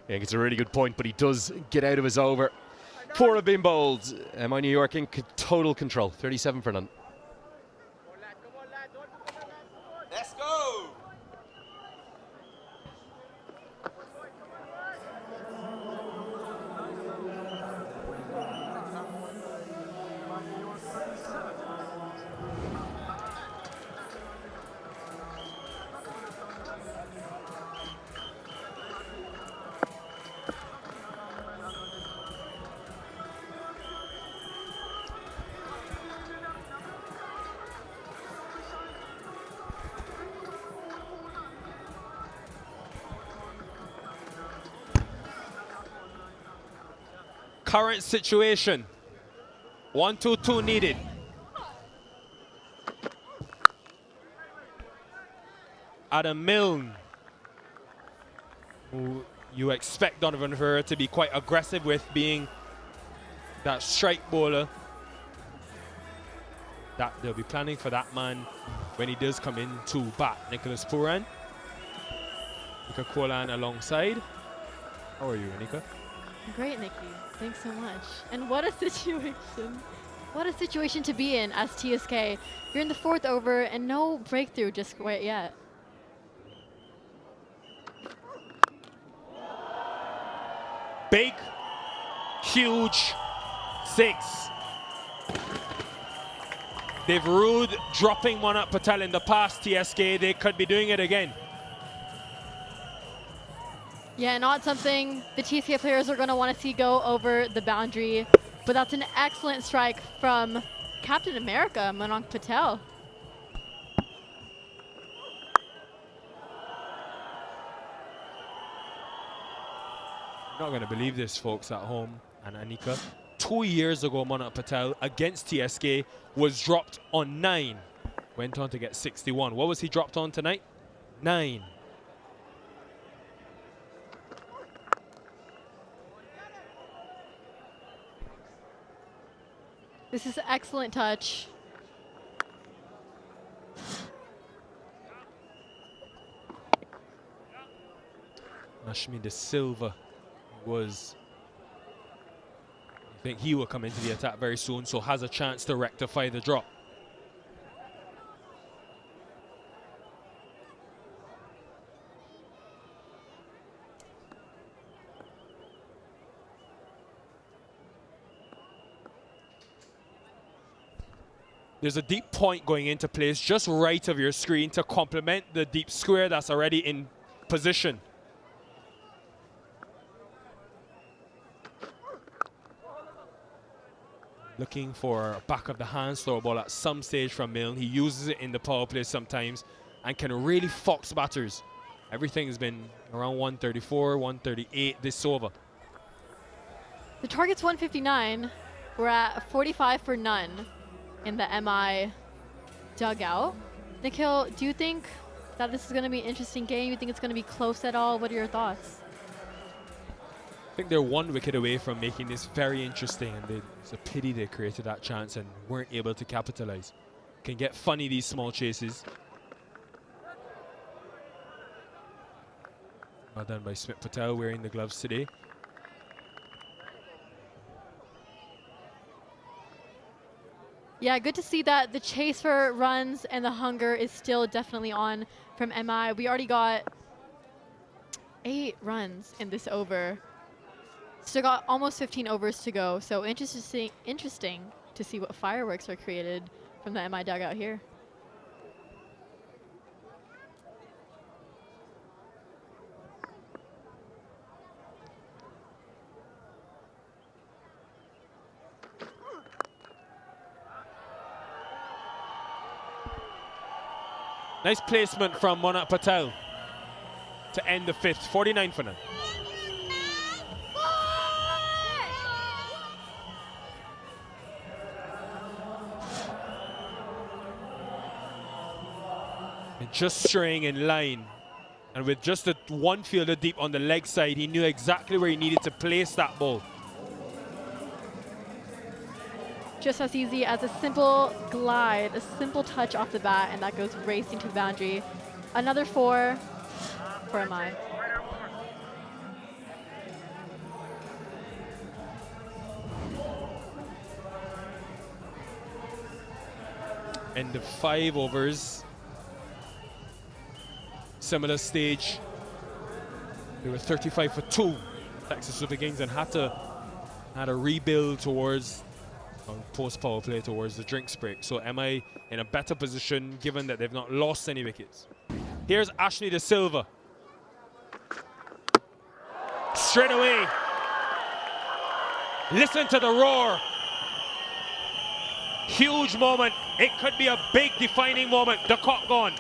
Yeah, it's a really good point, but he does get out of his over. 4 have been bowled. My New York in total control, 37 for none. Let's go! Current situation. 1-2-2 needed. Adam Milne, who you expect Donovan Ferreira to be quite aggressive with, being that strike bowler. That they'll be planning for that man when he does come in to bat. Nicholas Puran. Nika Kolan alongside. How are you, Anika? Great, Nikki. Thanks so much. And what a situation. What a situation to be in as TSK. You're in the 4th over and no breakthrough just quite yet. Big, huge 6. They've ruled dropping Monak Patel in the past, TSK. They could be doing it again. Yeah, not something the TSK players are going to want to see go over the boundary, but that's an excellent strike from Captain America, Monak Patel. You're not going to believe this, folks at home and Anika. 2 years ago, Monak Patel against TSK was dropped on 9. Went on to get 61. What was he dropped on tonight? 9. This is an excellent touch. Ashmi De Silva was... I think he will come into the attack very soon, so has a chance to rectify the drop. There's a deep point going into place just right of your screen to complement the deep square that's already in position. Looking for a back of the hand slow ball at some stage from Milne. He uses it in the power play sometimes and can really fox batters. Everything's been around 134, 138 this over. The target's 159. We're at 45 for none in the MI dugout. Nikhil, do you think that this is going to be an interesting game? You think it's going to be close at all? What are your thoughts? I think they're 1 wicket away from making this very interesting, and it's a pity they created that chance and weren't able to capitalize. can get funny, these small chases. Well done by Smith Patel, wearing the gloves today. Yeah, good to see that the chase for runs and the hunger is still definitely on from MI. We already got 8 runs in this over. Still got almost 15 overs to go, so interesting to see what fireworks are created from the MI dugout here. Nice placement from Monat Patel to end the 5th, 49 for none. And just straying in line, and with just the one fielder deep on the leg side, he knew exactly where he needed to place that ball. Just as easy as a simple glide, a simple touch off the bat, and that goes racing to the boundary. Another 4 for MI. End of 5 overs. Similar stage. They were 35 for 2, Texas Super Kings, and had to rebuild towards post power play towards the drinks break. So MI in a better position given that they've not lost any wickets. Here's Ashley De Silva. Straight away. Listen to the roar. Huge moment. It could be a big defining moment. The Kock gone.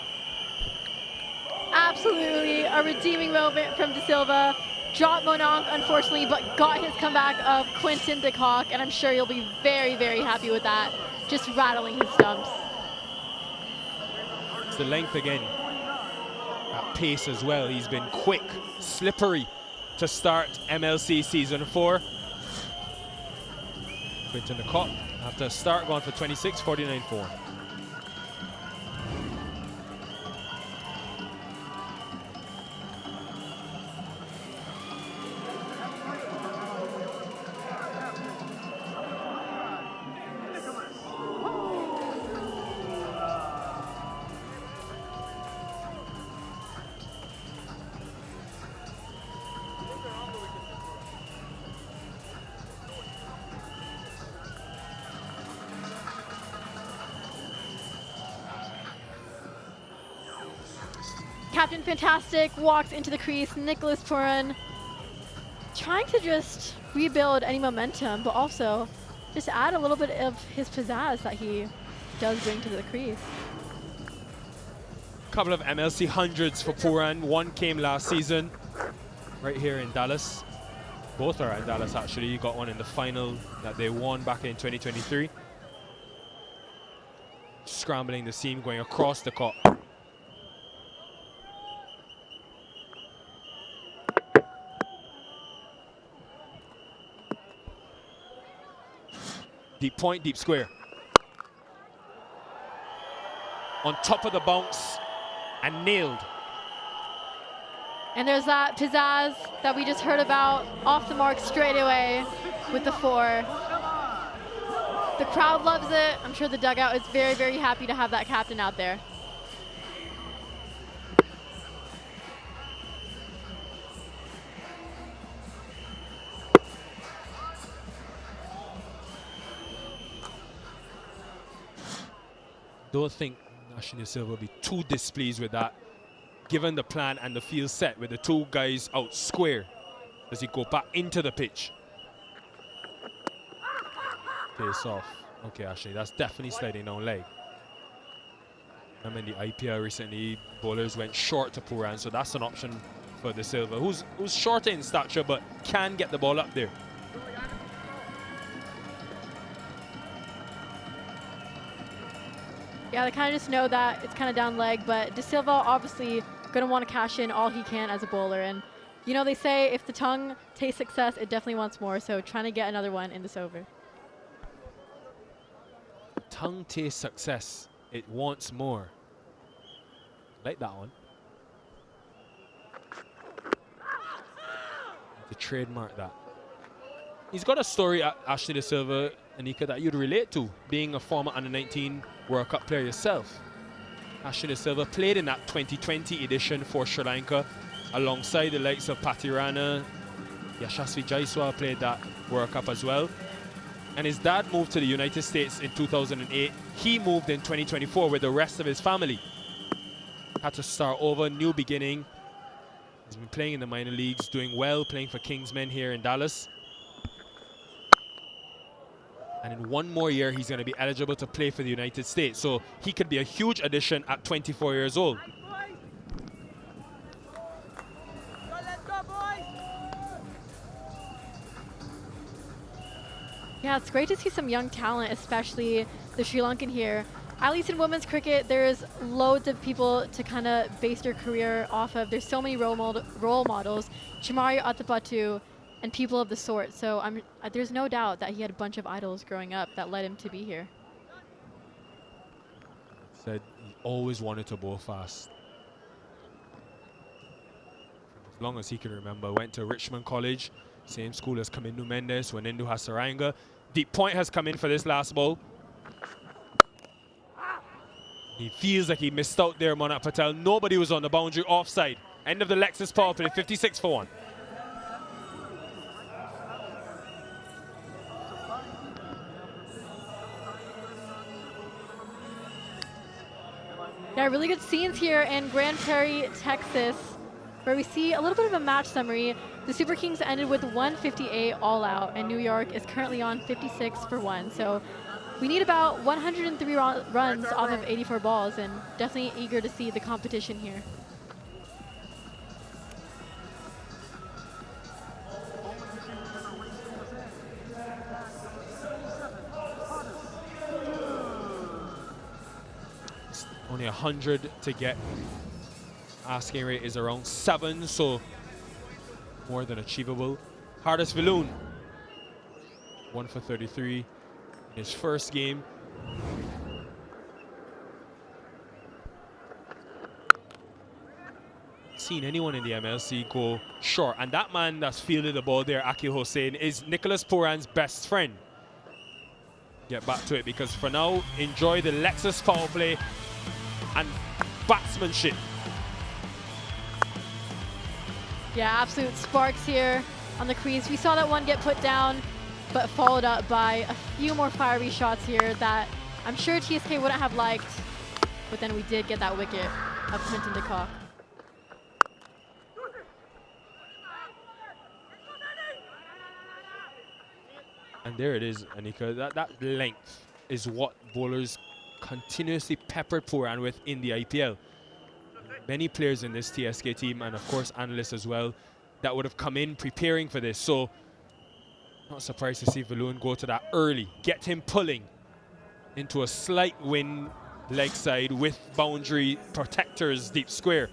Absolutely a redeeming moment from De Silva. Dropped Mononk, unfortunately, but got his comeback of Quinton de Kock, and I'm sure you'll be very, very happy with that. Just rattling his stumps. It's the length again. At pace as well. He's been quick, slippery to start MLC Season 4. Quinton de Kock, after a start, gone for 26, 49-4. Captain Fantastic walks into the crease. Nicholas Puran trying to just rebuild any momentum, but also just add a little bit of his pizzazz that he does bring to the crease. Couple of MLC hundreds for Puran. One came last season, right here in Dallas. Both are in Dallas, actually. You got one in the final that they won back in 2023. Scrambling the seam, going across the Kock. Deep point, deep square. On top of the bounce and nailed. And there's that pizzazz that we just heard about, off the mark straight away with the 4. The crowd loves it. I'm sure the dugout is very, very happy to have that captain out there. Don't think Ashley De Silva will be too displeased with that, given the plan and the field set with the 2 guys out square as he go back into the pitch. Pace off. Okay, Ashley, that's definitely sliding down leg. Remember in the IPL recently, bowlers went short to Puran, so that's an option for De Silva, who's shorter in stature but can get the ball up there. Yeah, they kind of just know that it's kind of down leg, but De Silva obviously going to want to cash in all he can as a bowler. And, you know, they say if the tongue tastes success, it definitely wants more. So trying to get another one in this over. Tongue tastes success. it wants more. Like that one. To trademark that. He's got a story at Ashley De Silva, Anika, that you'd relate to, being a former under-19 World Cup player yourself. Ashley De Silva played in that 2020 edition for Sri Lanka alongside the likes of Patirana. Yashasvi Jaiswal played that World Cup as well. And his dad moved to the United States in 2008. He moved in 2024 with the rest of his family. Had to start over, new beginning. He's been playing in the minor leagues, doing well, playing for Kingsmen here in Dallas. And in one more year, he's going to be eligible to play for the United States. So he could be a huge addition at 24 years old. Yeah, it's great to see some young talent, especially the Sri Lankan here. At least in women's cricket, there's loads of people to kind of base your career off of. There's so many role models, Chimaru Atapattu, and people of the sort. So there's no doubt that he had a bunch of idols growing up that led him to be here. Said he always wanted to bowl fast. As long as he can remember, went to Richmond College, same school as Kamindu Mendes, Wanindu Hasaranga. Deep point has come in for this last ball. He feels like he missed out there, Monak Patel. Nobody was on the boundary, offside. End of the Lexus power play, 56 for 1. Yeah, really good scenes here in Grand Prairie, Texas, where we see a little bit of a match summary. The Super Kings ended with 158 all out, and New York is currently on 56 for 1. So we need about 103 runs off of 84 balls, and definitely eager to see the competition here. Only 100 to get. Asking rate is around 7, so more than achievable. Hardest Viloon, 1 for 33 in his first game. Seen anyone in the MLC go short, and that man that's fielded the ball there, Akil Hossain, is Nicholas Puran's best friend. Get back to it, because for now, enjoy the Lexus power play and batsmanship. Yeah, absolute sparks here on the crease. We saw that one get put down, but followed up by a few more fiery shots here that I'm sure TSK wouldn't have liked, but then we did get that wicket of Quinton de Kock. And there it is, Anika. That length is what bowlers continuously peppered Puran with in the IPL. Many players in this TSK team, and of course analysts as well, that would have come in preparing for this. So not surprised to see Viloon go to that early, get him pulling into a slight wind leg side with boundary protectors deep square.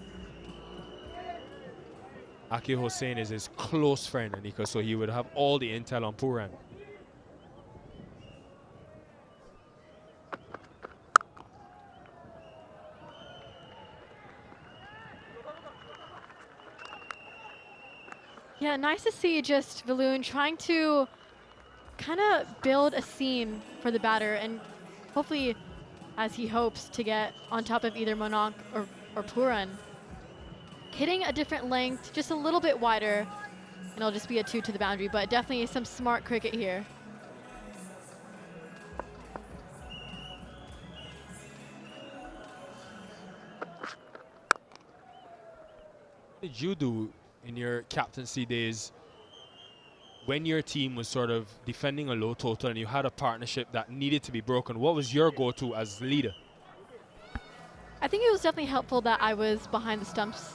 Akil Hossain is his close friend, Anika, so he would have all the intel on Puran. Yeah, nice to see just Viloon trying to kind of build a seam for the batter, and hopefully, as he hopes, to get on top of either Monak or Puran. Hitting a different length, just a little bit wider, and it'll just be a 2 to the boundary, but definitely some smart cricket here. What did you do in your captaincy days when your team was sort of defending a low total and you had a partnership that needed to be broken? What was your go-to as leader? I think it was definitely helpful that I was behind the stumps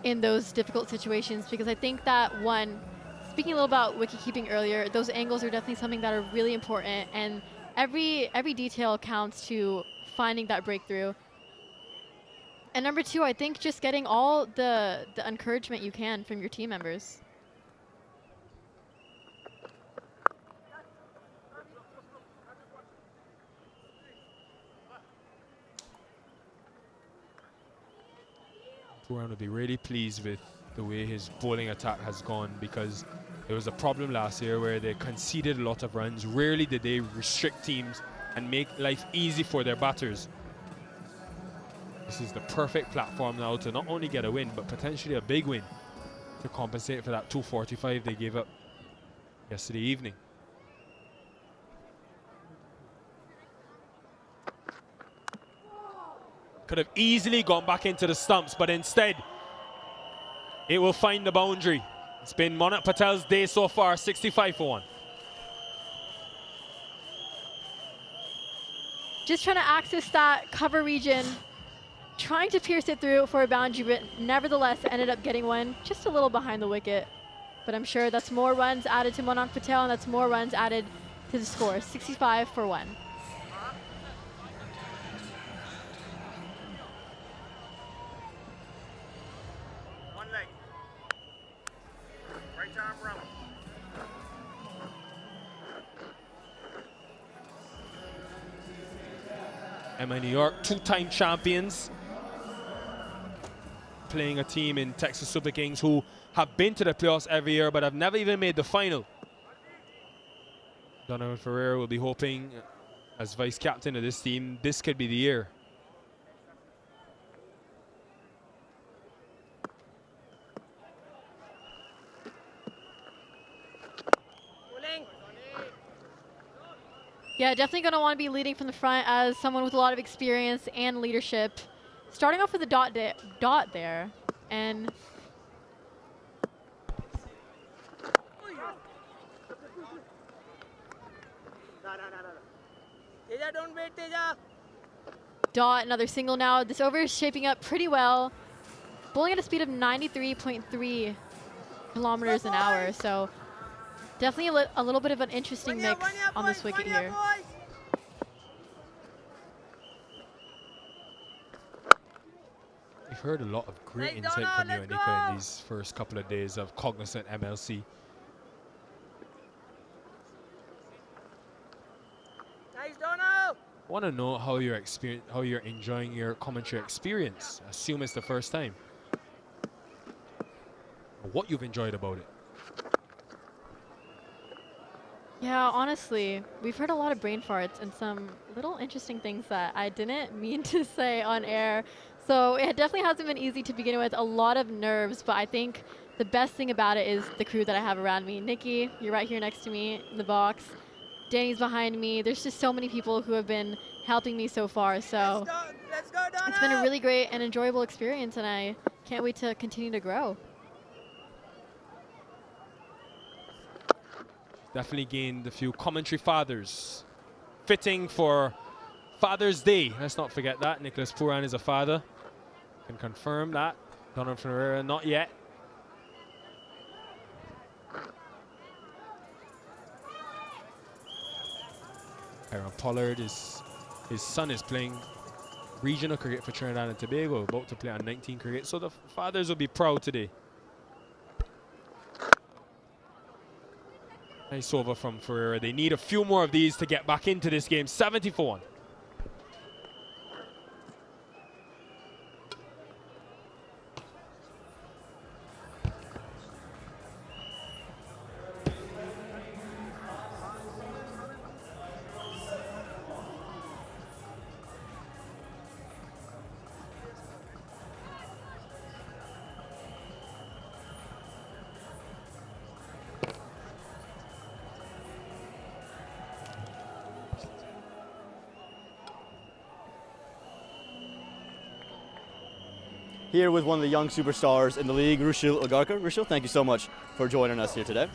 in those difficult situations, because I think that, one, speaking a little about wicket keeping earlier, those angles are definitely something that are really important, and every detail counts to finding that breakthrough. And number 2, I think just getting all the encouragement you can from your team members. Puran will be really pleased with the way his bowling attack has gone, because there was a problem last year where they conceded a lot of runs. Rarely did they restrict teams and make life easy for their batters. This is the perfect platform now to not only get a win, but potentially a big win to compensate for that 245 they gave up yesterday evening. Could have easily gone back into the stumps, but instead it will find the boundary. It's been Monak Patel's day so far, 65 for 1. Just trying to access that cover region, trying to pierce it through for a boundary, but nevertheless ended up getting one just a little behind the wicket. But I'm sure that's more runs added to Monak Patel, and that's more runs added to the score, 65 for 1. MI New York, two-time champions, playing a team in Texas Super Kings who have been to the playoffs every year but have never even made the final. Donovan Ferreira will be hoping, as vice captain of this team, this could be the year. Yeah, definitely going to want to be leading from the front as someone with a lot of experience and leadership. Starting off with a dot there, and Teja, don't wait, Teja. dot, another single now. This over is shaping up pretty well. Bowling at a speed of 93.3 kilometers an hour, so definitely a little bit of an interesting mix on this wicket here. We've heard a lot of great insight from you, Anika, in these first couple of days of Cognizant MLC. Nice, Donald. I want to know how you're enjoying your commentary experience. Assume it's the first time. What you've enjoyed about it. Yeah, honestly, we've heard a lot of brain farts and some little interesting things that I didn't mean to say on air. So it definitely hasn't been easy to begin with, a lot of nerves, but I think the best thing about it is the crew that I have around me. Nikki, you're right here next to me in the box. Danny's behind me. There's just so many people who have been helping me so far. So Let's go, Donald. it's been a really great and enjoyable experience, and I can't wait to continue to grow. Definitely gained a few commentary fathers. Fitting for Father's Day. Let's not forget that. Nicholas Puran is a father. Can confirm that. Donovan Ferreira, not yet. Aaron Pollard, his son is playing regional cricket for Trinidad and Tobago, about to play on 19 cricket. So the fathers will be proud today. Nice over from Ferreira. They need a few more of these to get back into this game. 70 for 1. Here with one of the young superstars in the league, Rushil Agarkar. Rushil, thank you so much for joining us here today.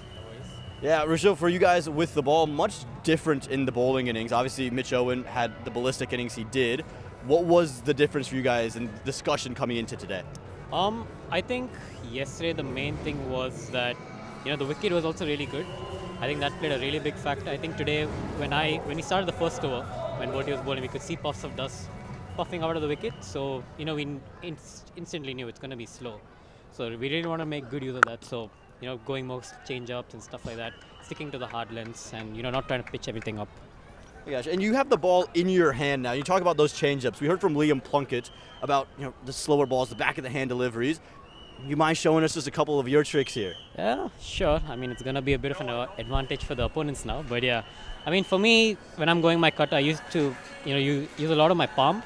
Yeah, Rushil, for you guys with the ball, much different in the bowling innings. Obviously, Mitch Owen had the ballistic innings he did. What was the difference for you guys in discussion coming into today? I think yesterday the main thing was that, the wicket was also really good. I think that played a really big factor. I think today, when we started the first over, when Bertie was bowling, we could see puffs of dust puffing out of the wicket. So, we instantly knew it's going to be slow. So we didn't want to make good use of that. So, going more change-ups and stuff like that, sticking to the hard lengths and, not trying to pitch everything up. Gosh, and you have the ball in your hand now. You talk about those change-ups. We heard from Liam Plunkett about the slower balls, the back of the hand deliveries. You mind showing us just a couple of your tricks here? Yeah, sure. I mean, it's going to be a bit of an advantage for the opponents now. But yeah, I mean, for me, when I'm going my cut, I used to, use a lot of my palm.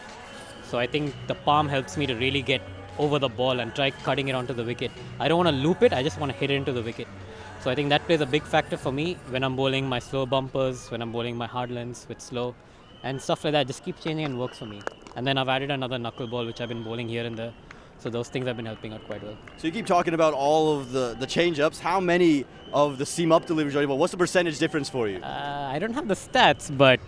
So I think the palm helps me to really get over the ball and try cutting it onto the wicket. I don't want to loop it. I just want to hit it into the wicket. So I think that plays a big factor for me when I'm bowling my slow bumpers, when I'm bowling my hard lengths with slow, and stuff like that. Just keep changing and works for me. And then I've added another knuckle ball, which I've been bowling here and there. So those things have been helping out quite well. So you keep talking about all of the change-ups. How many of the seam up deliveries are you able? What's the percentage difference for you? I don't have the stats, but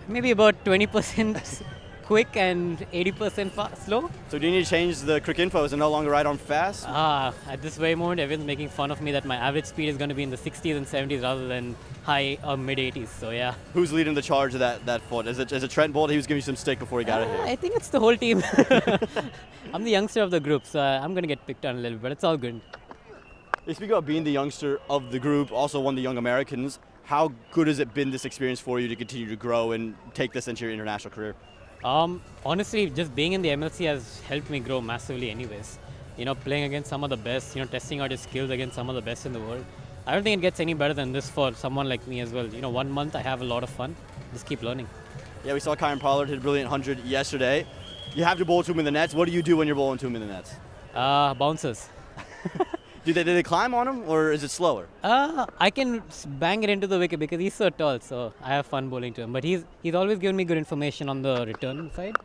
maybe about 20% quick and 80% slow. So do you need to change the Crick info? Is it no longer right on fast? At this very moment, everyone's making fun of me that my average speed is going to be in the 60s and 70s rather than high or mid 80s. So yeah. Who's leading the charge of that foot? Is it Trent Bolt? He was giving you some stick before he got it here. I think it's the whole team. I'm the youngster of the group, so I'm going to get picked on a little bit, but it's all good. You speak about being the youngster of the group, also one of the young Americans. How good has it been, this experience for you, to continue to grow and take this into your international career? Honestly, just being in the MLC has helped me grow massively anyways. Playing against some of the best, testing out your skills against some of the best in the world. I don't think it gets any better than this for someone like me as well. 1 month, I have a lot of fun. Just keep learning. Yeah, we saw Kieran Pollard hit a brilliant 100 yesterday. You have to bowl to him in the nets. What do you do when you're bowling to him in the nets? Bouncers. Do they climb on him, or is it slower? I can bang it into the wicket because he's so tall, so I have fun bowling to him. But he's always given me good information on the return side,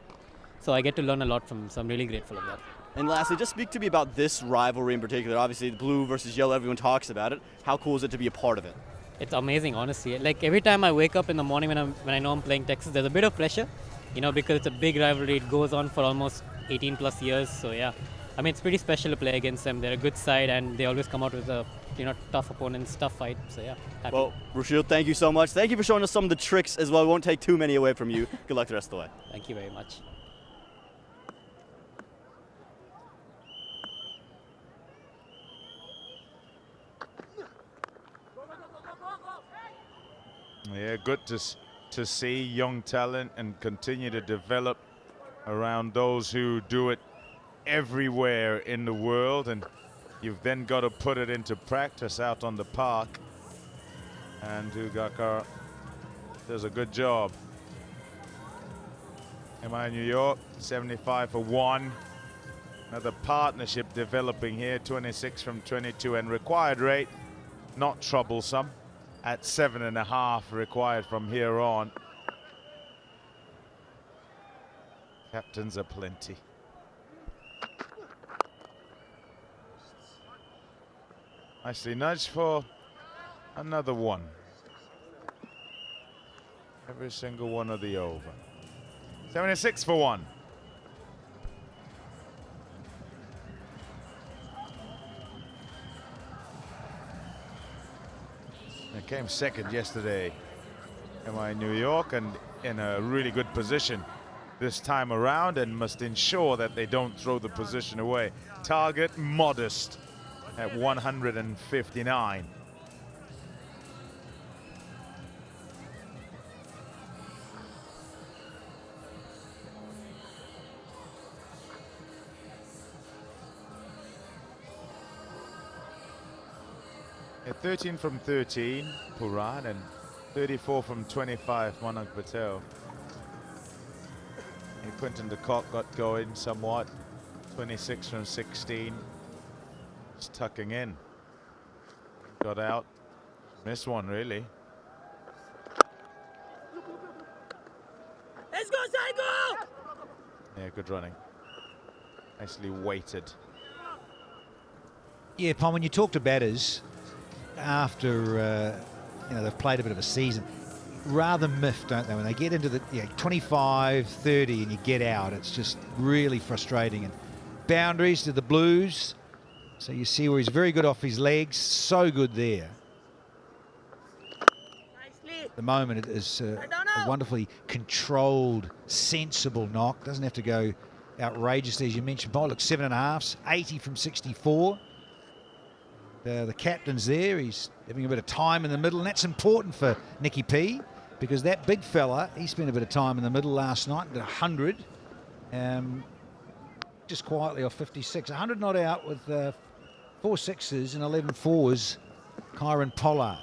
so I get to learn a lot from him, so I'm really grateful of that. And lastly, just speak to me about this rivalry in particular. Obviously, the blue versus yellow, everyone talks about it. How cool is it to be a part of it? It's amazing, honestly. Like every time I wake up in the morning when I know I'm playing Texas, there's a bit of pressure, because it's a big rivalry. It goes on for almost 18 plus years, so yeah. I mean, it's pretty special to play against them. They're a good side, and they always come out with a tough opponents, tough fight. So yeah. Happy. Well, Rushil, thank you so much. Thank you for showing us some of the tricks as well. We won't take too many away from you. Good luck the rest of the way. Thank you very much. Yeah, good to see young talent and continue to develop around those who do it everywhere in the world, and you've then got to put it into practice out on the park, and Dugakar does a good job. MI New York 75 for 1. Another partnership developing here, 26 from 22, and required rate not troublesome at 7.5 required from here on. Captains are plenty. Nicely nudged for another one. Every single one of the over. 76 for 1. It came second yesterday. MI New York, and in a really good position this time around, and must ensure that they don't throw the position away. Target modest at 159. At 13 from 13, Puran, and 34 from 25, Monarch Patel. And Quinton de Kock got going somewhat. 26 from 16. Just tucking in. Got out. Missed one, really. Let's go, Saigo! Yeah, good running. Nicely weighted. Yeah, Pom, when you talk to batters after they've played a bit of a season, rather miffed, don't they? When they get into the 25, 30 and you get out, it's just really frustrating. And boundaries to the Blues. So you see where he's very good off his legs, so good there. At the moment, it is a wonderfully controlled, sensible knock. Doesn't have to go outrageously, as you mentioned. Paul, look, 7.5s, 80 from 64. The captain's there. He's having a bit of time in the middle, and that's important for Nicky P. because that big fella, he spent a bit of time in the middle last night at 100, just quietly off 56. 100 not out with 4 sixes and 11 fours, Corbin Bosch.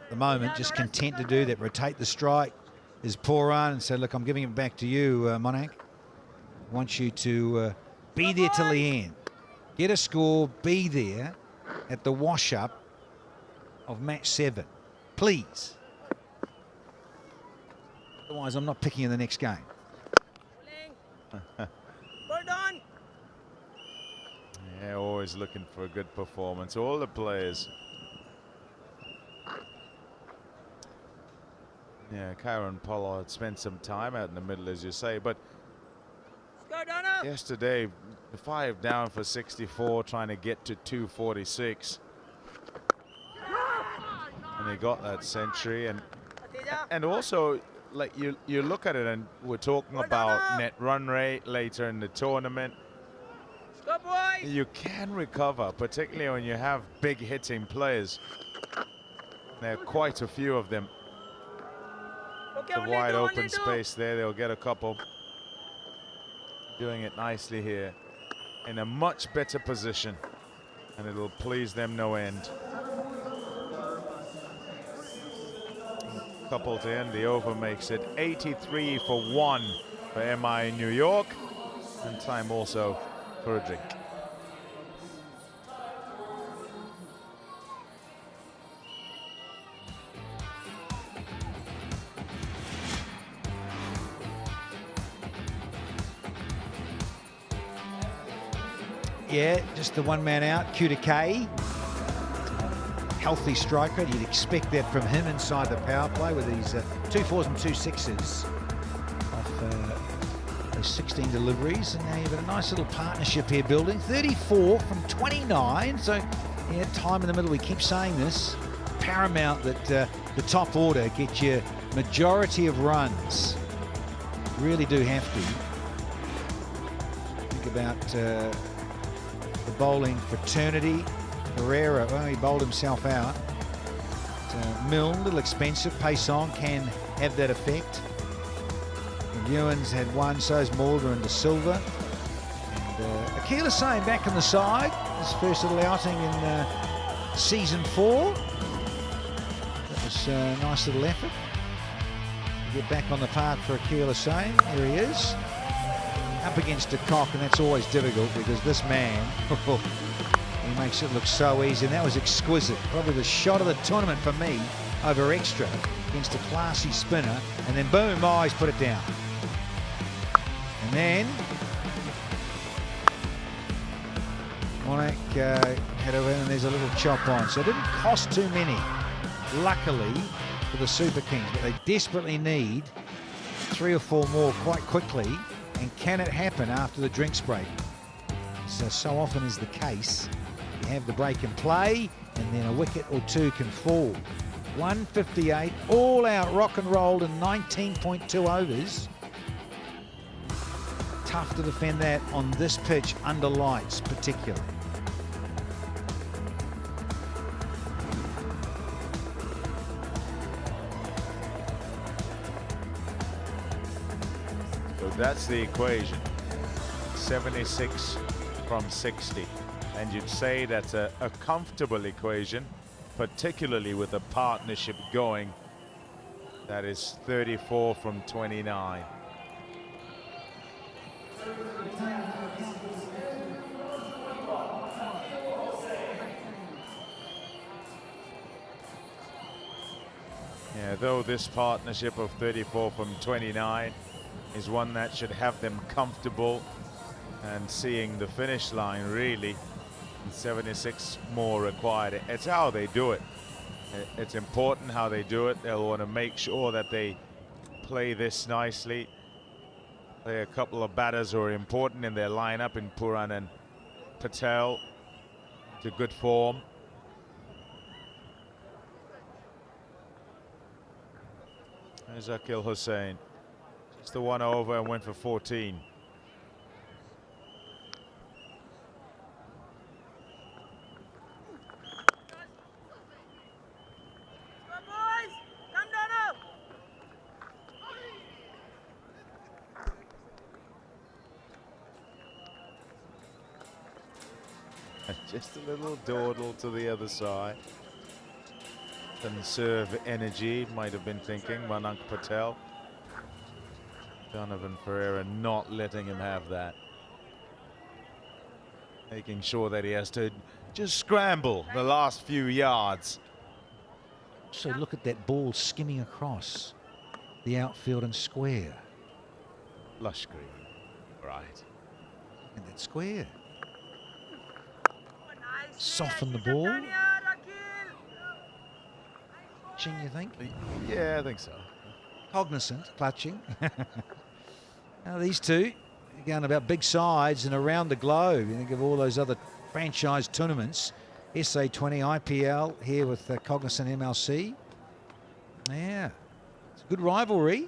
At the moment, just content to do that, rotate the strike, is Puran and say, look, I'm giving it back to you, Monarch. I want you to be there till the end. Get a score, be there at the wash-up of match 7, please. Otherwise, I'm not picking in the next game. Yeah, always looking for a good performance. All the players. Yeah, Corbin Bosch spent some time out in the middle, as you say, but yesterday, 5 down for 64, trying to get to 246. And he got that century, and also, like you look at it, and we're talking about net run rate later in the tournament. You can recover, particularly when you have big hitting players. There are quite a few of them. The wide open space there, they'll get a couple. Doing it nicely here, in a much better position, and it'll please them no end. Couple to end the over makes it 83 for 1 for MI New York, and time also for a drink. Yeah, just the one man out, Q to K. Healthy striker, you'd expect that from him inside the power play with these 2 4s and 2 6s off those 16 deliveries. And now you've got a nice little partnership here building. 34 from 29, so yeah, time in the middle. We keep saying this. Paramount that the top order get you majority of runs. Really do have to. Think about the bowling fraternity. Herrera, well, he bowled himself out. Milne, a little expensive. Pace-on can have that effect. And Ewan's had one, so's Mulder and De Silva. And Akil Hussain back on the side. His first little outing in season 4. That was a nice little effort. Get back on the park for Akil Hussain. Here he is. Up against a Kock, and that's always difficult because this man, he makes it look so easy, and that was exquisite. Probably the shot of the tournament for me over extra against a classy spinner, and then boom, he's put it down. And then Monarch head over, and there's a little chop on. So it didn't cost too many, luckily, for the Super Kings, but they desperately need 3 or 4 more quite quickly. And can it happen after the drinks break? So often is the case. You have the break in play, and then a wicket or 2 can fall. 158, all out rock and rolled in 19.2 overs. Tough to defend that on this pitch under lights particularly. So that's the equation. 76 from 60. And you'd say that's a comfortable equation, particularly with a partnership going. That is 34 from 29. Yeah, though this partnership of 34 from 29 is one that should have them comfortable and seeing the finish line really. 76 more required. It's how they do it. It's important how they do it. They'll want to make sure that they play this nicely. Play a couple of batters who are important in their lineup in Puran and Patel to good form. There's Akil Hussain. Just the one over and went for 14. Just a little dawdle to the other side. Conserve energy, might have been thinking Manan Patel. Donovan Ferreira not letting him have that. Making sure that he has to just scramble the last few yards. So look at that ball skimming across the outfield and square. Lush green, right. And that square. Soften the ball. Ching, you think? Yeah, I think so. Cognizant, clutching. Now these two are going about big sides and around the globe. You think of all those other franchise tournaments. SA20 IPL here with Cognizant MLC. Yeah, it's a good rivalry.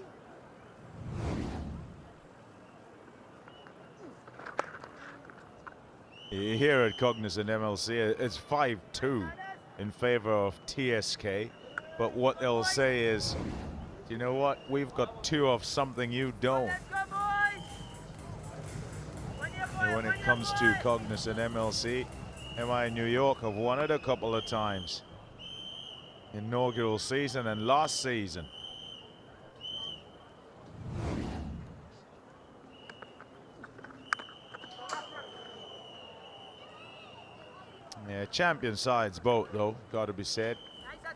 Here at Cognizant MLC, it's 5-2 in favor of TSK. But what they'll say is, you know what? We've got 2 of something you don't. And when it comes to Cognizant MLC, MI New York have won it a couple of times. Inaugural season and last season. Yeah, champion sides both though, got to be said,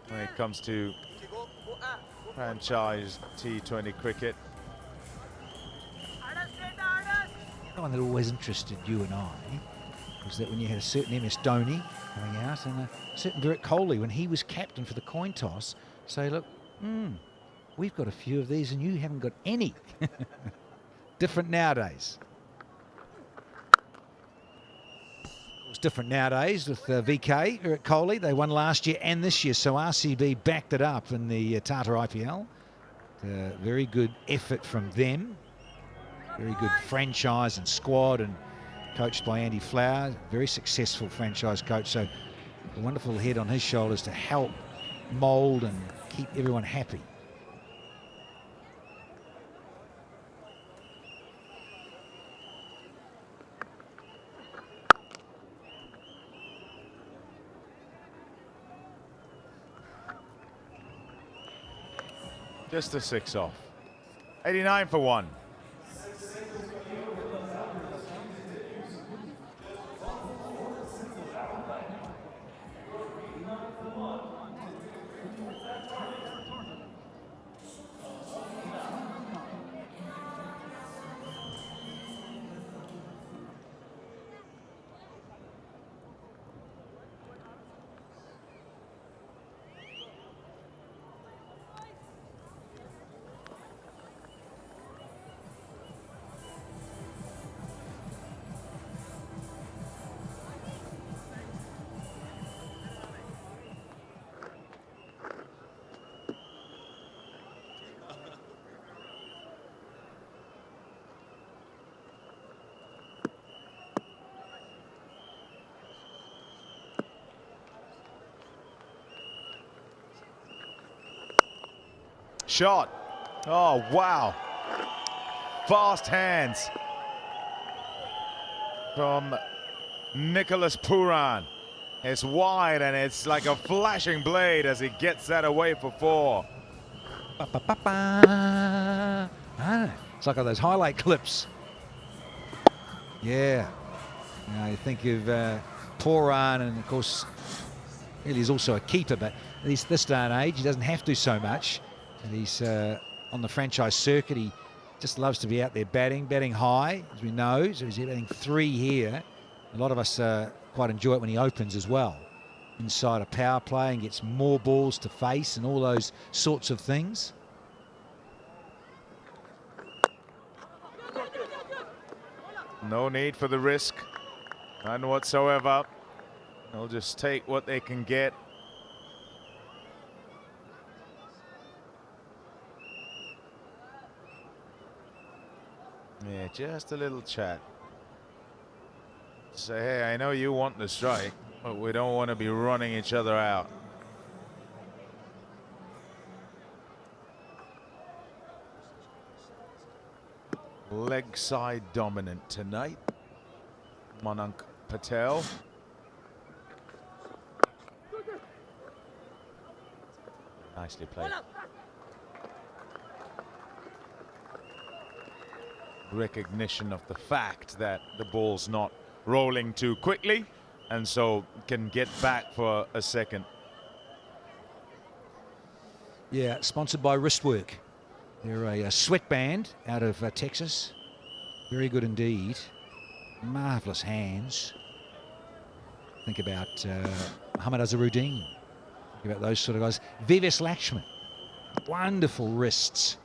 when it comes to franchise T20 cricket. The one that always interested you and I was that when you had a certain MS Dhoni coming out and a certain Virat Kohli when he was captain for the coin toss, say, look, we've got a few of these and you haven't got any. Different nowadays. It's different nowadays with VK, Virat Kohli. They won last year and this year, so RCB backed it up in the Tata IPL. Very good effort from them. Very good franchise and squad, and coached by Andy Flower, very successful franchise coach. So a wonderful head on his shoulders to help mould and keep everyone happy. Just a 6 off. 89 for 1. Shot. Oh, wow. Fast hands from Nicholas Puran. It's wide and it's like a flashing blade as he gets that away for 4. It's like all those highlight clips. Yeah. You think of Puran, and of course, really he's also a keeper, but at least this day and age, he doesn't have to so much. And he's on the franchise circuit. He just loves to be out there batting high, as we know. So he's batting 3 here. A lot of us quite enjoy it when he opens as well. Inside a power play and gets more balls to face and all those sorts of things. No need for the risk, none whatsoever. They'll just take what they can get. Yeah, just a little chat. Say, hey, I know you want the strike, but we don't want to be running each other out. Leg side dominant tonight. Manan Patel. Nicely played. Recognition of the fact that the ball's not rolling too quickly, and so can get back for a second. Yeah, sponsored by Wristwork. They're a sweatband out of Texas. Very good indeed. Marvellous hands. Think about Muhammad Azharuddin. Think about those sort of guys. Vives Lakshman. Wonderful wrists.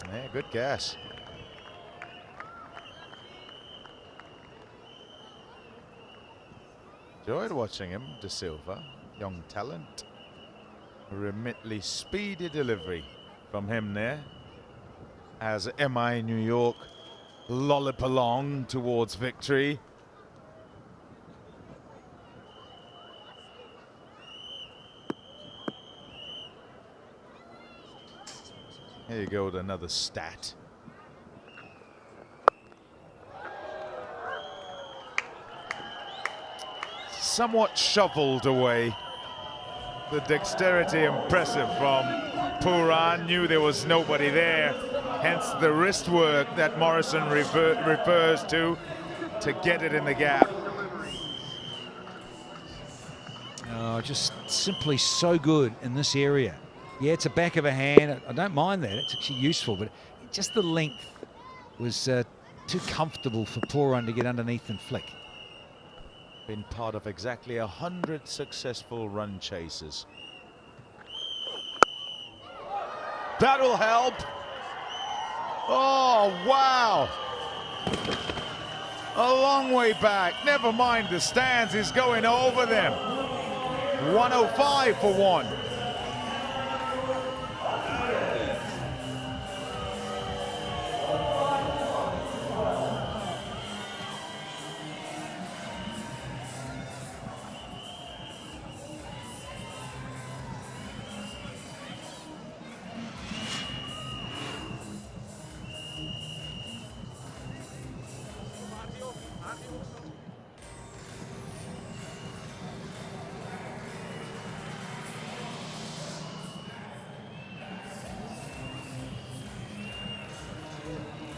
Yeah, good gas. Enjoyed watching him, De Silva, young talent. A remitly speedy delivery from him there as MI New York lollop along towards victory. Here you go with another stat. Somewhat shuffled away. The dexterity impressive from Puran. Knew there was nobody there. Hence the wrist work that Morrison refers to get it in the gap. Oh, just simply so good in this area. Yeah, it's a back of a hand. I don't mind that. It's actually useful, but just the length was too comfortable for Puran to get underneath and flick. Been part of exactly 100 successful run chases. That'll help. Oh, wow. A long way back. Never mind the stands. He's going over them. 105 for one.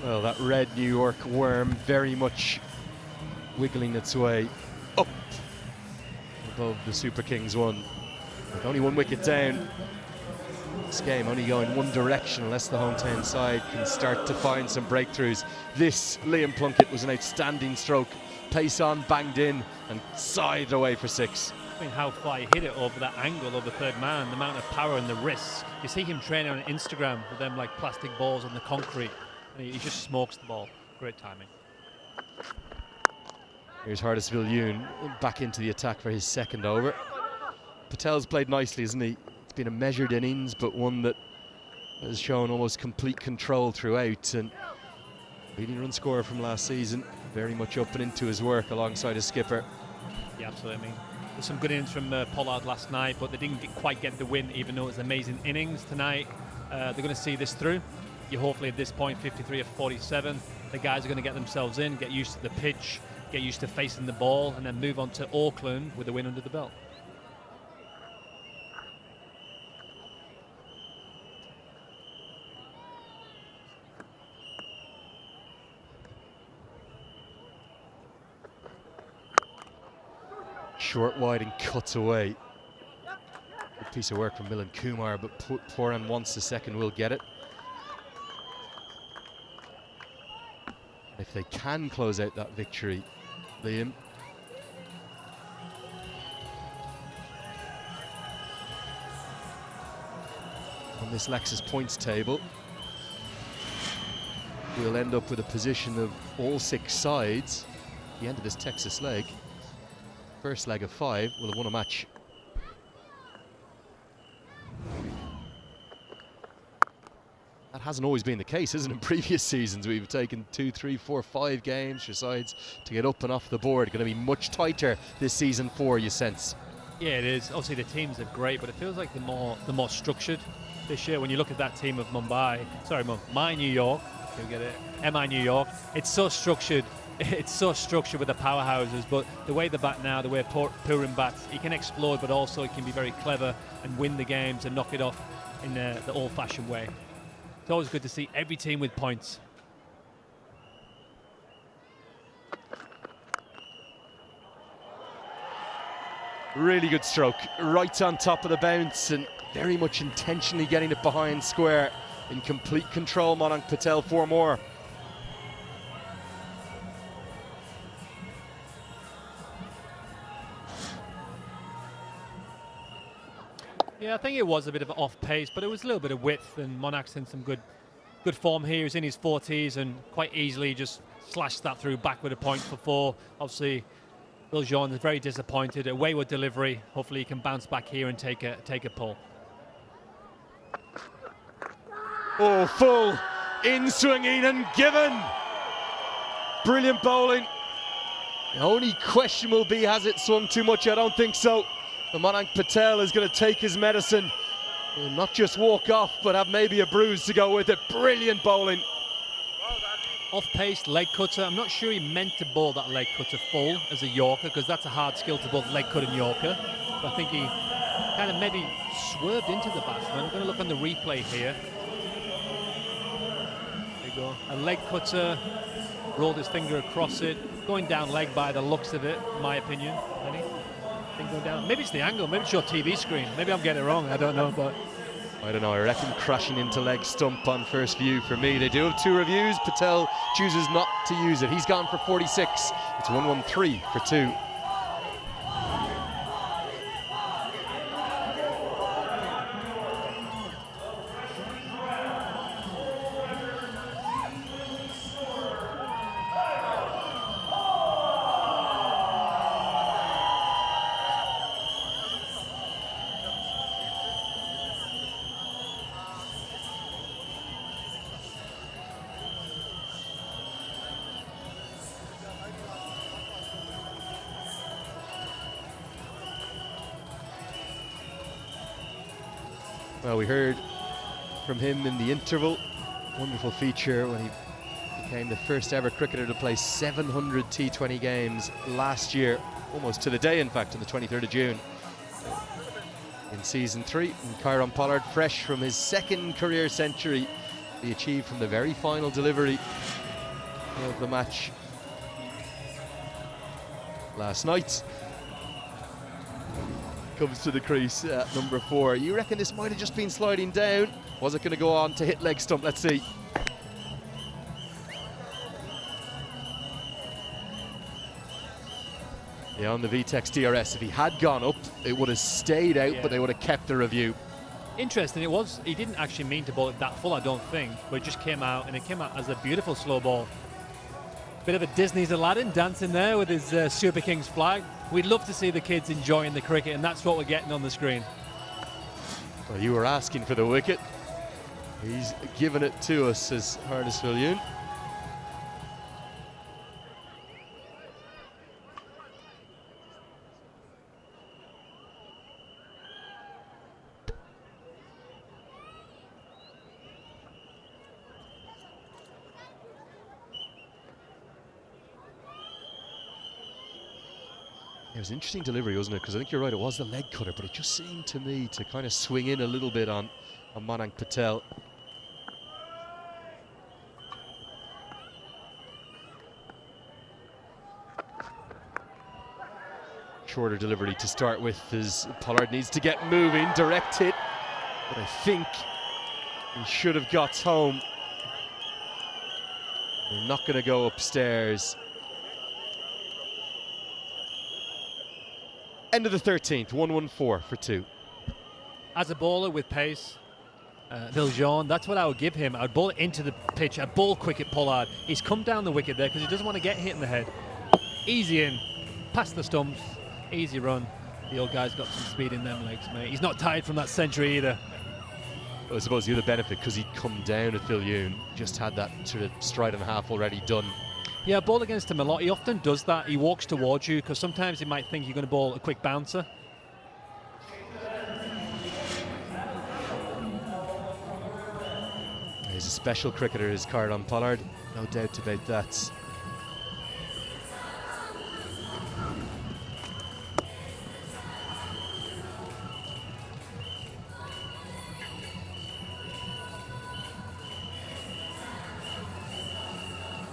Well, that red New York worm very much wiggling its way up above the Super Kings one. With only one wicket down, this game only going one direction unless the hometown side can start to find some breakthroughs. This, Liam Plunkett, was an outstanding stroke. Pace on, banged in and scythed away for six. I mean, how far he hit it over that angle of the third man, the amount of power and the wrists. You see him training on Instagram with them like plastic balls on the concrete. And he just smokes the ball. Great timing. Here's Hardisville Yoon back into the attack for his second over. Patel's played nicely, isn't he? It's been a measured innings, but one that has shown almost complete control throughout. And leading run scorer from last season, very much up and into his work alongside his skipper. Yeah, absolutely. I mean, there's some good innings from Pollard last night, but they didn't quite get the win, even though it was amazing innings tonight. They're going to see this through. You hopefully at this point, 53 of 47, the guys are going to get themselves in, get used to the pitch, get used to facing the ball, and then move on to Auckland with a win under the belt. Short, wide and cuts away. Good piece of work from Milan Kumar, but Puran wants the second, will get it. If they can close out that victory, Liam. On this Lexus points table, we'll end up with a position of all six sides at the end of this Texas leg. First leg of 5 will have won a match. That hasn't always been the case, isn't it? In previous seasons, we've taken 2, 3, 4, 5 games for sides to get up and off the board. Going to be much tighter this season 4, you sense. Yeah, it is. Obviously, the teams are great, but it feels like the more structured this year. When you look at that team of MI New York, you'll get it. MI New York. It's so structured it's so structured with the powerhouses, but the way they bat now, the way Puran bats, he can explode, but also he can be very clever and win the games and knock it off in the old-fashioned way. It's always good to see every team with points. Really good stroke, right on top of the bounce, and very much intentionally getting it behind square. In complete control, Monank Patel, 4 more. Yeah, I think it was a bit of an off pace, but it was a little bit of width, and Monank's in some good form here. He's in his 40s and quite easily just slashed that through back with a point for 4. Obviously, Viljoen is very disappointed. A wayward delivery. Hopefully, he can bounce back here and take a pull. Oh, full in swinging and given. Brilliant bowling. The only question will be, has it swung too much? I don't think so. The Monank Patel is going to take his medicine. He'll not just walk off, but have maybe a bruise to go with it. Brilliant bowling. Off-pace leg cutter. I'm not sure he meant to bowl that leg cutter full as a Yorker, because that's a hard skill to bowl leg cut and Yorker. But I think he kind of maybe swerved into the batsman. I'm going to look on the replay here. There you go. A leg cutter, rolled his finger across it, going down leg by the looks of it, in my opinion. Any? Going down. Maybe it's the angle, maybe it's your TV screen. Maybe I'm getting it wrong, I don't know, but I don't know, I reckon crashing into leg stump on first view for me. They do have 2 reviews. Patel chooses not to use it. He's gone for 46. It's 113 for 2. Well, we heard from him in the interval. Wonderful feature when he became the first ever cricketer to play 700 T20 games last year, almost to the day, in fact, on the 23rd of June. In season 3, and Kieron Pollard, fresh from his 2nd career century, he achieved from the very final delivery of the match last night. Comes to the crease at number 4. You reckon this might have just been sliding down? Was it going to go on to hit leg stump? Let's see. Yeah, on the VTEX DRS, if he had gone up, it would have stayed out, but they would have kept the review. interesting. He didn't actually mean to bowl it that full, I don't think, but it just came out, and it came out as a beautiful slow ball. Bit of a Disney's Aladdin dancing there with his Super Kings flag. We'd love to see the kids enjoying the cricket, and that's what we're getting on the screen. Well, you were asking for the wicket. He's given it to us, says Harness Viljoen. It was interesting delivery, wasn't it? Because I think you're right, it was the leg cutter, but it just seemed to me to kind of swing in a little bit on Monank Patel. Shorter delivery to start with as Pollard needs to get moving, direct hit, but I think he should have got home. We're not going to go upstairs. End of the 13th, 114 for 2. As a bowler with pace, Viljoen, that's what I would give him. I would bowl it into the pitch. I'd bowl quick at Pollard. He's come down the wicket there because he doesn't want to get hit in the head. Easy in, past the stumps, easy run. The old guy's got some speed in them legs, mate. He's not tired from that century either. Well, I suppose the other benefit, because he'd come down at Viljoen, just had that sort of stride and a half already done. Yeah, ball against him a lot. He often does that. He walks towards you because sometimes he might think you're going to bowl a quick bouncer. He's a special cricketer, is Kieron Pollard. No doubt about that.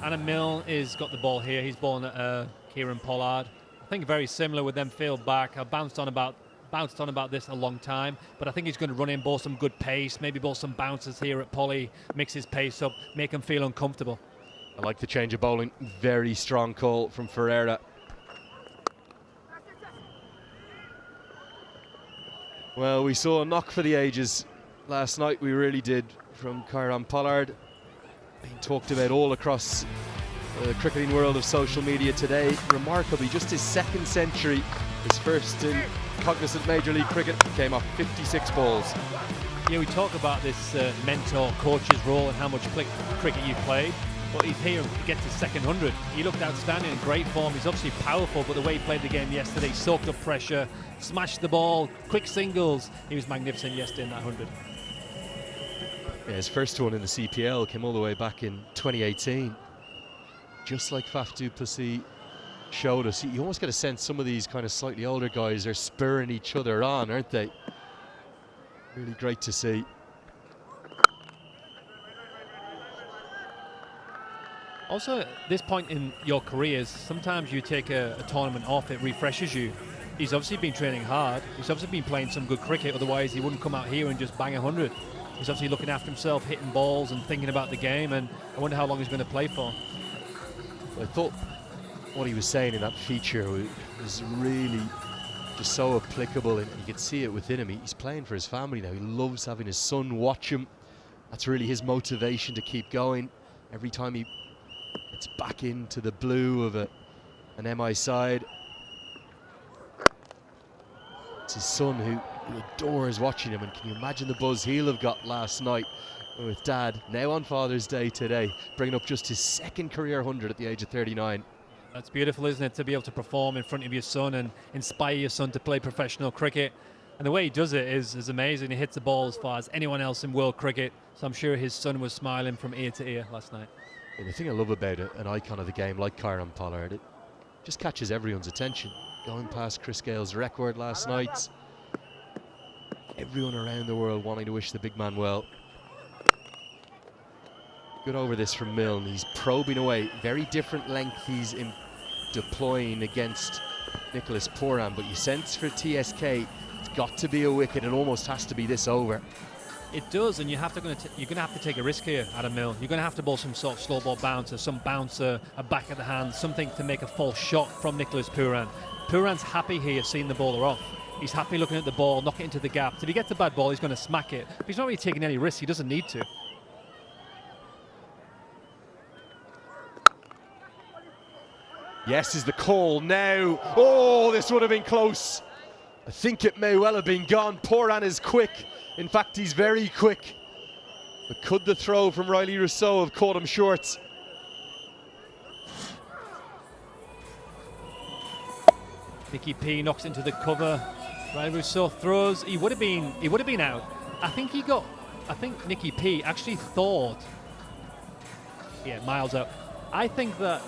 Adam Milne is got the ball here. He's bowling at Kieran Pollard. I think very similar with them field back. I bounced on about this a long time, but I think he's going to run in, bowl some good pace, maybe bowl some bounces here at Polly, mix his pace up, make him feel uncomfortable. I like the change of bowling. Very strong call from Ferreira. Well, we saw a knock for the ages last night. We really did, from Kieran Pollard. Being talked about all across the cricketing world of social media today. Remarkably, just his second century, his first in Cognizant Major League Cricket, came off 56 balls. Yeah, we talk about this mentor coach's role and how much cricket you've played, but he's here to get to second 100. He looked outstanding, in great form. He's obviously powerful, but the way he played the game yesterday, soaked up pressure, smashed the ball, quick singles. He was magnificent yesterday in that 100. Yeah, his first one in the CPL came all the way back in 2018. Just like Faf du Plessis showed us, you almost get a sense some of these kind of slightly older guys are spurring each other on, aren't they? Really great to see. Also, at this point in your careers, sometimes you take a tournament off, it refreshes you. He's obviously been training hard. He's obviously been playing some good cricket, otherwise he wouldn't come out here and just bang 100. He's obviously looking after himself, hitting balls and thinking about the game, and I wonder how long he's going to play for. I thought what he was saying in that feature was really just so applicable, and you could see it within him. He's playing for his family now. He loves having his son watch him. That's really his motivation to keep going. Every time he gets back into the blue of an MI side, it's his son who adores watching him, and can you imagine the buzz he'll have got last night with Dad, now on Father's Day today, bringing up just his second career 100 at the age of 39. That's beautiful, isn't it, to be able to perform in front of your son and inspire your son to play professional cricket. And the way he does it is amazing. He hits the ball as far as anyone else in world cricket, so I'm sure his son was smiling from ear to ear last night. And the thing I love about it, an icon of the game like Kieran Pollard, it just catches everyone's attention. Going past Chris Gale's record last night, everyone around the world wanting to wish the big man well. Good over this from Milne. He's probing away. Very different length he's deploying against Nicholas Puran, but you sense for TSK it's got to be a wicket. It almost has to be this over. It does, and you're going to have to take a risk here, Adam Milne. You're going to have to bowl some sort of slow ball bouncer, some bouncer, a back of the hand, something to make a false shot from Nicholas Puran. Puran's happy here seeing the bowler off. He's happy looking at the ball, knock it into the gap. If he gets a bad ball, he's going to smack it. But he's not really taking any risks. He doesn't need to. Yes is the call now. Oh, this would have been close. I think it may well have been gone. Puran is quick. In fact, he's very quick. But could the throw from Riley Rousseau have caught him short? Nicky P knocks into the cover. Riley Rousseau throws. He would have been out. I think Nicky P actually thought. Yeah, miles out. I think that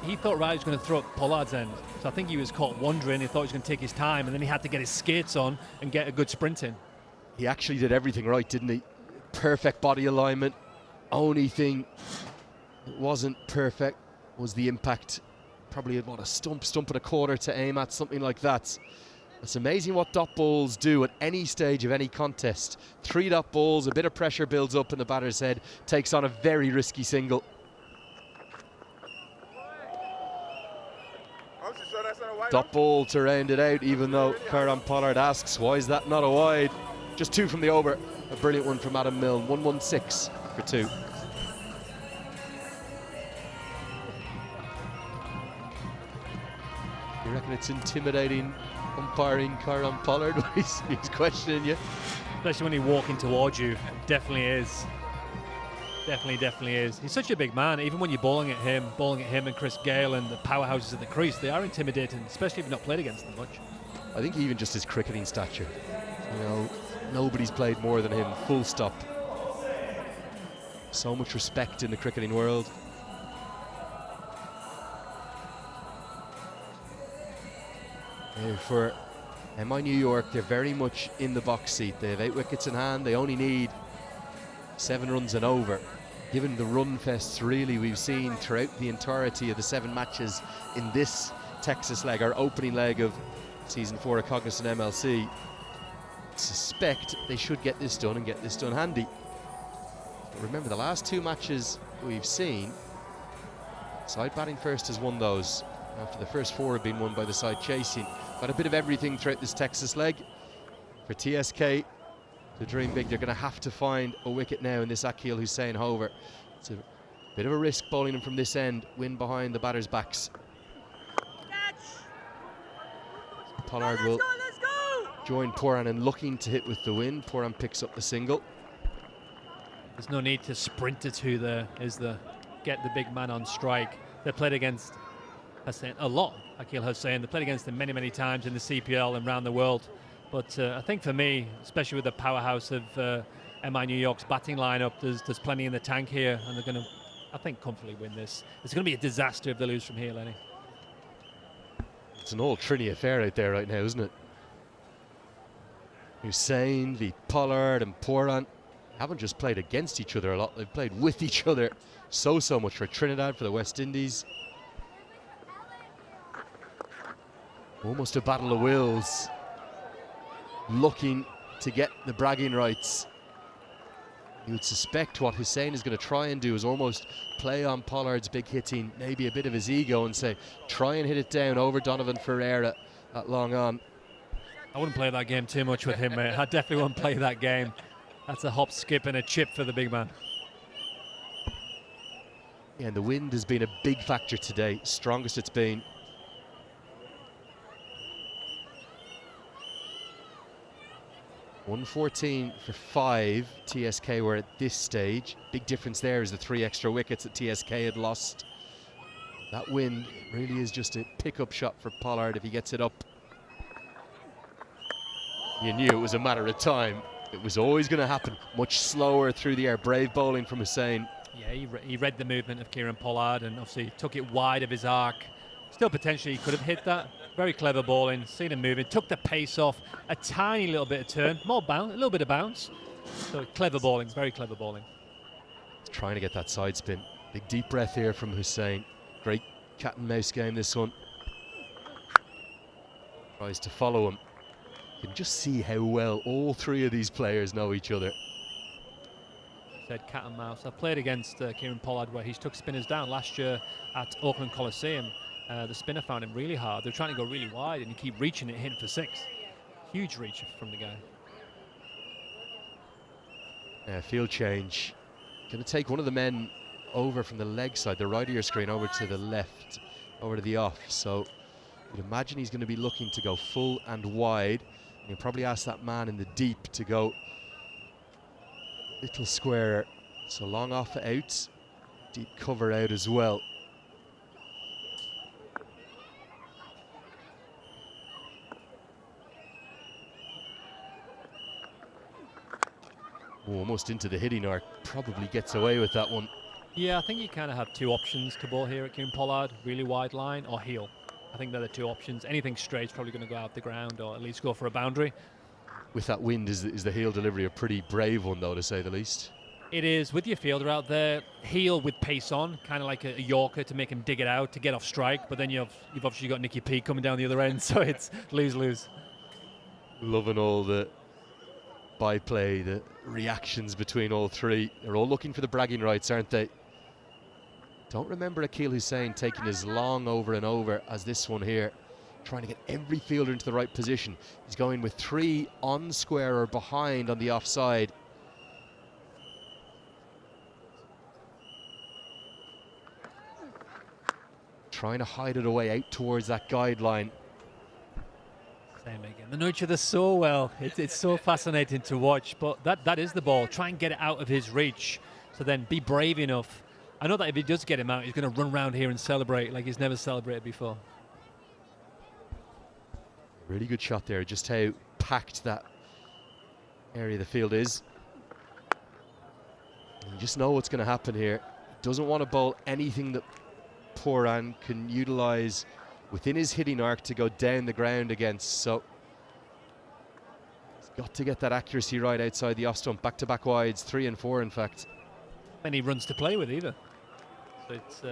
he thought Riley was going to throw at Pollard's end. So I think he was caught wandering. He thought he was going to take his time, and then he had to get his skates on and get a good sprint in. He actually did everything right, didn't he? Perfect body alignment. Only thing that wasn't perfect was the impact. Probably about a stump and a quarter to aim at, something like that. It's amazing what dot balls do at any stage of any contest. 3 dot balls, a bit of pressure builds up in the batter's head, takes on a very risky single. Dot ball to round it out, even though Kieran Pollard asks, why is that not a wide? Just 2 from the over. A brilliant one from Adam Milne. 116 for 2. You reckon it's intimidating umpiring Kieran Pollard when he's questioning you? Especially when he's walking towards you. Definitely is. Definitely is. He's such a big man. Even when you're bowling at him and Chris Gale and the powerhouses at the crease, they are intimidating, especially if you've not played against them much. I think even just his cricketing stature. You know, nobody's played more than him, full stop. So much respect in the cricketing world. For MI New York, they're very much in the box seat. They have 8 wickets in hand. They only need 7 runs and over. given the run fests really we've seen throughout the entirety of the 7 matches in this Texas leg, our opening leg of season 4 of Cognizant MLC, suspect they should get this done and get this done handy. But remember, the last 2 matches we've seen, side batting first has won those after the first 4 have been won by the side chasing. Got a bit of everything throughout this Texas leg. For TSK to dream big, they're going to have to find a wicket now in this Akeal Hussain hover. It's a bit of a risk bowling him from this end, win behind the batters' backs. Pollard will join Puran in looking to hit with the wind. Puran picks up the single. There's no need to sprint it to there, is there? Get the big man on strike. They played against Hussain a lot, Akeal Hussain. They played against him many, many times in the CPL and around the world. But I think for me, especially with the powerhouse of MI New York's batting lineup, there's plenty in the tank here, and they're going to, I think, comfortably win this. It's going to be a disaster if they lose from here, Lenny. It's an old Trini affair out there right now, isn't it? Hussain, v Pollard and Puran haven't just played against each other a lot, they've played with each other so much. For Trinidad, for the West Indies. Almost a battle of wills, looking to get the bragging rights. You would suspect what Hussain is going to try and do is almost play on Pollard's big hitting, maybe a bit of his ego, and say, try and hit it down over Donovan Ferreira at long on. I wouldn't play that game too much with him, mate. I definitely wouldn't play that game. That's a hop, skip and a chip for the big man. Yeah, and the wind has been a big factor today, strongest it's been. .114 for 5, TSK were at this stage. Big difference there is the 3 extra wickets that TSK had lost. That wind really is just a pickup shot for Pollard if he gets it up. You knew it was a matter of time. It was always going to happen. Much slower through the air. Brave bowling from Hussain. Yeah, he read the movement of Kieran Pollard and obviously took it wide of his arc. Still potentially he could have hit that. Very clever bowling, seen him moving, took the pace off, a tiny little bit of turn, more bounce, a little bit of bounce. So clever bowling, very clever bowling. Trying to get that side spin. Big deep breath here from Hussain. Great cat and mouse game, this one. Tries to follow him. You can just see how well all 3 of these players know each other. Said cat and mouse. I've played against Kieran Pollard where he took spinners down last year at Auckland Coliseum. The spinner found him really hard. They're trying to go really wide and you keep reaching it, hitting for 6. Huge reach from the guy. Field change. Going to take one of the men over from the leg side, the right of your screen, over to the left, over to the off. So you'd imagine he's going to be looking to go full and wide. And you'll probably ask that man in the deep to go little square. So long off out, deep cover out as well. Almost into the hitting arc, probably gets away with that one. Yeah, I think you kind of have 2 options to bowl here at Kieran Pollard, really wide line or heel. I think they're the 2 options. Anything straight is probably going to go out the ground or at least go for a boundary. With that wind, is the heel delivery a pretty brave one though, to say the least? It is, with your fielder out there, heel with pace on, kind of like a Yorker to make him dig it out, to get off strike, but then you've obviously got Nicky P coming down the other end, so it's lose-lose. Loving all the byplay, the reactions between all 3. They're all looking for the bragging rights, aren't they? Don't remember Akeal Hussain taking as long over and over as this one here, trying to get every fielder into the right position. He's going with 3 on square or behind on the offside. Trying to hide it away out towards that guideline. Same again. They know each other so well. It's so fascinating to watch, but that is the ball. Try and get it out of his reach. So then be brave enough. I know that if he does get him out, he's going to run around here and celebrate like he's never celebrated before. Really good shot there, just how packed that area of the field is. You just know what's going to happen here. Doesn't want to bowl anything that Puran can utilize within his hitting arc to go down the ground against. So he's got to get that accuracy right outside the off stump. Back-to-back wides, 3 and 4 in fact. many runs to play with either. So it's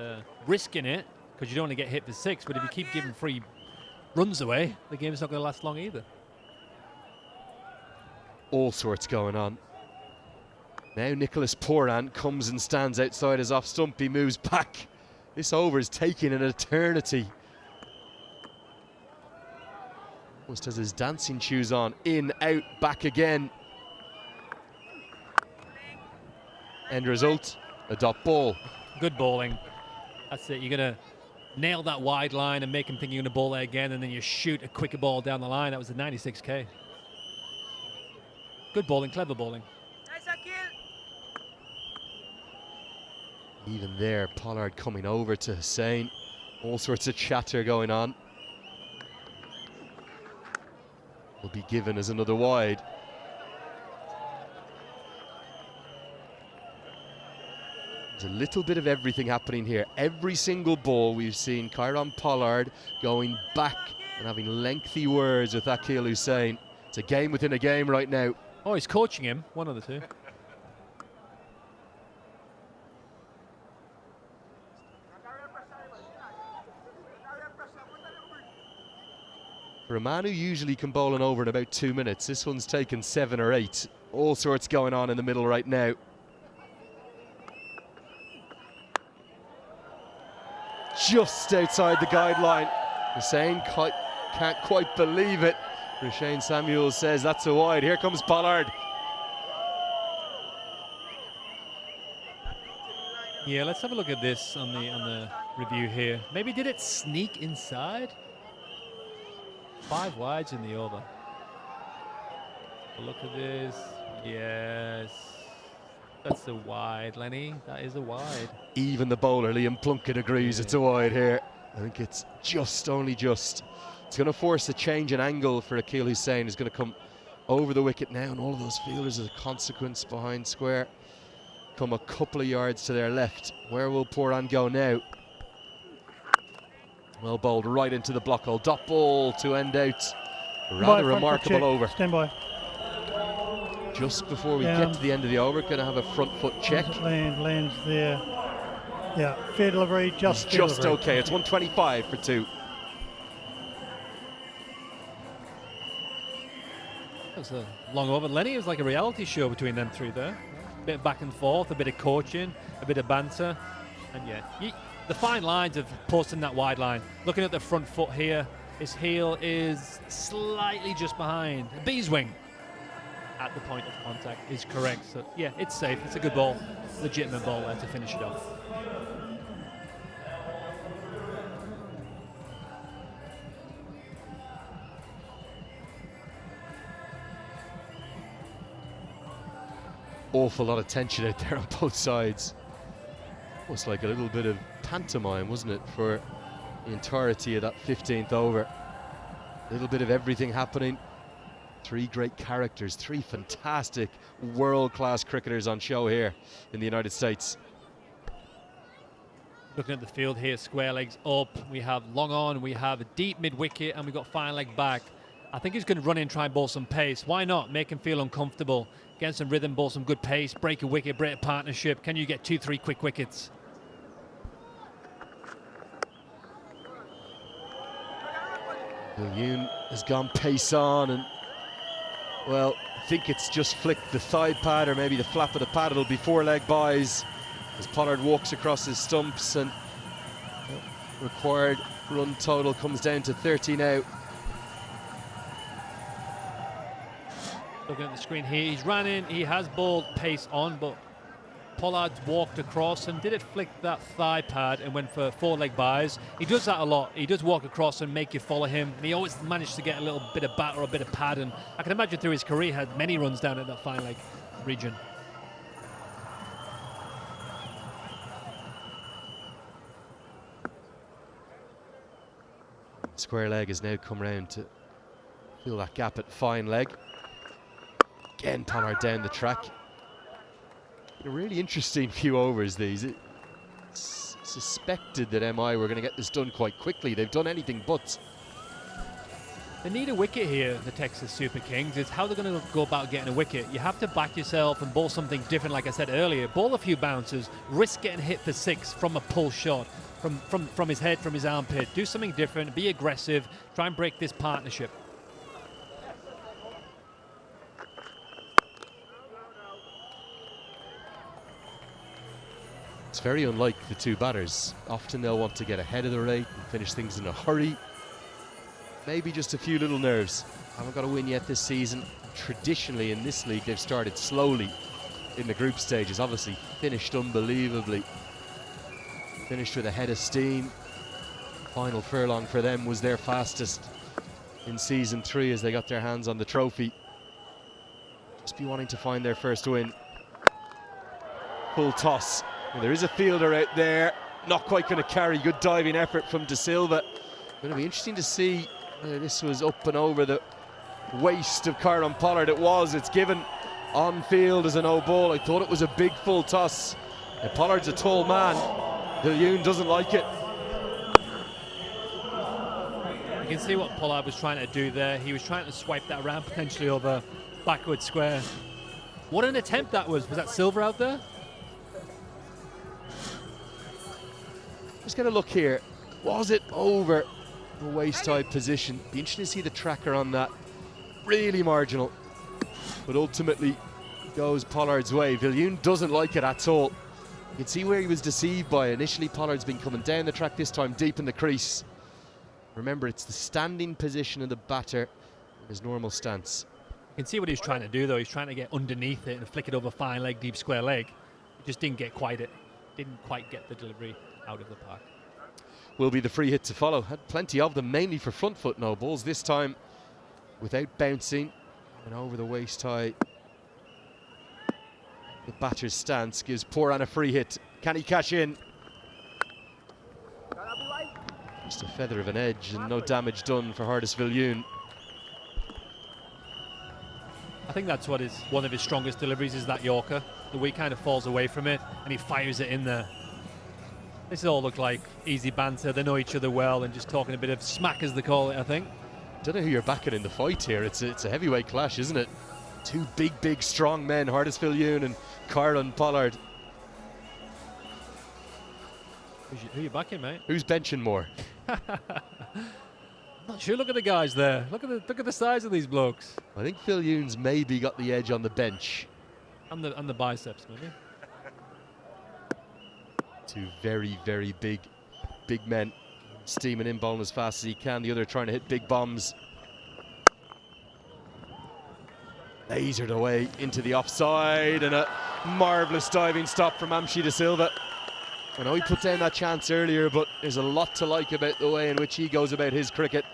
risking it because you don't want to get hit for 6. But if you keep giving free runs away, the game's not going to last long either. All sorts going on. Now Nicholas Puran comes and stands outside his off stump. He moves back. This over is taking an eternity. Almost has his dancing shoes on. In, out, back again. End result, a dot ball. Good bowling. That's it. You're going to nail that wide line and make him think you're going to bowl there again, and then you shoot a quicker ball down the line. That was a 96k. Good bowling, clever bowling. Even there, Pollard coming over to Hussain. All sorts of chatter going on. Will be given as another wide. There's a little bit of everything happening here. Every single ball we've seen Kieron Pollard going back and having lengthy words with Akeal Hussain. It's a game within a game right now. Oh, he's coaching him, one of the two. For a man who usually can bowl an over in about 2 minutes, this one's taken 7 or 8. All sorts going on in the middle right now. Just outside the guideline. Hussain can't quite believe it. Rashane Samuels says that's a wide. Here comes Pollard. Yeah, let's have a look at this on the review here. Maybe did it sneak inside? 5 wides in the over. Look at this. Yes. That's a wide, Lenny. That is a wide. Even the bowler, Liam Plunkett, agrees it's a wide here. I think it's only just. It's going to force a change in angle for Akeal Hussain, who's going to come over the wicket now, and all of those fielders as a consequence behind square come a couple of yards to their left. Where will Puran go now? Well bowled right into the block hole. Dot ball to end out. Rather remarkable over. Stand by. Just before we get to the end of the over, going to have a front foot check. Lands there. Yeah, fair delivery, just okay. It's 125 for 2. That was a long over. Lenny, it was like a reality show between them 3 there. A bit of back and forth, a bit of coaching, a bit of banter. And yeah, the fine lines of posting that wide line. Looking at the front foot here, his heel is slightly just behind. Bee's wing at the point of contact is correct. So yeah, it's safe. It's a good ball. Legitimate ball there to finish it off. Awful lot of tension out there on both sides. Almost like a little bit of pantomime, wasn't it, for the entirety of that 15th over. A little bit of everything happening. 3 great characters, 3 fantastic world-class cricketers on show here in the United States. Looking at the field here, square legs up, we have long on, we have a deep mid-wicket, and we've got fine leg back. I think he's going to run in and try and bowl some pace. Why not? Make him feel uncomfortable. Get some rhythm, bowl some good pace, break a wicket, break a partnership. Can you get 2-3 quick wickets? Yoon has gone pace on, and well, I think it's just flicked the thigh pad or maybe the flap of the pad. It'll be 4 leg buys as Pollard walks across his stumps, and required run total comes down to 30 now. Looking at the screen here, he's ran in, he has bowled pace on, but Pollard's walked across and did it flick that thigh pad and went for 4 leg buys. He does that a lot. He does walk across and make you follow him, and he always managed to get a little bit of bat or a bit of pad, and I can imagine through his career he had many runs down at that fine leg region. Square leg has now come round to fill that gap at fine leg. Again, Pollard down the track. A really interesting few overs these. It's suspected that MI were going to get this done quite quickly. They've done anything but. They need a wicket here, the Texas Super Kings. It's how they're going to go about getting a wicket. You have to back yourself and bowl something different, like I said earlier. Bowl a few bouncers, risk getting hit for 6 from a pull shot, from his head, from his armpit. Do something different, be aggressive, try and break this partnership. It's very unlike the two batters. Often they'll want to get ahead of the rate and finish things in a hurry. Maybe just a few little nerves. Haven't got a win yet this season. Traditionally in this league, they've started slowly in the group stages. Obviously finished unbelievably. Finished with a head of steam. Final furlong for them was their fastest in season 3 as they got their hands on the trophy. Just be wanting to find their first win. Full toss. And there is a fielder out there. Not quite going to carry. Good diving effort from De Silva. Going to be interesting to see whether this was up and over the waist of Corbin Pollard. It was. It's given on field as a no ball. I thought it was a big full toss. And Pollard's a tall man. Viljoen doesn't like it. You can see what Pollard was trying to do there. He was trying to swipe that around potentially over backward square. What an attempt that was. Was that Silva out there? Just get a look here. Was it over the waist-high position? Be interesting to see the tracker on that. Really marginal. But ultimately goes Pollard's way. Viljoen doesn't like it at all. You can see where he was deceived by. Initially, Pollard's been coming down the track, this time deep in the crease. Remember, it's the standing position of the batter in his normal stance. You can see what he's trying to do, though. He's trying to get underneath it and flick it over fine leg, deep square leg. He just didn't quite get the delivery out of the park. Will be the free hit to follow. Had plenty of them, mainly for front foot no balls. This time without bouncing and over the waist high. The batter's stance gives Puran a free hit. Can he cash in? Just a feather of an edge and no damage done for Hardis Viljoen. I think that's what is one of his strongest deliveries, is that Yorker. The way he kind of falls away from it and he fires it in there. This all looked like easy banter. They know each other well and just talking a bit of smack, as they call it, I think. Don't know who you're backing in the fight here. It's a heavyweight clash, isn't it? Two big, strong men, Hardis Viljoen and Corbin Pollard. Who you backing, mate? Who's benching more? Not sure. Look at the guys there. Look at the size of these blokes. I think Viljoen's maybe got the edge on the bench. And the biceps, maybe. Two very big men. Steaming in, bowling as fast as he can. The other trying to hit big bombs. Lasered away into the offside, and a marvellous diving stop from Amshi De Silva. I know he put down that chance earlier, but there's a lot to like about the way in which he goes about his cricket.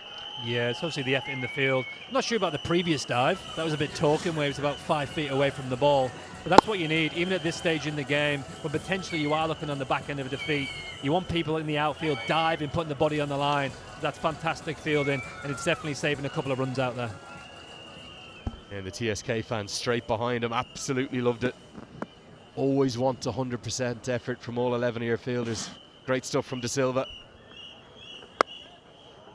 Yeah, it's obviously the effort in the field. I'm not sure about the previous dive. That was a bit token, where he was about 5 feet away from the ball. But that's what you need, even at this stage in the game, when potentially you are looking on the back end of a defeat. You want people in the outfield diving, putting the body on the line. That's fantastic fielding, and it's definitely saving a couple of runs out there. And the TSK fans straight behind him, absolutely loved it. Always want 100% effort from all 11 of your fielders. Great stuff from De Silva.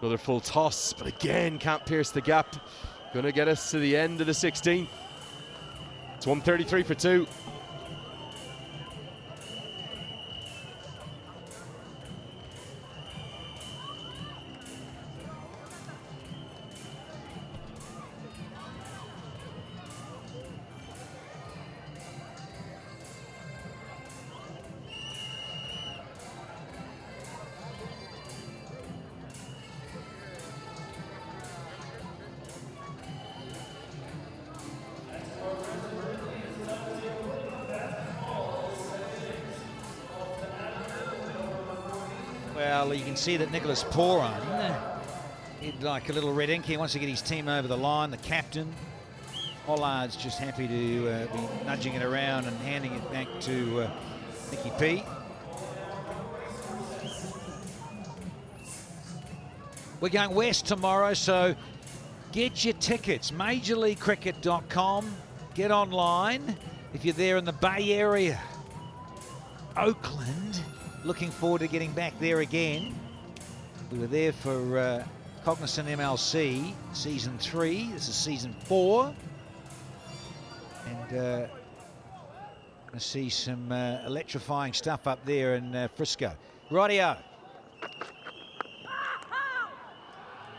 Another full toss, but again can't pierce the gap. Gonna get us to the end of the 16th. It's 133 for 2. Well, you can see that Nicholas Puran, he'd like a little red ink. He wants to get his team over the line. The captain, Pollard's just happy to be nudging it around and handing it back to Nicky P. We're going west tomorrow, so get your tickets. MajorLeagueCricket.com. Get online if you're there in the Bay Area. Oakland. Looking forward to getting back there again. We were there for Cognizant MLC, Season 3. This is Season 4. And going to see some electrifying stuff up there in Frisco. Rightio.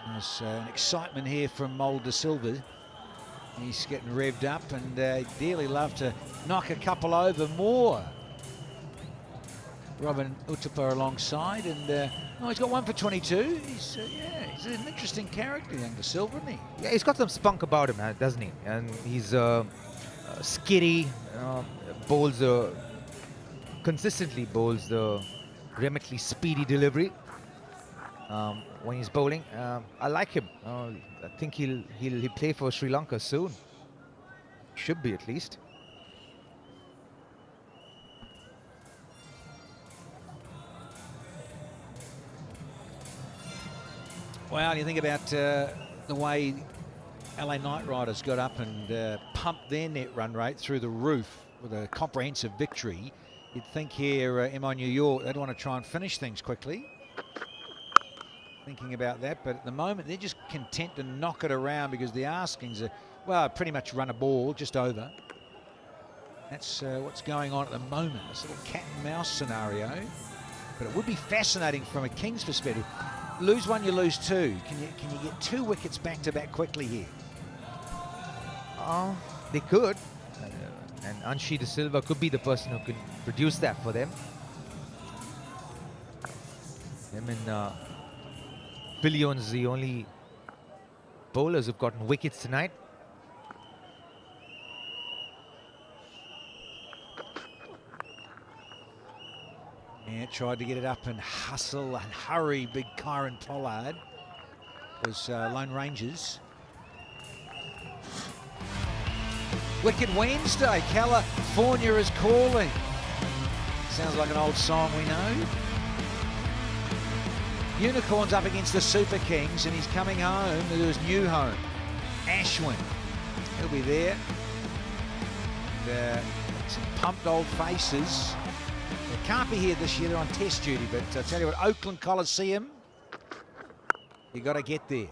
There's an excitement here from Mold de Silva. He's getting revved up and he'd dearly love to knock a couple over more. Robin Utapa alongside, and oh, he's got 1 for 22. He's he's an interesting character, young de Silva, isn't he? Yeah, he's got some spunk about him, doesn't he? And he's skitty, consistently bowls the remotely speedy delivery when he's bowling. I like him. I think he'll play for Sri Lanka soon. Should be, at least. Well, you think about the way LA Knight Riders got up and pumped their net run rate through the roof with a comprehensive victory. You'd think here, MI New York, they'd want to try and finish things quickly. Thinking about that, but at the moment they're just content to knock it around because the askings are, well, pretty much run a ball just over. That's what's going on at the moment, this little cat and mouse scenario. But it would be fascinating from a Kings perspective. Lose one, you lose two. Can you get 2 wickets back to back quickly here? They could, and Anshi de Silva could be the person who can produce that for them. Him and Billions, the only bowlers who've gotten wickets tonight. Yeah, tried to get it up and hustle and hurry, big Kyron Pollard. Was Lone Rangers. Wicked Wednesday, California is calling. Sounds like an old song we know. Unicorns up against the Super Kings, and he's coming home to his new home, Ashwin. He'll be there. And, some pumped old faces. They can't be here this year, they're on test duty, but I tell you what, Oakland Coliseum, you got to get there.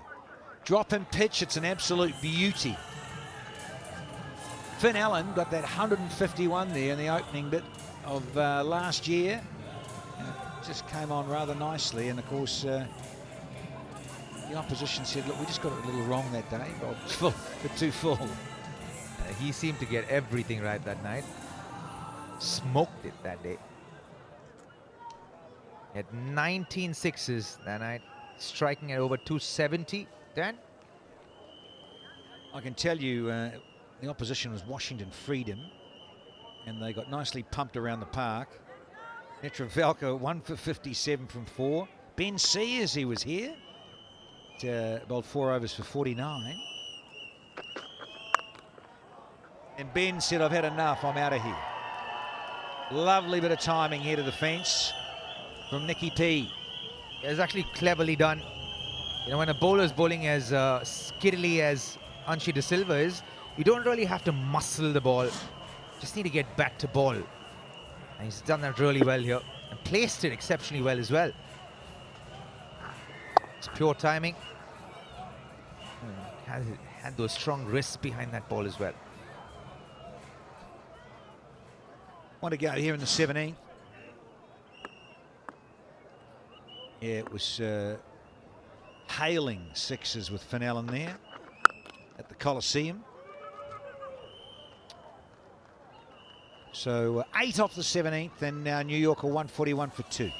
Drop and pitch, it's an absolute beauty. Finn Allen got that 151 there in the opening bit of last year. Just came on rather nicely, and of course the opposition said, look, we just got it a little wrong that day, Bob. Full, bit too full. He seemed to get everything right that night. Smoked it that day. He had 19 sixes that night, striking at over 270. Dan? I can tell you the opposition was Washington Freedom, and they got nicely pumped around the park. Netravalka 1 for 57 from 4. Ben Sears, he was here. Bowled 4 overs for 49. And Ben said, I've had enough, I'm out of here. Lovely bit of timing here to the fence from Nicky P. It was actually cleverly done. You know, when a bowler is bowling as skiddily as Anshi de Silva is, you don't really have to muscle the ball. Just need to get back to ball. And he's done that really well here and placed it exceptionally well as well. It's pure timing. Had those strong wrists behind that ball as well. Want to go here in the 17th. Yeah, it was hailing sixes with Finn Allen there at the Coliseum. So 8 off the 17th, and now New York are 141 for 2.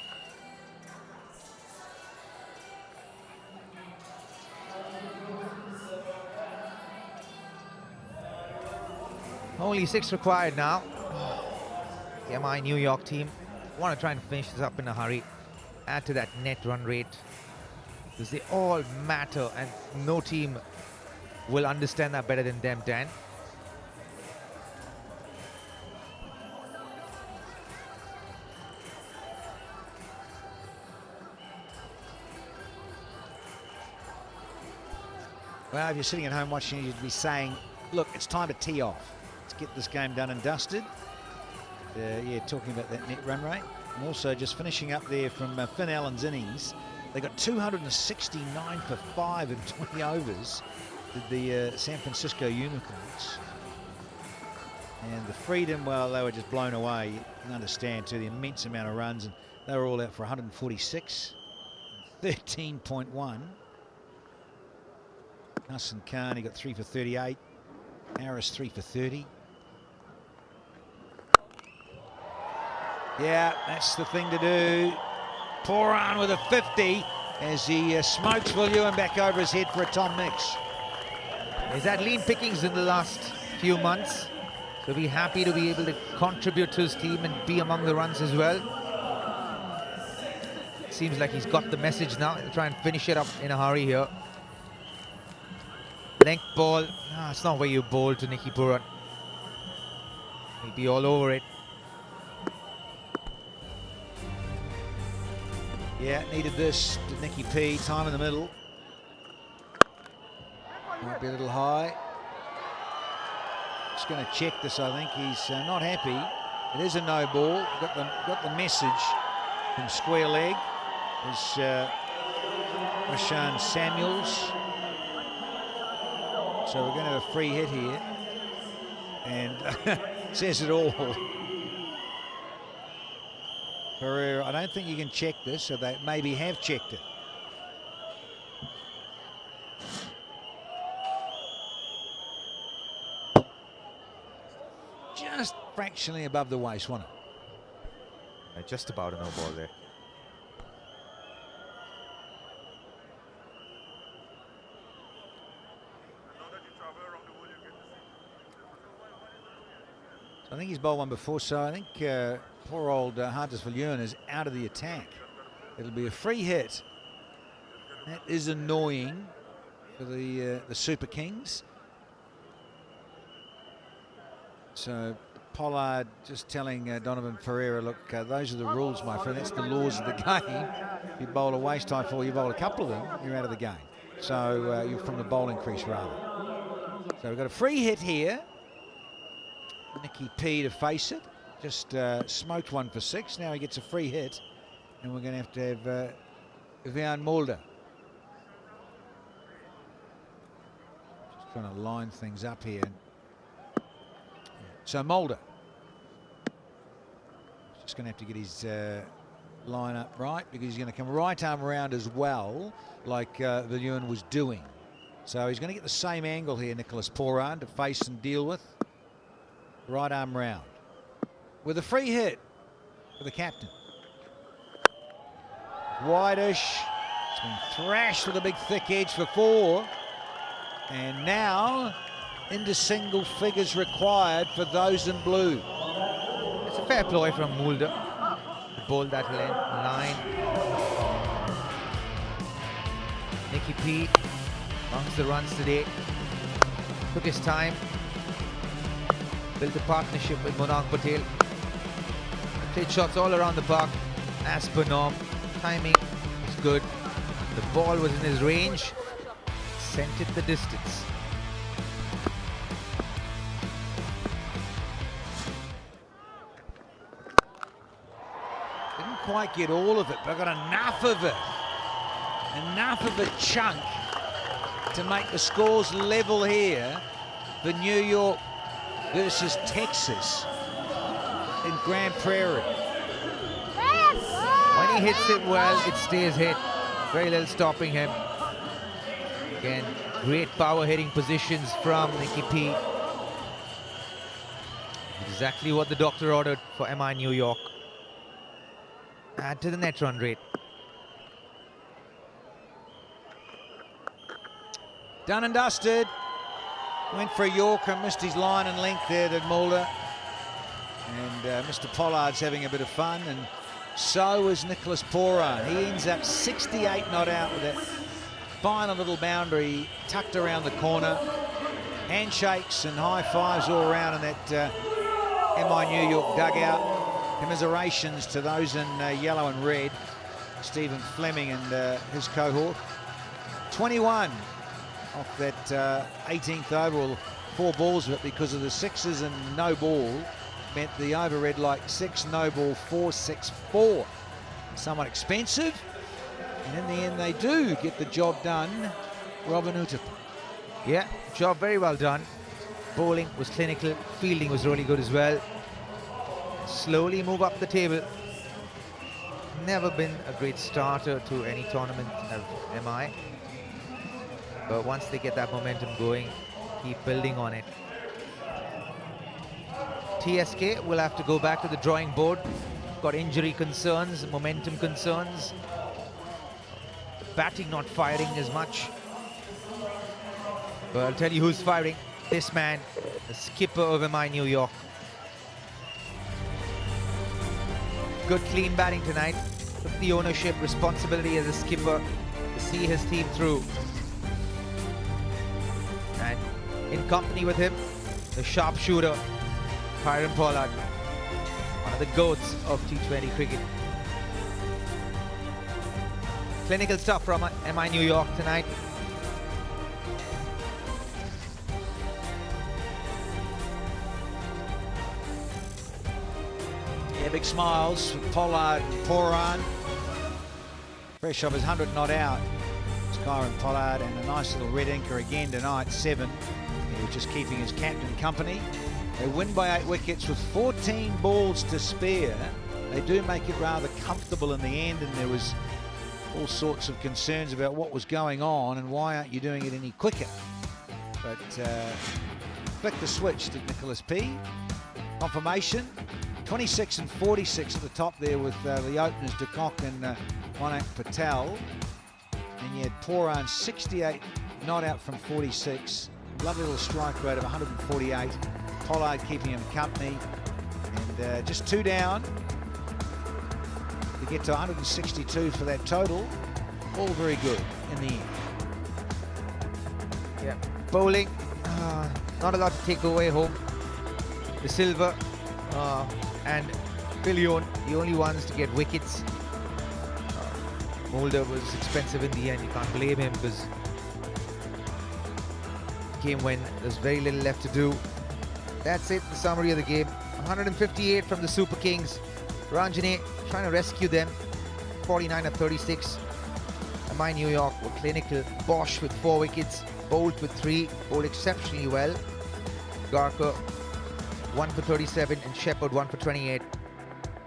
Only 6 required now. The MI New York team want to try and finish this up in a hurry. Add to that net run rate, because they all matter, and no team will understand that better than them, Dan. Well, if you're sitting at home watching, you'd be saying, look, it's time to tee off. Let's get this game done and dusted. Yeah, talking about that net run rate. And also just finishing up there from Finn Allen's innings. They got 269 for 5 in 20 overs, did the San Francisco Unicorns. And the Freedom, well, they were just blown away. You can understand, too, the immense amount of runs. And they were all out for 146, 13.1. Hassan Khan, he got 3 for 38. Harris, 3 for 30. Yeah, that's the thing to do. Puran with a 50 as he smokes Viljoen back over his head for a Tom Mix. He's had lean pickings in the last few months. So be happy to be able to contribute to his team and be among the runs as well. Seems like he's got the message now. He'll try and finish it up in a hurry here. Length ball. No, it's not where you bowl to Nicky Puran. He'll be all over it. Yeah, needed this. Did Nicky P. Time in the middle. Might be a little high. Just going to check this, I think. He's not happy. It is a no ball. Got the message from square leg. There's Rashan Samuels. So we're going to have a free hit here. And says it all. Pereira, I don't think you can check this, so they maybe have checked it. Just fractionally above the waist, wasn't it? Just about a no ball there. I think he's bowled one before, so I think poor old Hartis Viljoen is out of the attack. It'll be a free hit. That is annoying for the Super Kings. So Pollard just telling Donovan Pereira, look, those are the rules, my friend. That's the laws of the game. If you bowl a waist high four, you bowl a couple of them, you're out of the game. So you're from the bowling crease rather. So we've got a free hit here. Nicky P to face it. Just smoked 1 for 6. Now he gets a free hit. And we're going to have Vian Mulder. Just trying to line things up here. So Mulder. Just going to have to get his line up right, because he's going to come right arm around as well, like Viljoen was doing. So he's going to get the same angle here, Nicholas Puran, to face and deal with. Right arm round. With a free hit for the captain. Wideish. It's been thrashed with a big thick edge for 4. And now into single figures required for those in blue. It's a fair ploy from Mulder. Bowl that line. Nicky P amongst the runs today. Took his time. Built a partnership with Monang Patel. Played shots all around the park as per norm. Timing is good. The ball was in his range. Sent it the distance. Didn't quite get all of it, but got enough of it. Enough of a chunk to make the scores level here for New York versus Texas in Grand Prairie. When he hits it well, it stays hit. Very little stopping him. Again, great power hitting positions from Nicky P. Exactly what the doctor ordered for MI New York. Add to the net run rate. Done and dusted. Went for a Yorker, missed his line and length there, did Mulder. And Mr. Pollard's having a bit of fun, and so is Nicholas Puran. He ends up 68 not out with that final little boundary tucked around the corner. Handshakes and high fives all around in that MI New York dugout. Commiserations to those in yellow and red. Stephen Fleming and his cohort. 21 off that 18th over, or 4 balls of it, because of the 6s and no ball meant the over read like 6, no ball, 4, 6, 4. Somewhat expensive, And in the end, they do get the job done. Robin Utep. Yeah, job very well done. Bowling was clinical, fielding was really good as well. Slowly move up the table. Never been a great starter to any tournament of MI. But once they get that momentum going, keep building on it. TSK will have to go back to the drawing board. Got injury concerns, momentum concerns. Batting not firing as much. But I'll tell you who's firing. This man, the skipper of MI New York. Good clean batting tonight. Took the ownership, responsibility as a skipper to see his team through. And in company with him, the sharpshooter, Kieran Pollard, one of the GOATs of T20 cricket. Clinical stuff from MI New York tonight. Yeah, big smiles for Pollard and Puran. Fresh off his 100 not out. It's Kieran Pollard, and a nice little red inker again tonight, 7. He was just keeping his captain company. They win by 8 wickets with 14 balls to spare. They do make it rather comfortable in the end, and there was all sorts of concerns about what was going on and why aren't you doing it any quicker. But flick the switch to Nicholas P. Confirmation. 26 and 46 at the top there with the openers to Kock and Monak Patel. And you had Puran 68 not out from 46. Lovely little strike rate of 148. Pollard keeping him company. And just 2 down to get to 162 for that total. All very good in the end. Yeah, bowling, not a lot to take away home. De Silva and Pillion, the only ones to get wickets. Mulder was expensive in the end. You can't blame him because game when there's very little left to do. That's it, the summary of the game. 158 from the Super Kings. Ranjane trying to rescue them. 49 of 36. MI New York were clinical. Bosch with 4 wickets. Bolt with 3. Bowled exceptionally well. Garker 1 for 37 and Shepherd 1 for 28.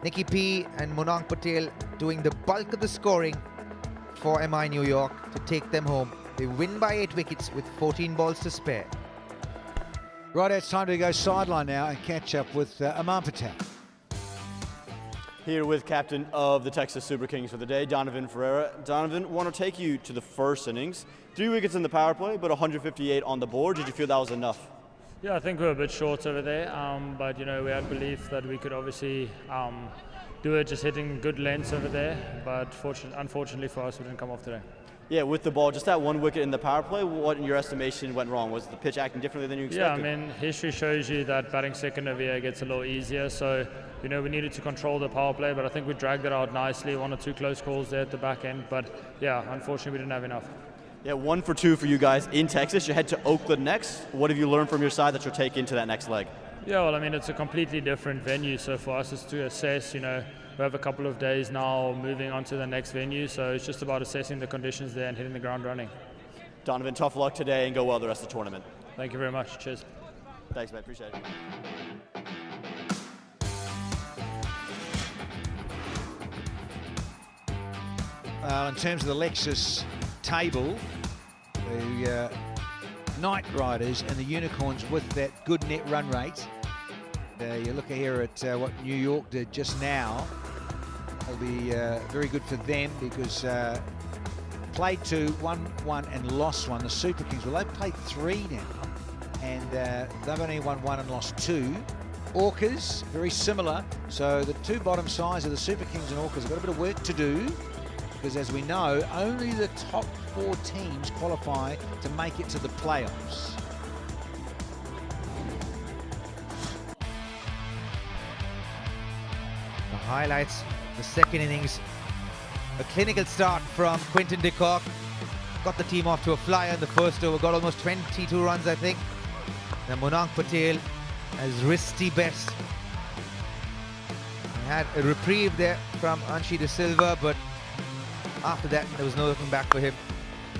Nicky P and Monang Patel doing the bulk of the scoring for MI New York to take them home. They win by 8 wickets with 14 balls to spare. Right, it's time to go sideline now and catch up with Aman Patel. Here with captain of the Texas Super Kings for the day, Donovan Ferreira. Donovan, want to take you to the first innings. 3 wickets in the power play, but 158 on the board. Did you feel that was enough? Yeah, I think we were a bit short over there, but you know, we had belief that we could obviously do it, just hitting good lengths over there, but unfortunately for us, we didn't come off today. Yeah, with the ball, just that 1 wicket in the power play, what in your estimation went wrong? Was the pitch acting differently than you expected? Yeah, I mean, history shows you that batting second over here gets a little easier, so you know, we needed to control the power play, but I think we dragged it out nicely, 1 or 2 close calls there at the back end, but yeah, unfortunately we didn't have enough. Yeah, 1 for 2 for you guys in Texas. You head to Oakland next. What have you learned from your side that you'll take into that next leg? Yeah, well, I mean, it's a completely different venue, so for us it's to assess, you know, we have a couple of days now moving on to the next venue, so it's just about assessing the conditions there and hitting the ground running. Donovan, tough luck today and go well the rest of the tournament. Thank you very much. Cheers. Thanks, mate. Appreciate it. In terms of the Lexus table, the Knight Riders and the Unicorns with that good net run rate. You look here at what New York did just now. It'll be very good for them because played 2, won 1 and lost 1. The Super Kings, well, they've played 3 now and they've only won 1 and lost 2. Orcas, very similar. So the 2 bottom sides of the Super Kings and Orcas have got a bit of work to do, because as we know, only the top 4 teams qualify to make it to the playoffs. The highlights, the second innings, a clinical start from Quinton de Kock. Got the team off to a flyer in the first over, got almost 22 runs, I think. Then Monang Patel as Risty best. He had a reprieve there from Anshi de Silva, but After that, there was no looking back for him.